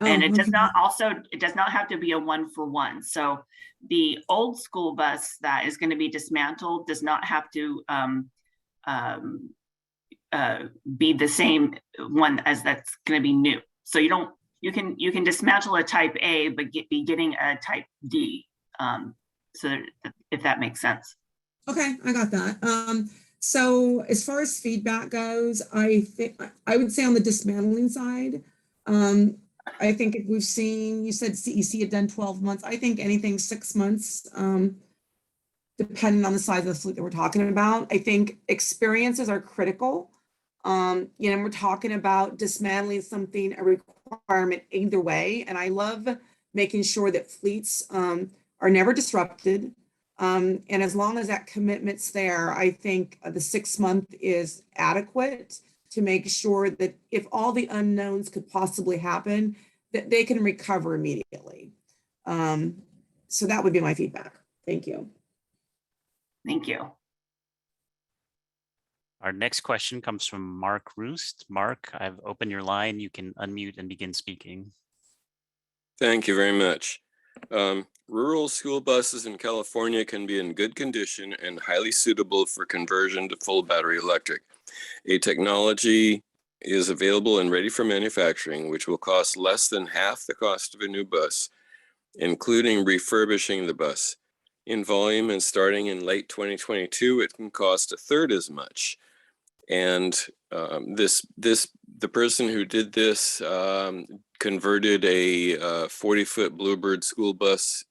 And it does not it does not have to be a 1-for-1. So the old school bus that is going to be dismantled does not have to be the same one as that's going to be new. So you can dismantle a type A, but be getting a type D. So if that makes sense. Okay, I got that. So as far as feedback goes, I think I would say on the dismantling side, I think if we've seen, you said CEC had done 12 months. I think anything 6 months, depending on the size of the fleet that we're talking about. I think experiences are critical. You know, we're talking about dismantling something, a requirement either way. And I love making sure that fleets are never disrupted. And as long as that commitment's there, I think the 6 month is adequate to make sure that if all the unknowns could possibly happen, that they can recover immediately. So that would be my feedback. Thank you. Thank you. Our next question comes from Mark Roost. Mark, I've opened your line. You can unmute and begin speaking. Thank you very much. Rural school buses in California can be in good condition and highly suitable for conversion to full battery electric. A technology is available and ready for manufacturing, which will cost less than half the cost of a new bus, including refurbishing the bus. In volume and starting in late 2022, it can cost a third as much. And the person who did this converted a 40-foot Bluebird school bus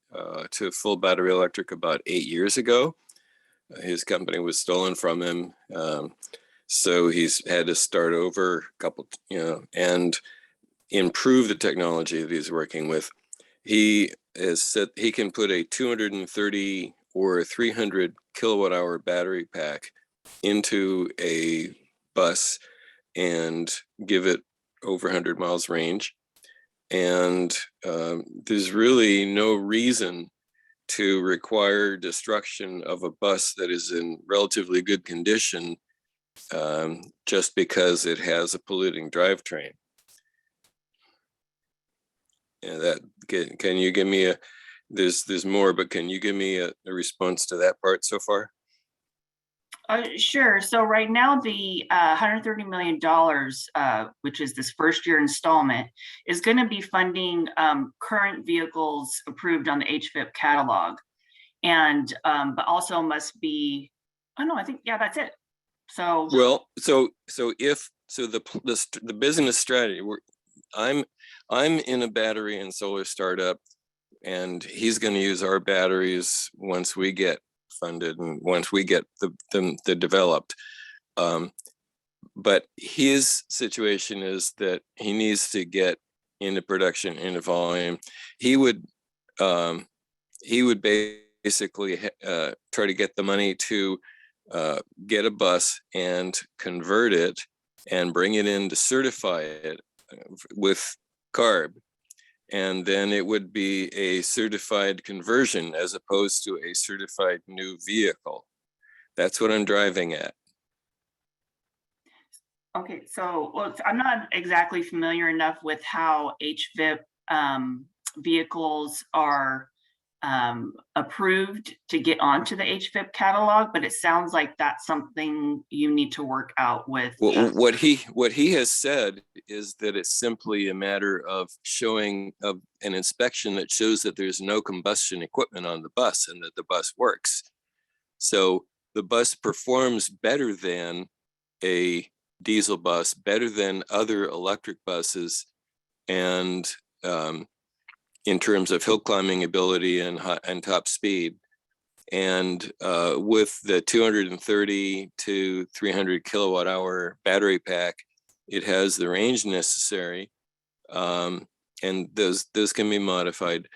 to full battery electric about 8 years ago. His company was stolen from him. So he's had to start over a couple, and improve the technology that he's working with. He has said he can put a 230 or 300 kilowatt hour battery pack into a bus and give it over 100 miles range. And there's really no reason to require destruction of a bus that is in relatively good condition just because it has a polluting drivetrain. Yeah, that can you give me there's more, but can you give me a response to that part so far? Sure. So right now, the $130 million, which is this first year installment, is going to be funding current vehicles approved on the HVIP catalog, and but also must be. Oh no, I think that's it. So well, so the business strategy. I'm in a battery and solar startup, and he's going to use our batteries once we get funded and once we get them developed. But his situation is that he needs to get into production, into volume. He would basically try to get the money to get a bus and convert it and bring it in to certify it with CARB. And then it would be a certified conversion as opposed to a certified new vehicle. That's what I'm driving at. Okay, so well, I'm not exactly familiar enough with how HVIP vehicles are approved to get onto the HVIP catalog, but it sounds like that's something you need to work out with. Well, what he has said is that it's simply a matter of showing an inspection that shows that there's no combustion equipment on the bus and that the bus works. So the bus performs better than a diesel bus, better than other electric buses, and in terms of hill climbing ability and top speed. And with the 230 to 300 kilowatt hour battery pack, it has the range necessary, and those can be modified.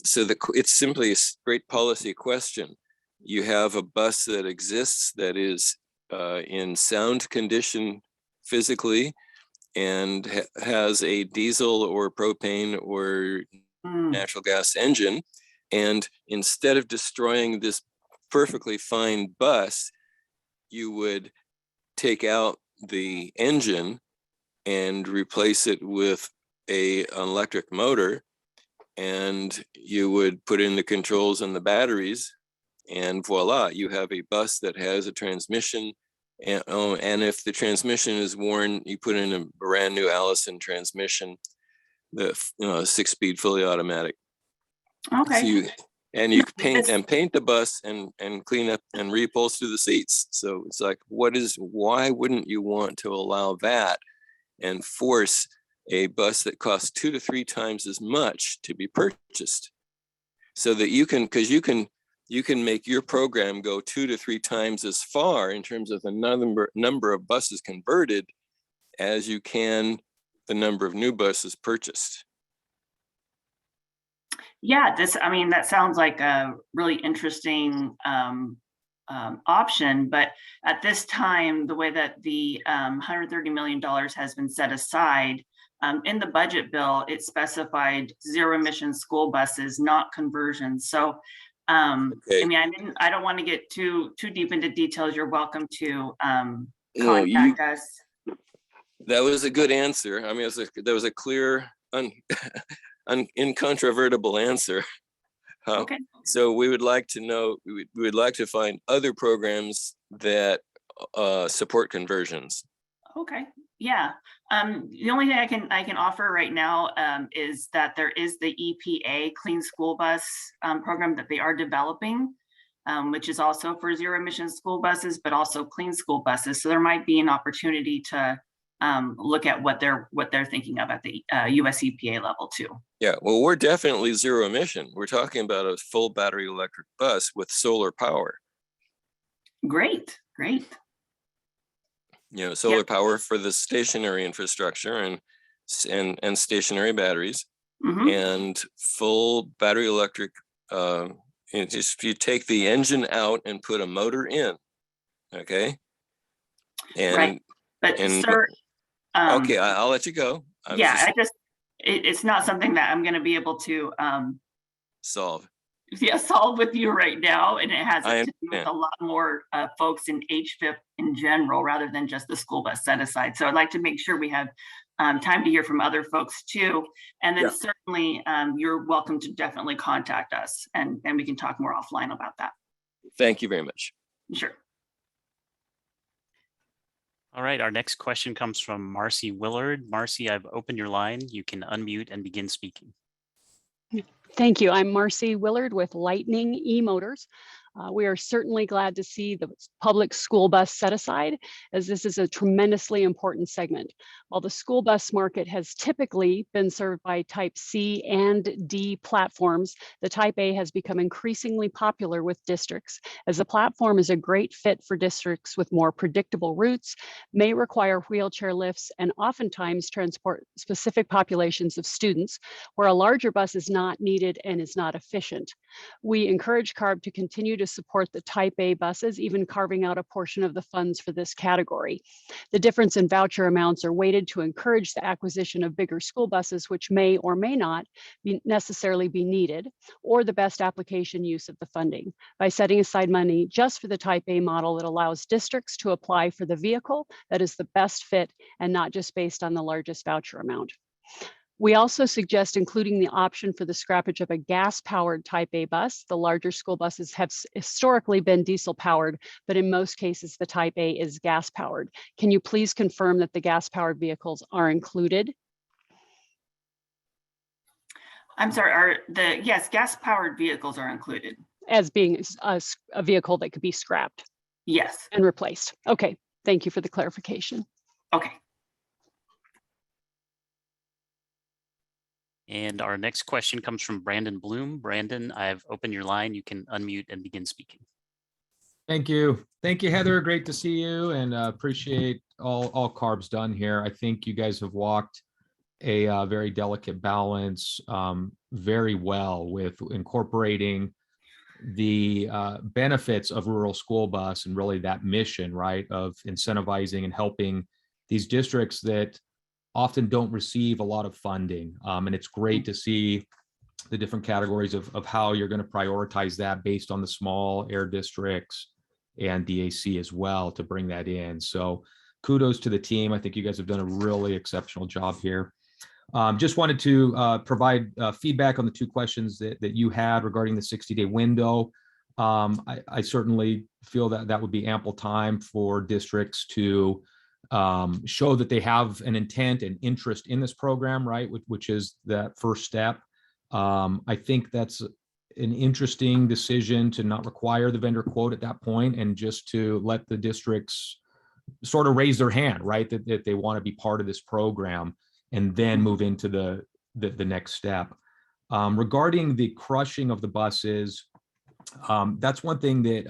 So it's simply a straight policy question. You have a bus that exists that is in sound condition physically, and has a diesel or propane or natural gas engine. And instead of destroying this perfectly fine bus, you would take out the engine and replace it with an electric motor, and you would put in the controls and the batteries, and voila, you have a bus that has a transmission. And if the transmission is worn, you put in a brand new Allison transmission, the 6-speed fully automatic. Okay. So you paint the bus and clean up and reupholster the seats. So it's like, why wouldn't you want to allow that and force a bus that costs 2 to 3 times as much to be purchased, so that you can make your program go 2 to 3 times as far in terms of the number of buses converted as you can the number of new buses purchased. Yeah, that sounds like a really interesting option, but at this time, the way that the $130 million has been set aside, in the budget bill, it specified zero-emission school buses, not conversions. So Okay. I don't want to get too deep into details. You're welcome to contact us. That was a good answer. I mean, that was a clear, incontrovertible answer. Okay. So we would like to know, we would like to find other programs that support conversions. Okay. Yeah. The only thing I can offer right now is that there is the EPA Clean School Bus program that they are developing, which is also for zero-emission school buses, but also clean school buses. So there might be an opportunity to look at what they're thinking of at the US EPA level too. Yeah, well, we're definitely zero emission. We're talking about a full battery electric bus with solar power. Great. Solar power for the stationary infrastructure and stationary batteries, and full battery electric. If you take the engine out and put a motor in, okay. And, right, but sir, okay, I'll let you go. It's not something that I'm going to be able to solve with you right now, and it has to do with a lot more folks in HVIP in general, rather than just the school bus set aside. So I'd like to make sure we have time to hear from other folks too, and then certainly you're welcome to definitely contact us, and we can talk more offline about that. Thank you very much. Sure. All right, our next question comes from Marcy Willard. Marcy, I've opened your line. You can unmute and begin speaking. Thank you. I'm Marcy Willard with Lightning eMotors. We are certainly glad to see the public school bus set aside, as this is a tremendously important segment. While the school bus market has typically been served by Type C and D platforms, the Type A has become increasingly popular with districts, as the platform is a great fit for districts with more predictable routes, may require wheelchair lifts, and oftentimes transport specific populations of students, where a larger bus is not needed and is not efficient. We encourage CARB to continue to to support the Type A buses, even carving out a portion of the funds for this category. The difference in voucher amounts are weighted to encourage the acquisition of bigger school buses, which may or may not necessarily be needed, or the best application use of the funding. By setting aside money just for the Type A model, it allows districts to apply for the vehicle that is the best fit and not just based on the largest voucher amount. We also suggest including the option for the scrappage of a gas-powered Type A bus. The larger school buses have historically been diesel-powered, but in most cases, the Type A is gas-powered. Can you please confirm that the gas-powered vehicles are included? I'm sorry, yes, gas-powered vehicles are included. As being a vehicle that could be scrapped? Yes. And replaced. Okay, thank you for the clarification. Okay. And our next question comes from Brandon Bloom. Brandon, I've opened your line. You can unmute and begin speaking. Thank you. Thank you, Heather. Great to see you, and appreciate all carbs done here. I think you guys have walked a very delicate balance very well with incorporating the benefits of rural school bus and really that mission, right, of incentivizing and helping these districts that often don't receive a lot of funding. And it's great to see the different categories of how you're going to prioritize that based on the small air districts and DAC as well to bring that in. So kudos to the team. I think you guys have done a really exceptional job here. Just wanted to provide feedback on the two questions that you had regarding the 60-day window. I certainly feel that that would be ample time for districts to show that they have an intent and interest in this program, right, which is that first step. I think that's an interesting decision to not require the vendor quote at that point and just to let the districts sort of raise their hand, right, that they want to be part of this program and then move into the next step. Regarding the crushing of the buses, that's one thing that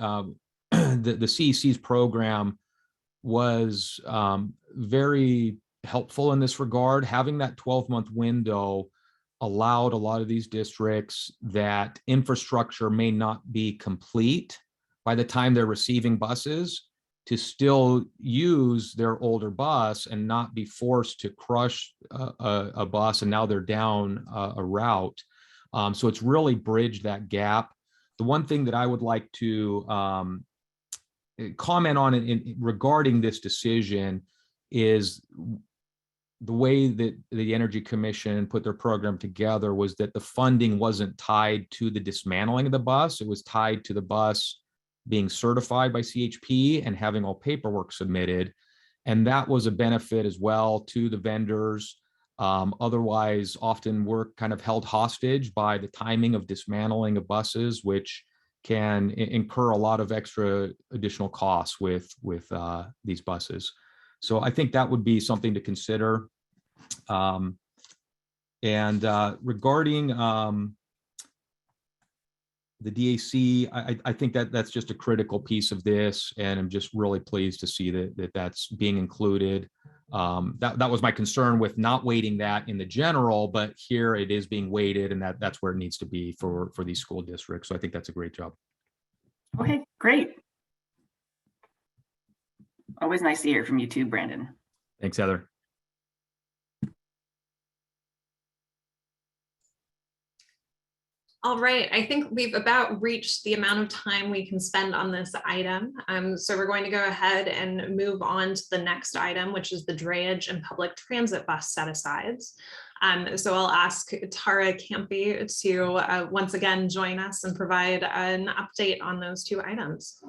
the CEC's program was very helpful in this regard. Having that 12-month window allowed a lot of these districts that infrastructure may not be complete by the time they're receiving buses to still use their older bus and not be forced to crush a bus and now they're down a route. So it's really bridged that gap. The one thing that I would like to comment on regarding this decision is the way that the Energy Commission put their program together was that the funding wasn't tied to the dismantling of the bus. It was tied to the bus being certified by CHP and having all paperwork submitted. And that was a benefit as well to the vendors. Otherwise, often we're kind of held hostage by the timing of dismantling of buses, which can incur a lot of extra additional costs with these buses. So I think that would be something to consider. Regarding the DAC, I think that's just a critical piece of this, and I'm just really pleased to see that's being included. That was my concern with not weighting that in the general, but here it is being weighted, and that's where it needs to be for these school districts. So I think that's a great job. Okay, great. Always nice to hear from you too, Brandon. Thanks, Heather. All right, I think we've about reached the amount of time we can spend on this item. So we're going to go ahead and move on to the next item, which is the drayage and public transit bus set-asides. So I'll ask Tara Campy to once again join us and provide an update on those two items.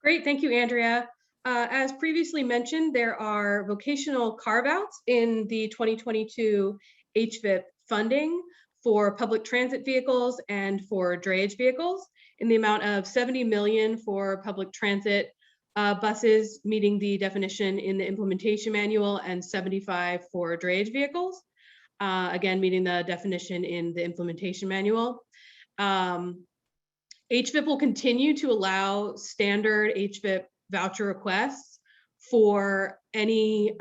Great, thank you, Andrea. As previously mentioned, there are vocational carve-outs in the 2022 HVIP funding for public transit vehicles and for drayage vehicles in the amount of $70 million for public transit buses meeting the definition in the implementation manual and 75 for drayage vehicles, again, meeting the definition in the implementation manual. HVIP will continue to allow standard HVIP voucher requests for any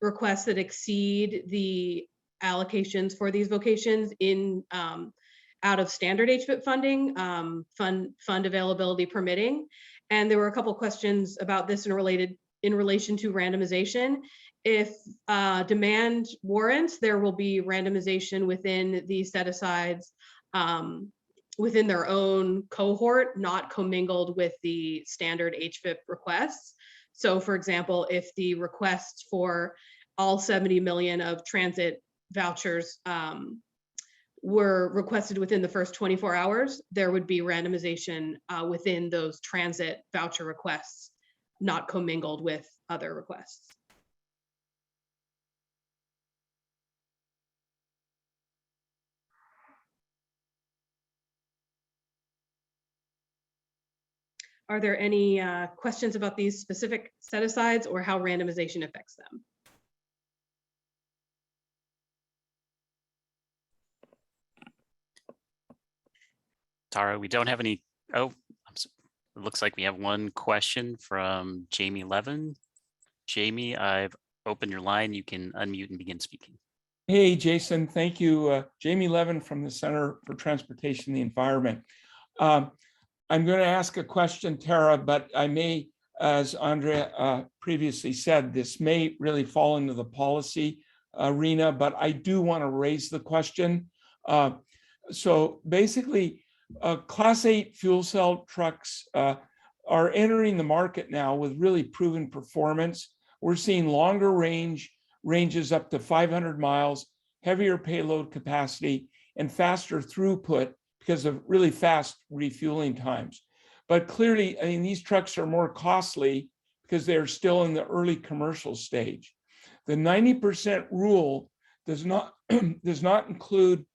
requests that exceed the allocations for these vocations in out of standard HVIP funding, fund availability permitting. And there were a couple questions about this in relation to randomization. If demand warrants, there will be randomization within the set-asides within their own cohort, not commingled with the standard HVIP requests. So for example, if the requests for all 70 million of transit vouchers were requested within the first 24 hours, there would be randomization within those transit voucher requests, not commingled with other requests. Are there any questions about these specific set-asides or how randomization affects them? Tara, we don't have any. Oh, it looks like we have one question from Jamie Levin. Jamie, I've opened your line. You can unmute and begin speaking. Hey, Jason, thank you. Jamie Levin from the Center for Transportation and the Environment. I'm going to ask a question, Tara, but I may, as Andrea previously said, this may really fall into the policy arena, but I do want to raise the question. So basically, Class 8 fuel cell trucks are entering the market now with really proven performance. We're seeing longer ranges up to 500 miles, heavier payload capacity, and faster throughput because of really fast refueling times. But clearly, I mean, these trucks are more costly because they're still in the early commercial stage. The 90% rule does not include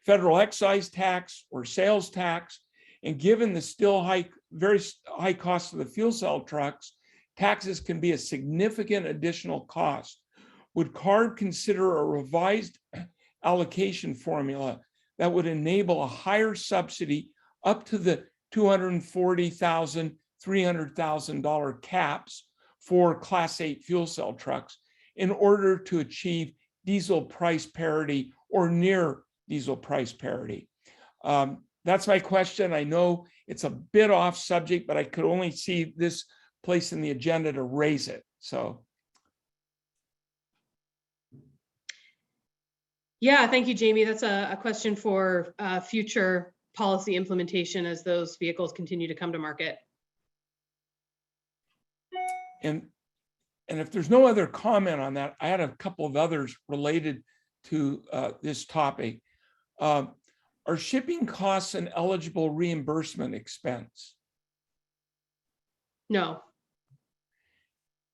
federal excise tax or sales tax. And given the still very high cost of the fuel cell trucks, taxes can be a significant additional cost. Would CARB consider a revised allocation formula that would enable a higher subsidy up to the $240,000, $300,000 caps for Class 8 fuel cell trucks in order to achieve diesel price parity or near diesel price parity? That's my question. I know it's a bit off subject, but I could only see this place in the agenda to raise it. So. Yeah, thank you, Jamie. That's a question for future policy implementation as those vehicles continue to come to market. And if there's no other comment on that, I had a couple of others related to this topic. Are shipping costs an eligible reimbursement expense? No.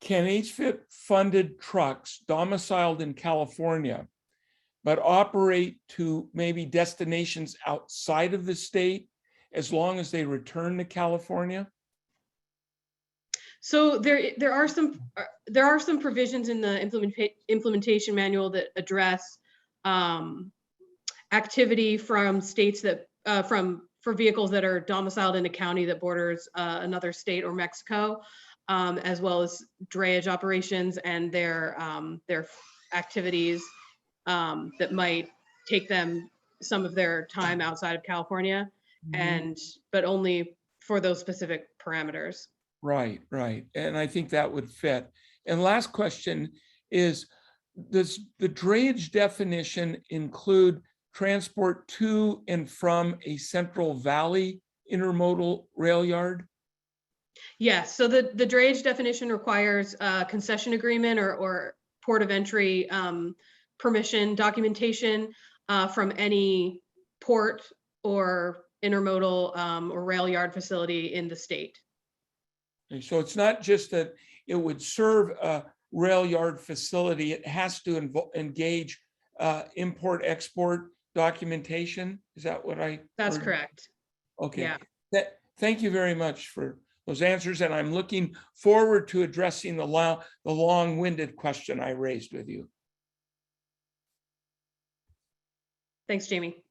Can HVIP funded trucks domiciled in California but operate to maybe destinations outside of the state as long as they return to California? So there are some provisions in the implementation manual that address activity from states that for vehicles that are domiciled in a county that borders another state or Mexico, as well as drayage operations and their activities that might take them some of their time outside of California, but only for those specific parameters. Right. And I think that would fit. And last question is, does the drayage definition include transport to and from a Central Valley intermodal rail yard? Yes, so the drayage definition requires a concession agreement or port of entry permission documentation from any port or intermodal or rail yard facility in the state. And so it's not just that it would serve a rail yard facility, it has to engage import-export documentation. Is that what I That's heard? correct. Okay. Yeah. Thank you very much for those answers, and I'm looking forward to addressing the long-winded question I raised with you. Thanks, Jamie.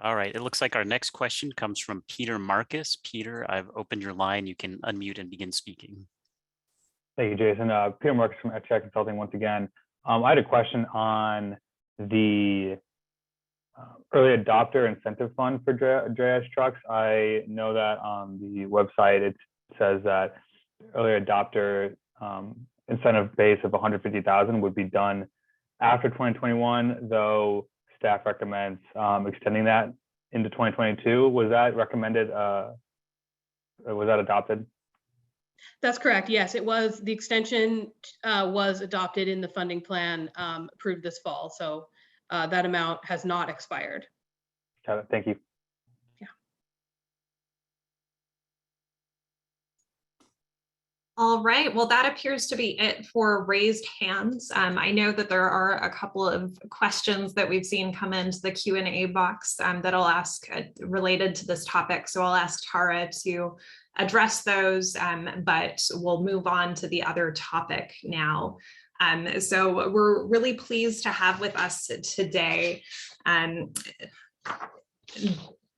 All right, it looks like our next question comes from Peter Marcus. Peter, I've opened your line. You can unmute and begin speaking. Thank you, Jason. Peter Marcus from HVIP Consulting once again. I had a question on the early adopter incentive fund for Drayage trucks. I know that on the website it says that early adopter incentive base of 150,000 would be done after 2021, though staff recommends extending that into 2022. Was that recommended? Was that adopted? That's correct. Yes, it was. The extension was adopted in the funding plan approved this fall. So that amount has not expired. Got it. Thank you. All right, well, that appears to be it for raised hands. I know that there are a couple of questions that we've seen come into the Q&A box that I'll ask related to this topic. So I'll ask Tara to address those, but we'll move on to the other topic now. So we're really pleased to have with us today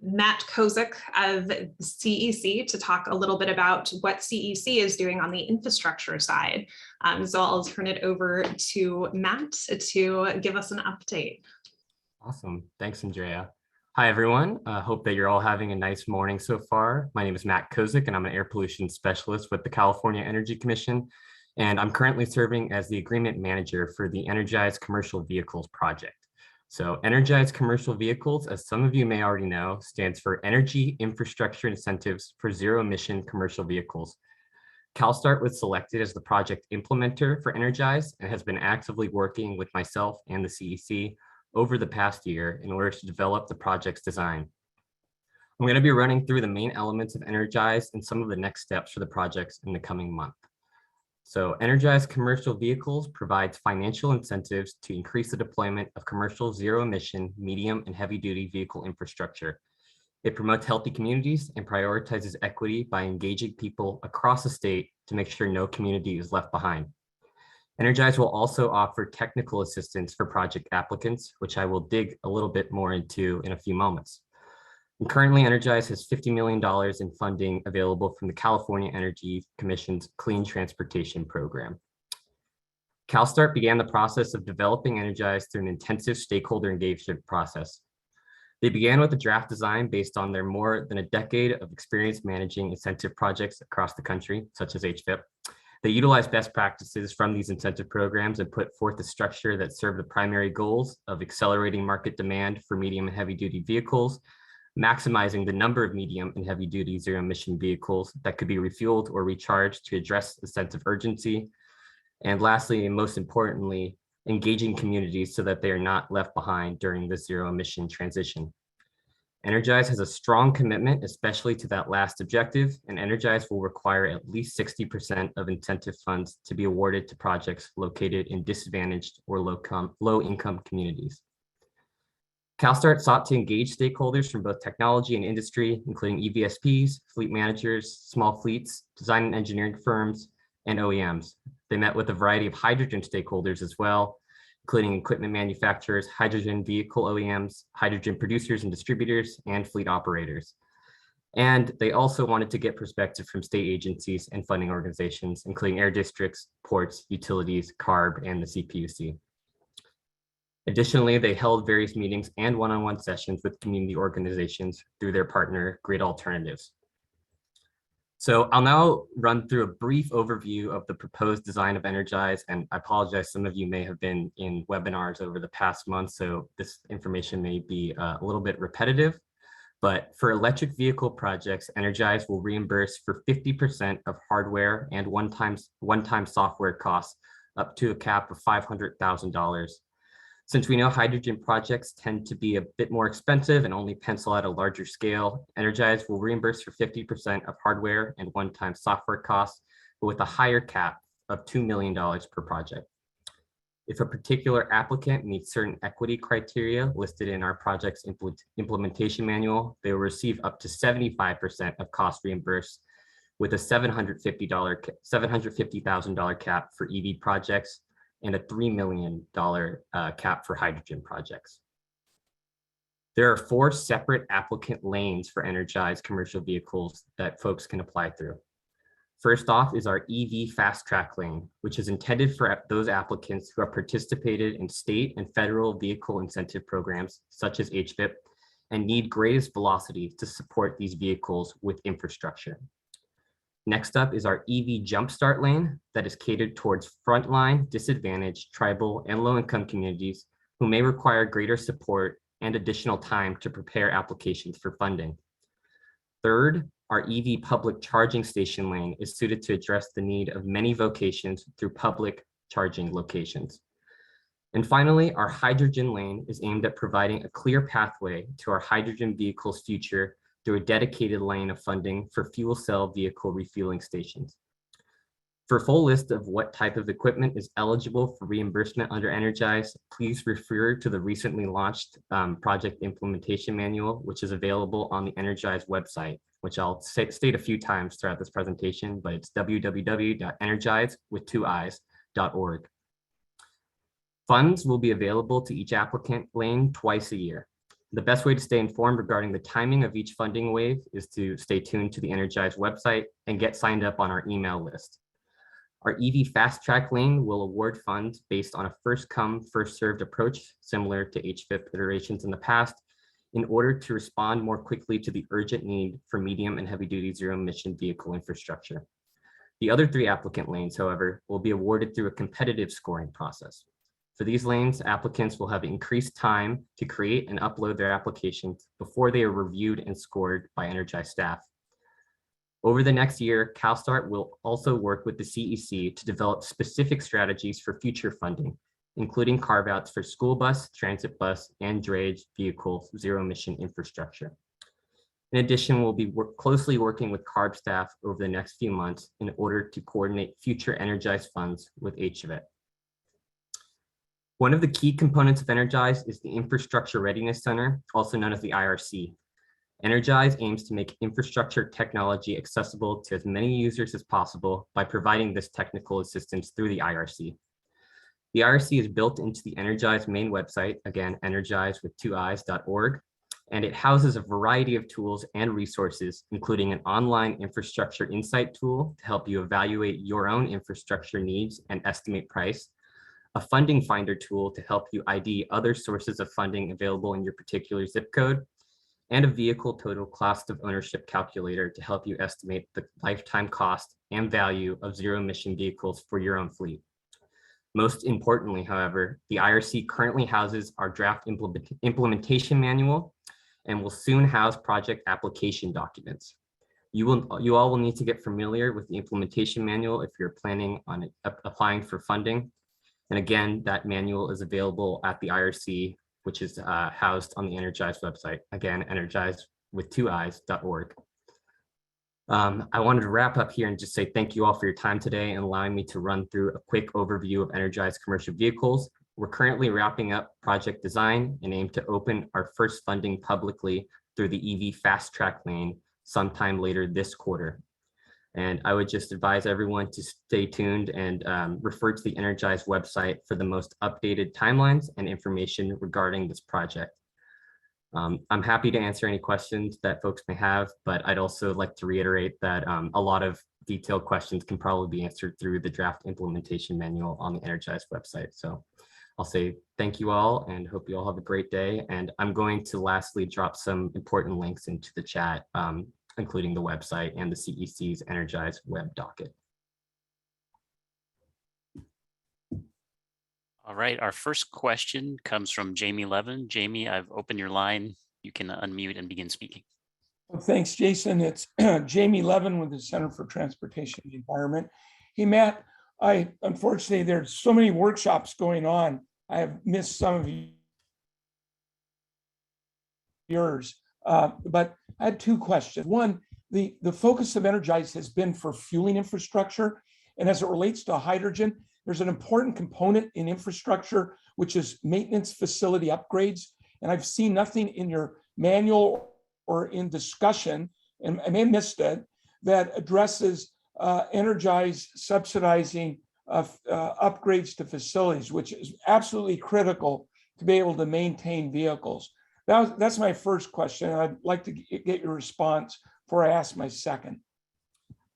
Matt Kozik of CEC to talk a little bit about what CEC is doing on the infrastructure side. So I'll turn it over to Matt to give us an update. Awesome. Thanks, Andrea. Hi, everyone. Hope that you're all having a nice morning so far. My name is Matt Kozik, and I'm an air pollution specialist with the California Energy Commission. And I'm currently serving as the agreement manager for the Energized Commercial Vehicles project. So Energized Commercial Vehicles, as some of you may already know, stands for Energy Infrastructure Incentives for Zero-Emission Commercial Vehicles. CalSTART was selected as the project implementer for Energize and has been actively working with myself and the CEC over the past year in order to develop the project's design. I'm going to be running through the main elements of Energize and some of the next steps for the projects in the coming month. So Energized Commercial Vehicles provides financial incentives to increase the deployment of commercial zero-emission, medium, and heavy-duty vehicle infrastructure. It promotes healthy communities and prioritizes equity by engaging people across the state to make sure no community is left behind. Energize will also offer technical assistance for project applicants, which I will dig a little bit more into in a few moments. And currently, Energize has $50 million in funding available from the California Energy Commission's Clean Transportation Program. CalSTART began the process of developing Energize through an intensive stakeholder engagement process. They began with a draft design based on their more than a decade of experience managing incentive projects across the country, such as HVIP. They utilized best practices from these incentive programs and put forth a structure that served the primary goals of accelerating market demand for medium and heavy duty vehicles, maximizing the number of medium and heavy duty zero emission vehicles that could be refueled or recharged to address the sense of urgency. And lastly, and most importantly, engaging communities so that they are not left behind during the zero emission transition. Energize has a strong commitment, especially to that last objective, and Energize will require at least 60% of incentive funds to be awarded to projects located in disadvantaged or low-income communities. CalSTART sought to engage stakeholders from both technology and industry, including EVSPs, fleet managers, small fleets, design and engineering firms, and OEMs. They met with a variety of hydrogen stakeholders as well, including equipment manufacturers, hydrogen vehicle OEMs, hydrogen producers and distributors, and fleet operators. And they also wanted to get perspective from state agencies and funding organizations, including air districts, ports, utilities, CARB, and the CPUC. Additionally, they held various meetings and one-on-one sessions with community organizations through their partner, Grid Alternatives. So I'll now run through a brief overview of the proposed design of Energize, and I apologize, some of you may have been in webinars over the past month, so this information may be a little bit repetitive, but for electric vehicle projects, Energize will reimburse for 50% of hardware and one-time software costs up to a cap of $500,000. Since we know hydrogen projects tend to be a bit more expensive and only pencil at a larger scale, Energize will reimburse for 50% of hardware and one-time software costs, but with a higher cap of $2 million per project. If a particular applicant meets certain equity criteria listed in our project's implementation manual, they will receive up to 75% of cost reimbursed with a $750,000 cap for EV projects and a $3 million cap for hydrogen projects. There are 4 separate applicant lanes for Energized commercial vehicles that folks can apply through. First off is our EV fast track lane, which is intended for those applicants who have participated in state and federal vehicle incentive programs, such as HVIP, and need greatest velocity to support these vehicles with infrastructure. Next up is our EV Jumpstart lane that is catered towards frontline, disadvantaged, tribal, and low-income communities who may require greater support and additional time to prepare applications for funding. Third, our EV public charging station lane is suited to address the need of many vocations through public charging locations. And finally, our hydrogen lane is aimed at providing a clear pathway to our hydrogen vehicles future through a dedicated lane of funding for fuel cell vehicle refueling stations. For a full list of what type of equipment is eligible for reimbursement under Energize, please refer to the recently launched project implementation manual, which is available on the Energize website, which I'll state a few times throughout this presentation, but it's www.energize.org. Funds will be available to each applicant lane twice a year. The best way to stay informed regarding the timing of each funding wave is to stay tuned to the Energize website and get signed up on our email list. Our EV Fast Track lane will award funds based on a first come, first served approach, similar to HVIP iterations in the past, in order to respond more quickly to the urgent need for medium and heavy duty zero emission vehicle infrastructure. The other 3 applicant lanes, however, will be awarded through a competitive scoring process. For these lanes, applicants will have increased time to create and upload their applications before they are reviewed and scored by Energize staff. Over the next year, CalSTART will also work with the CEC to develop specific strategies for future funding, including carve-outs for school bus, transit bus, and drayage vehicle zero-emission infrastructure. In addition, we'll be closely working with CARB staff over the next few months in order to coordinate future Energize funds with HVIP. One of the key components of Energize is the Infrastructure Readiness Center, also known as the IRC. Energize aims to make infrastructure technology accessible to as many users as possible by providing this technical assistance through the IRC. The IRC is built into the Energize main website, again, energize.org, and it houses a variety of tools and resources, including an online infrastructure insight tool to help you evaluate your own infrastructure needs and estimate price, a funding finder tool to help you ID other sources of funding available in your particular zip code, and a vehicle total cost of ownership calculator to help you estimate the lifetime cost and value of zero-emission vehicles for your own fleet. Most importantly, however, the IRC currently houses our draft implementation manual and will soon house project application documents. You all will need to get familiar with the implementation manual if you're planning on applying for funding. And again, that manual is available at the IRC, which is housed on the Energize website. Again, energize.org. I wanted to wrap up here and just say thank you all for your time today and allowing me to run through a quick overview of Energize commercial vehicles. We're currently wrapping up project design and aim to open our first funding publicly through the EV Fast Track lane sometime later this quarter. And I would just advise everyone to stay tuned and refer to the Energize website for the most updated timelines and information regarding this project. I'm happy to answer any questions that folks may have, but I'd also like to reiterate that a lot of detailed questions can probably be answered through the draft implementation manual on the Energize website. So I'll say thank you all and hope you all have a great day. And I'm going to lastly drop some important links into the chat, including the website and the CEC's Energize web docket. All right, our first question comes from Jamie Levin. Jamie, I've opened your line. You can unmute and begin speaking. Well, thanks, Jason. It's Jamie Levin with the Center for Transportation and the Environment. Hey, Matt, unfortunately, there's so many workshops going on. I have missed some of yours, but I had 2 questions. One, the focus of Energize has been for fueling infrastructure. And as it relates to hydrogen, there's an important component in infrastructure, which is maintenance facility upgrades. And I've seen nothing in your manual or in discussion, and I may have missed it, that addresses Energize subsidizing upgrades to facilities, which is absolutely critical to be able to maintain vehicles. That's my first question. I'd like to get your response before I ask my second.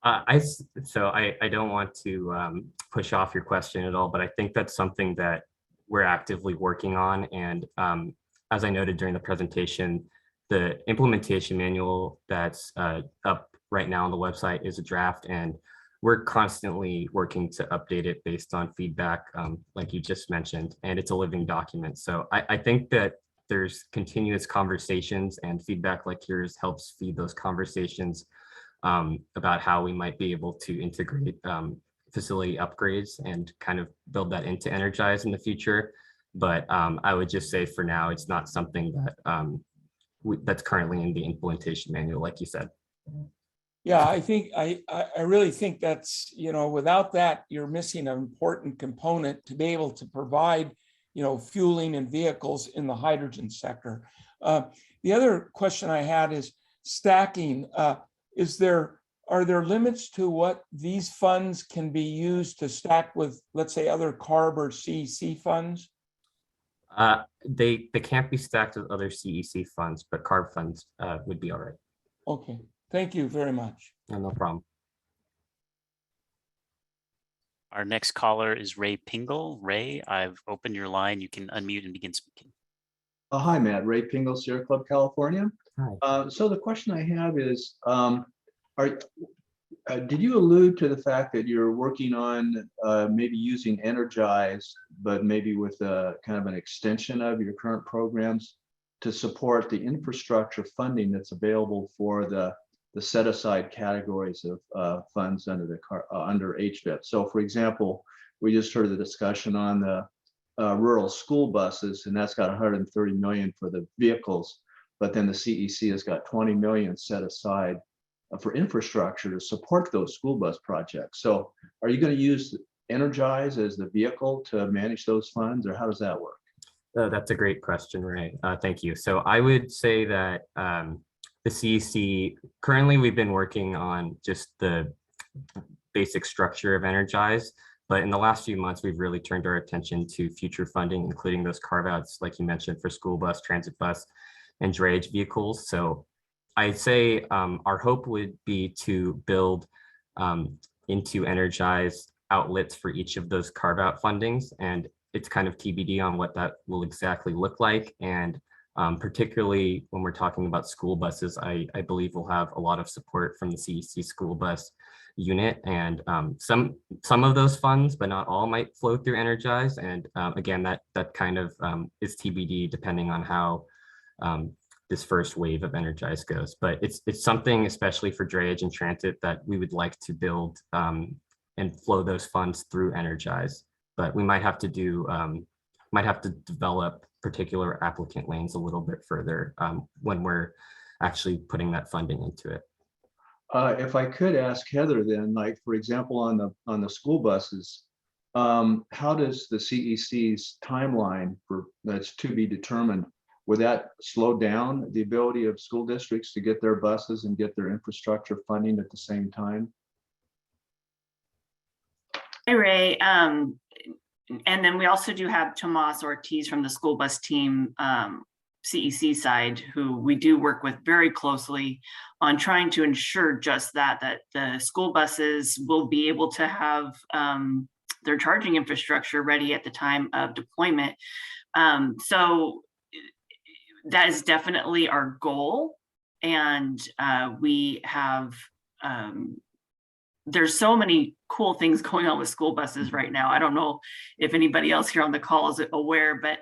I don't want to push off your question at all, but I think that's something that we're actively working on. And as I noted during the presentation, the implementation manual that's up right now on the website is a draft, and we're constantly working to update it based on feedback, like you just mentioned, and it's a living document. So I think that there's continuous conversations, and feedback like yours helps feed those conversations about how we might be able to integrate facility upgrades and kind of build that into Energize in the future. But I would just say for now, it's not something that that's currently in the implementation manual, like you said. Yeah, I think I really think that's, without that, you're missing an important component to be able to provide, fueling in vehicles in the hydrogen sector. The other question I had is stacking. Are there limits to what these funds can be used to stack with, let's say, other CARB or CEC funds? They can't be stacked with other CEC funds, but CARB funds would be all right. Okay, thank you very much. No problem. Our next caller is Ray Pingle. Ray, I've opened your line. You can unmute and begin speaking. Hi, Matt. Ray Pingle, Sierra Club, California. Hi. So the question I have is, did you allude to the fact that you're working on maybe using Energize, but maybe with a kind of an extension of your current programs to support the infrastructure funding that's available for the set aside categories of funds under under HVIP? So for example, we just heard the discussion on the rural school buses, and that's got 130 million for the vehicles, but then the CEC has got 20 million set aside for infrastructure to support those school bus projects. So are you going to use Energize as the vehicle to manage those funds, or how does that work? That's a great question, Ray. Thank you. So I would say that the CEC, currently we've been working on just the basic structure of Energize, but in the last few months, we've really turned our attention to future funding, including those carve-outs, like you mentioned, for school bus, transit bus, and drayage vehicles. So I'd say our hope would be to build into Energize outlets for each of those carve-out fundings, and it's kind of TBD on what that will exactly look like. And particularly when we're talking about school buses, I believe we'll have a lot of support from the CEC school bus unit, and some of those funds, but not all, might flow through Energize. And again, that kind of is TBD depending on how this first wave of Energize goes. But it's something, especially for drayage and transit, that we would like to build and flow those funds through Energize. But we might have to develop particular applicant lanes a little bit further when we're actually putting that funding into it. If I could ask Heather then, like, for example, on the school buses, how does the CEC's timeline for that's to be determined, would that slow down the ability of school districts to get their buses and get their infrastructure funding at the same time? Hey, Ray. And then we also do have Tomas Ortiz from the school bus team, CEC side, who we do work with very closely on trying to ensure just that the school buses will be able to have their charging infrastructure ready at the time of deployment. So that is definitely our goal. And we have, there's so many cool things going on with school buses right now. I don't know if anybody else here on the call is aware, but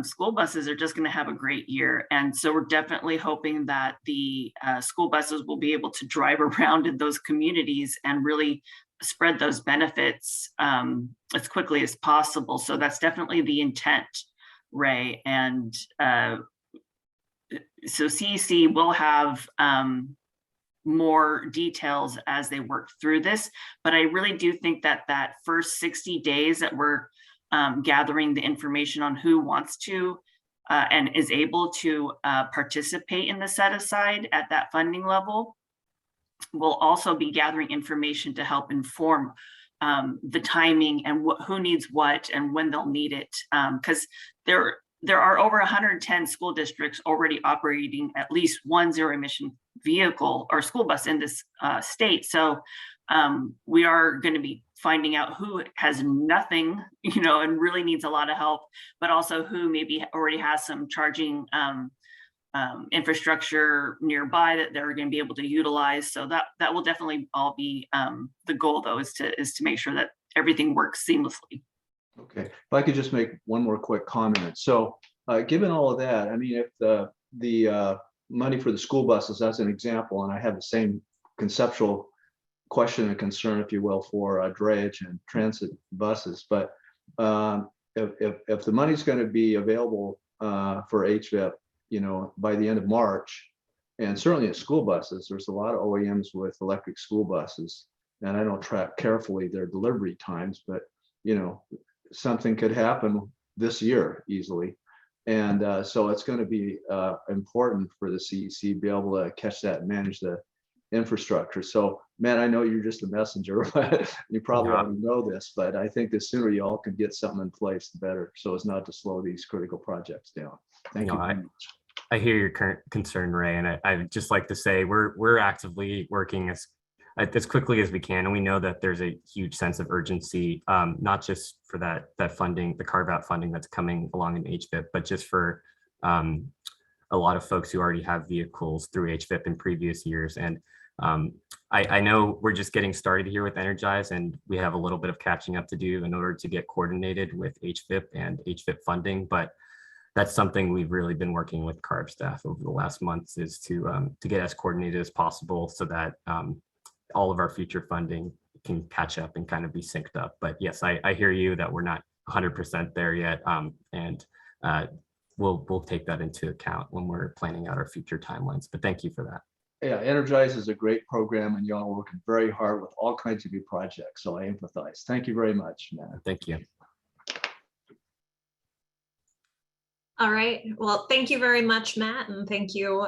school buses are just going to have a great year. And so we're definitely hoping that the school buses will be able to drive around in those communities and really spread those benefits as quickly as possible. So that's definitely the intent, Ray. And so CEC will have more details as they work through this, but I really do think that that first 60 days that we're gathering the information on who wants to and is able to participate in the set aside at that funding level, we'll also be gathering information to help inform the timing and who needs what and when they'll need it. Because there are over 110 school districts already operating at least one zero-emission vehicle or school bus in this state. So we are going to be finding out who has nothing, and really needs a lot of help, but also who maybe already has some charging infrastructure nearby that they're going to be able to utilize. So that will definitely all be the goal, though, is to make sure that everything works seamlessly. Okay, if I could just make one more quick comment. So given all of that, I mean, if the money for the school buses, that's an example, and I have the same conceptual question and concern, if you will, for drayage and transit buses. But if the money's going to be available for HVIP, by the end of March, and certainly at school buses, there's a lot of OEMs with electric school buses, and I don't track carefully their delivery times, but something could happen this year easily. And so it's going to be important for the CEC to be able to catch that and manage the infrastructure. So, Matt, I know you're just a messenger, but you probably already know this, but I think the sooner you all can get something in place, the better, so as not to slow these critical projects down. Thank you very much. I hear your current concern, Ray, and I'd just like to say we're actively working as quickly as we can, and we know that there's a huge sense of urgency, not just for that funding, the carve-out funding that's coming along in HVIP, but just for a lot of folks who already have vehicles through HVIP in previous years. And I know we're just getting started here with Energize, and we have a little bit of catching up to do in order to get coordinated with HVIP and HVIP funding, but that's something we've really been working with CARB staff over the last months, is to get as coordinated as possible so that all of our future funding can catch up and kind of be synced up. But yes, I hear you that we're not 100% there yet, and we'll take that into account when we're planning out our future timelines. But thank you for that. Yeah, Energize is a great program, and y'all are working very hard with all kinds of new projects, so I empathize. Thank you very much, Matt. Thank you. All right, well, thank you very much, Matt, and thank you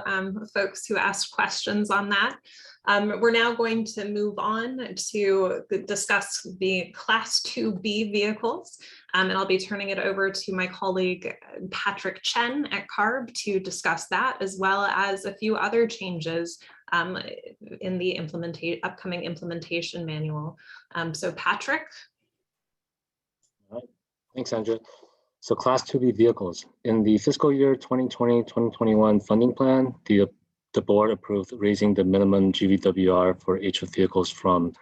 folks who asked questions on that. We're now going to move on to discuss the Class 2B vehicles, and I'll be turning it over to my colleague Patrick Chen at CARB to discuss that, as well as a few other changes in the upcoming implementation manual. So Patrick. All right. Thanks, Andrea. So Class 2B vehicles. In the fiscal year 2020-2021 funding plan, the board approved raising the minimum GVWR for HVIP vehicles from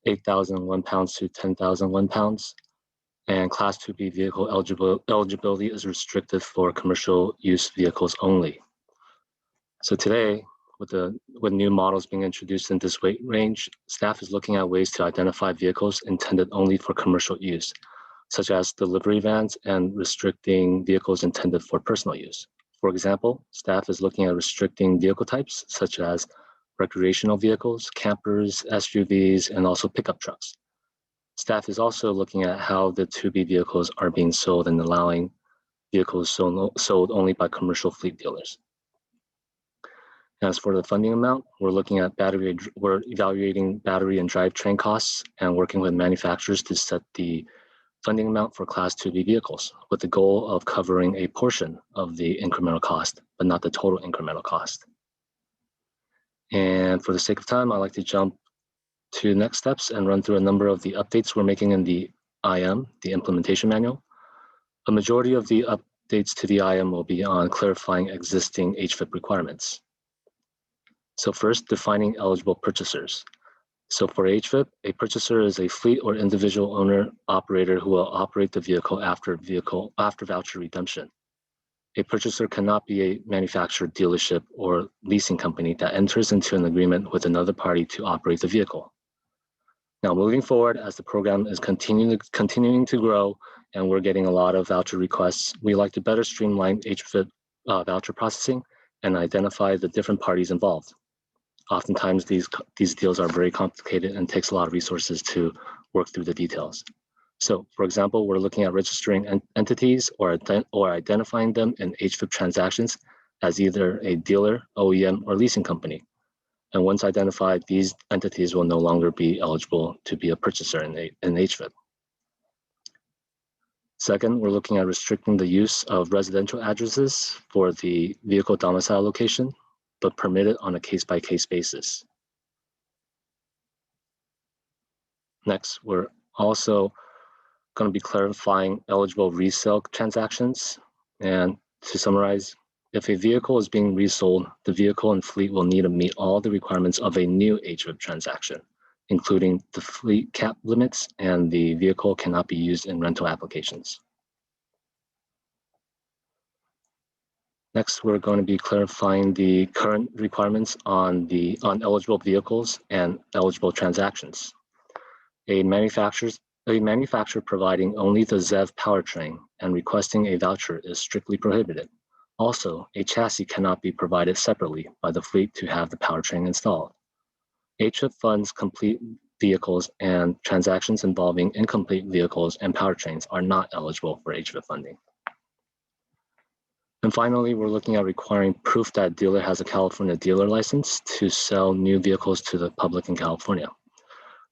8,001 pounds to 10,001 pounds. And Class 2B vehicle eligibility is restricted for commercial use vehicles only. So today, with new models being introduced in this weight range, staff is looking at ways to identify vehicles intended only for commercial use, such as delivery vans, and restricting vehicles intended for personal use. For example, staff is looking at restricting vehicle types such as recreational vehicles, campers, SUVs, and also pickup trucks. Staff is also looking at how the 2B vehicles are being sold and allowing vehicles sold only by commercial fleet dealers. As for the funding amount, we're evaluating battery and drivetrain costs and working with manufacturers to set the funding amount for Class 2B vehicles, with the goal of covering a portion of the incremental cost, but not the total incremental cost. And for the sake of time, I'd like to jump to next steps and run through a number of the updates we're making in the IM, the implementation manual. A majority of the updates to the IM will be on clarifying existing HVIP requirements. So first, defining eligible purchasers. So for HVIP, a purchaser is a fleet or individual owner operator who will operate the vehicle after voucher redemption. A purchaser cannot be a manufacturer, dealership, or leasing company that enters into an agreement with another party to operate the vehicle. Now, moving forward, as the program is continuing to grow and we're getting a lot of voucher requests, we like to better streamline HVIP voucher processing and identify the different parties involved. Oftentimes, these deals are very complicated and takes a lot of resources to work through the details. So, for example, we're looking at registering entities or identifying them in HVIP transactions as either a dealer, OEM, or leasing company. And once identified, these entities will no longer be eligible to be a purchaser in HVIP. Second, we're looking at restricting the use of residential addresses for the vehicle domicile location, but permitted on a case-by-case basis. Next, we're also going to be clarifying eligible resale transactions. And to summarize, if a vehicle is being resold, the vehicle and fleet will need to meet all the requirements of a new HVIP transaction, including the fleet cap limits, and the vehicle cannot be used in rental applications. Next, we're going to be clarifying the current requirements on eligible vehicles and eligible transactions. A manufacturer providing only the ZEV powertrain and requesting a voucher is strictly prohibited. Also, a chassis cannot be provided separately by the fleet to have the powertrain installed. HVIP funds complete vehicles, and transactions involving incomplete vehicles and powertrains are not eligible for HVIP funding. And finally, we're looking at requiring proof that dealer has a California dealer license to sell new vehicles to the public in California.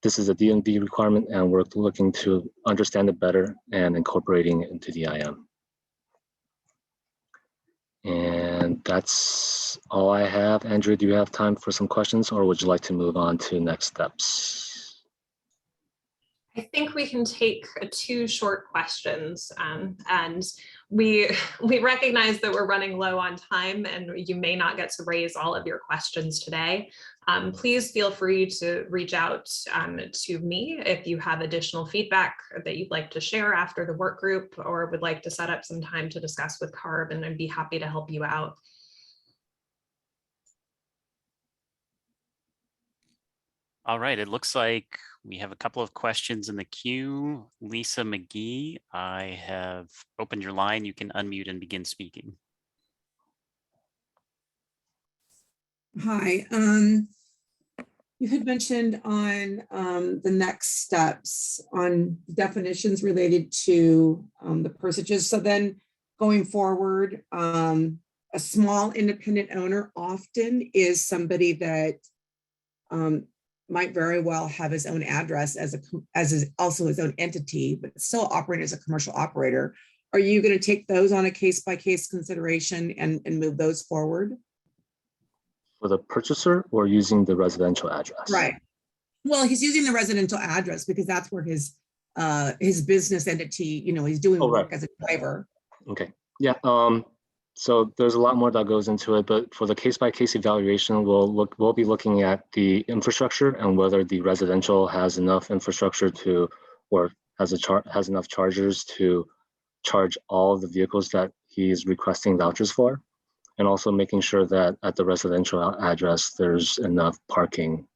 This is a DMV requirement, and we're looking to understand it better and incorporating it into the IM. And that's all I have. Andrew, do you have time for some questions, or would you like to move on to next steps? I think we can take 2 short questions, and we recognize that we're running low on time and you may not get to raise all of your questions today. Please feel free to reach out to me if you have additional feedback that you'd like to share after the work group, or would like to set up some time to discuss with CARB, and I'd be happy to help you out. All right, it looks like we have a couple of questions in the queue. Lisa McGee, I have opened your line. You can unmute and begin speaking. Hi. You had mentioned on the next steps on definitions related to the personages. So then going forward, a small independent owner often is somebody that might very well have his own address as also his own entity, but still operating as a commercial operator. Are you going to take those on a case-by-case consideration and move those forward? For the purchaser, or using the residential address? Right. Well, he's using the residential address because that's where his business entity, he's doing work as a driver. Okay. Yeah. So there's a lot more that goes into it, but for the case-by-case evaluation, we'll be looking at the infrastructure and whether the residential has enough infrastructure to, or has enough chargers to charge all of the vehicles that he's requesting vouchers for, and also making sure that at the residential address there's enough parking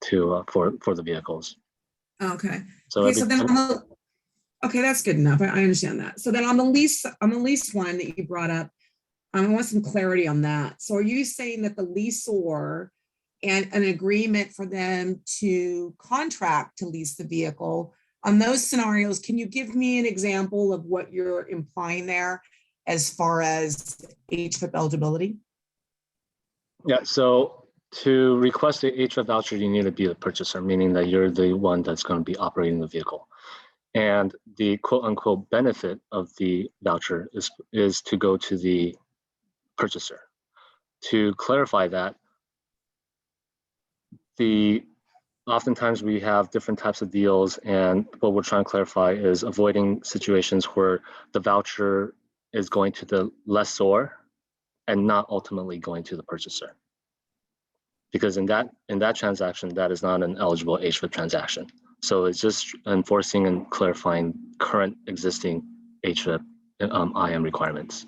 to for the vehicles. Okay. So okay, so then okay, that's good enough. I understand that. So then on the lease one that you brought up, I want some clarity on that. So are you saying that the leasor and an agreement for them to contract to lease the vehicle, on those scenarios, can you give me an example of what you're implying there as far as HVIP eligibility? Yeah, so to request the HVIP voucher, you need to be the purchaser, meaning that you're the one that's going to be operating the vehicle. And the quote unquote benefit of the voucher is to go to the purchaser. To clarify that, oftentimes we have different types of deals, and what we're trying to clarify is avoiding situations where the voucher is going to the lessor and not ultimately going to the purchaser. Because in that transaction, that is not an eligible HVIP transaction. So it's just enforcing and clarifying current existing HVIP IM requirements.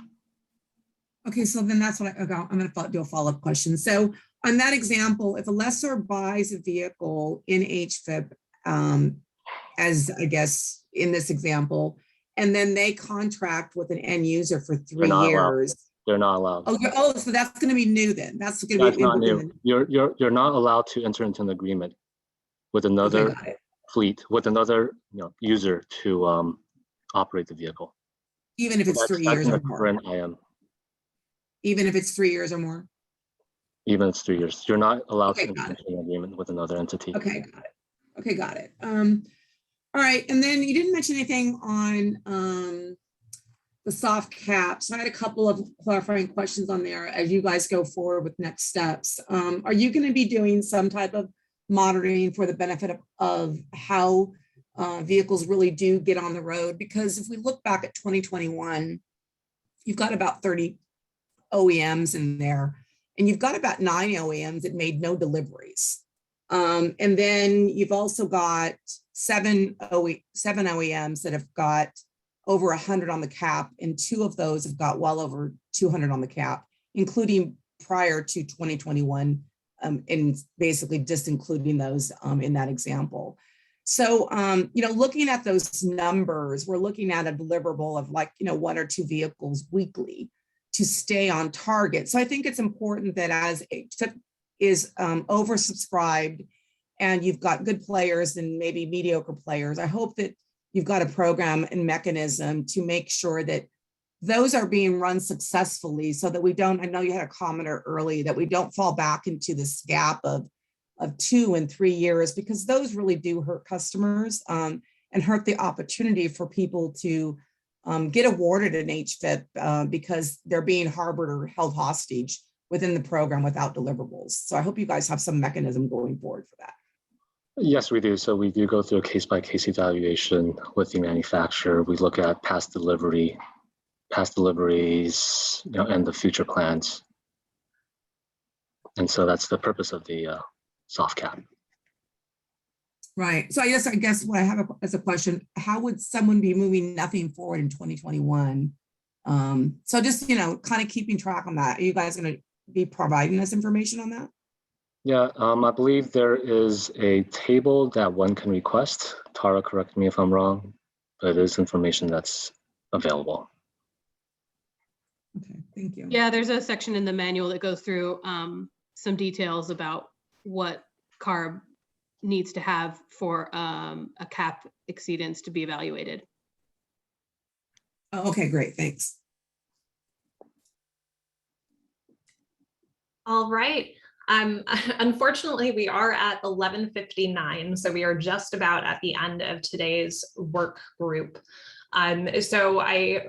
Okay, so then that's what I'm going to do a follow-up question. So on that example, if a lessor buys a vehicle in HVIP, as I guess in this example, and then they contract with an end user for 3 years. They're not allowed. Oh, so that's going to be new then. That's going to be not new. You're not allowed to enter into an agreement with another fleet, with another user to operate the vehicle. Even if it's 3 years or more. IM. Even if it's 3 years or more. Even if it's 3 years, you're not allowed to enter into an agreement with another entity. Okay, got it. Okay, got it. All right, and then you didn't mention anything on the soft cap. So I had a couple of clarifying questions on there as you guys go forward with next steps. Are you going to be doing some type of monitoring for the benefit of how vehicles really do get on the road? Because if we look back at 2021, you've got about 30 OEMs in there, and you've got about 9 OEMs that made no deliveries. And then you've also got seven OEMs that have got over 100 on the cap, and 2 of those have got well over 200 on the cap, including prior to 2021, and basically just including those in that example. So, looking at those numbers, we're looking at a deliverable of 1 or 2 vehicles weekly to stay on target. So I think it's important that as HVIP is oversubscribed and you've got good players and maybe mediocre players, I hope that you've got a program and mechanism to make sure that those are being run successfully so that we don't, I know you had a commenter early, that we don't fall back into this gap of 2 and 3 years, because those really do hurt customers and hurt the opportunity for people to get awarded an HVIP because they're being harbored or held hostage within the program without deliverables. So I hope you guys have some mechanism going forward for that. Yes, we do. So we do go through a case-by-case evaluation with the manufacturer. We look at past deliveries, and the future plans. And so that's the purpose of the soft cap. Right. So I guess what I have as a question, how would someone be moving nothing forward in 2021? So just, kind of keeping track on that. Are you guys going to be providing us information on that? Yeah, I believe there is a table that one can request. Tara, correct me if I'm wrong, but it is information that's available. Okay, thank you. Yeah, there's a section in the manual that goes through some details about what CARB needs to have for a cap exceedance to be evaluated. Oh, okay, great, thanks. All right. Unfortunately, we are at 11:59, so we are just about at the end of today's work group. So I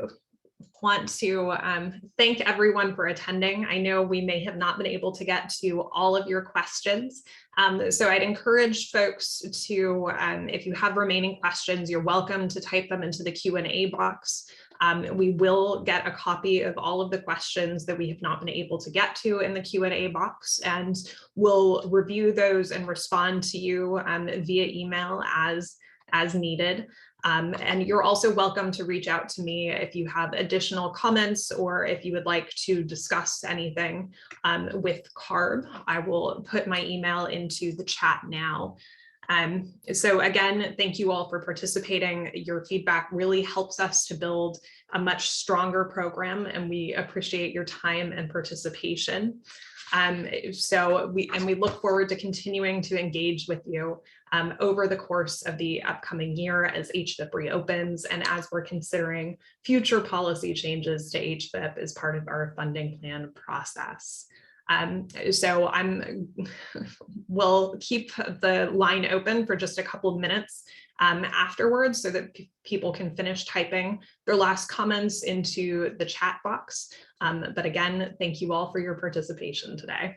want to thank everyone for attending. I know we may have not been able to get to all of your questions. So I'd encourage folks to, if you have remaining questions, you're welcome to type them into the Q&A box. We will get a copy of all of the questions that we have not been able to get to in the Q&A box, and we'll review those and respond to you via email as needed. And you're also welcome to reach out to me if you have additional comments or if you would like to discuss anything with CARB. I will put my email into the chat now. So again, thank you all for participating. Your feedback really helps us to build a much stronger program, and we appreciate your time and participation. So we look forward to continuing to engage with you over the course of the upcoming year as HVIP reopens and as we're considering future policy changes to HVIP as part of our funding plan process. So we'll keep the line open for just a couple of minutes afterwards so that people can finish typing their last comments into the chat box. But again, thank you all for your participation today.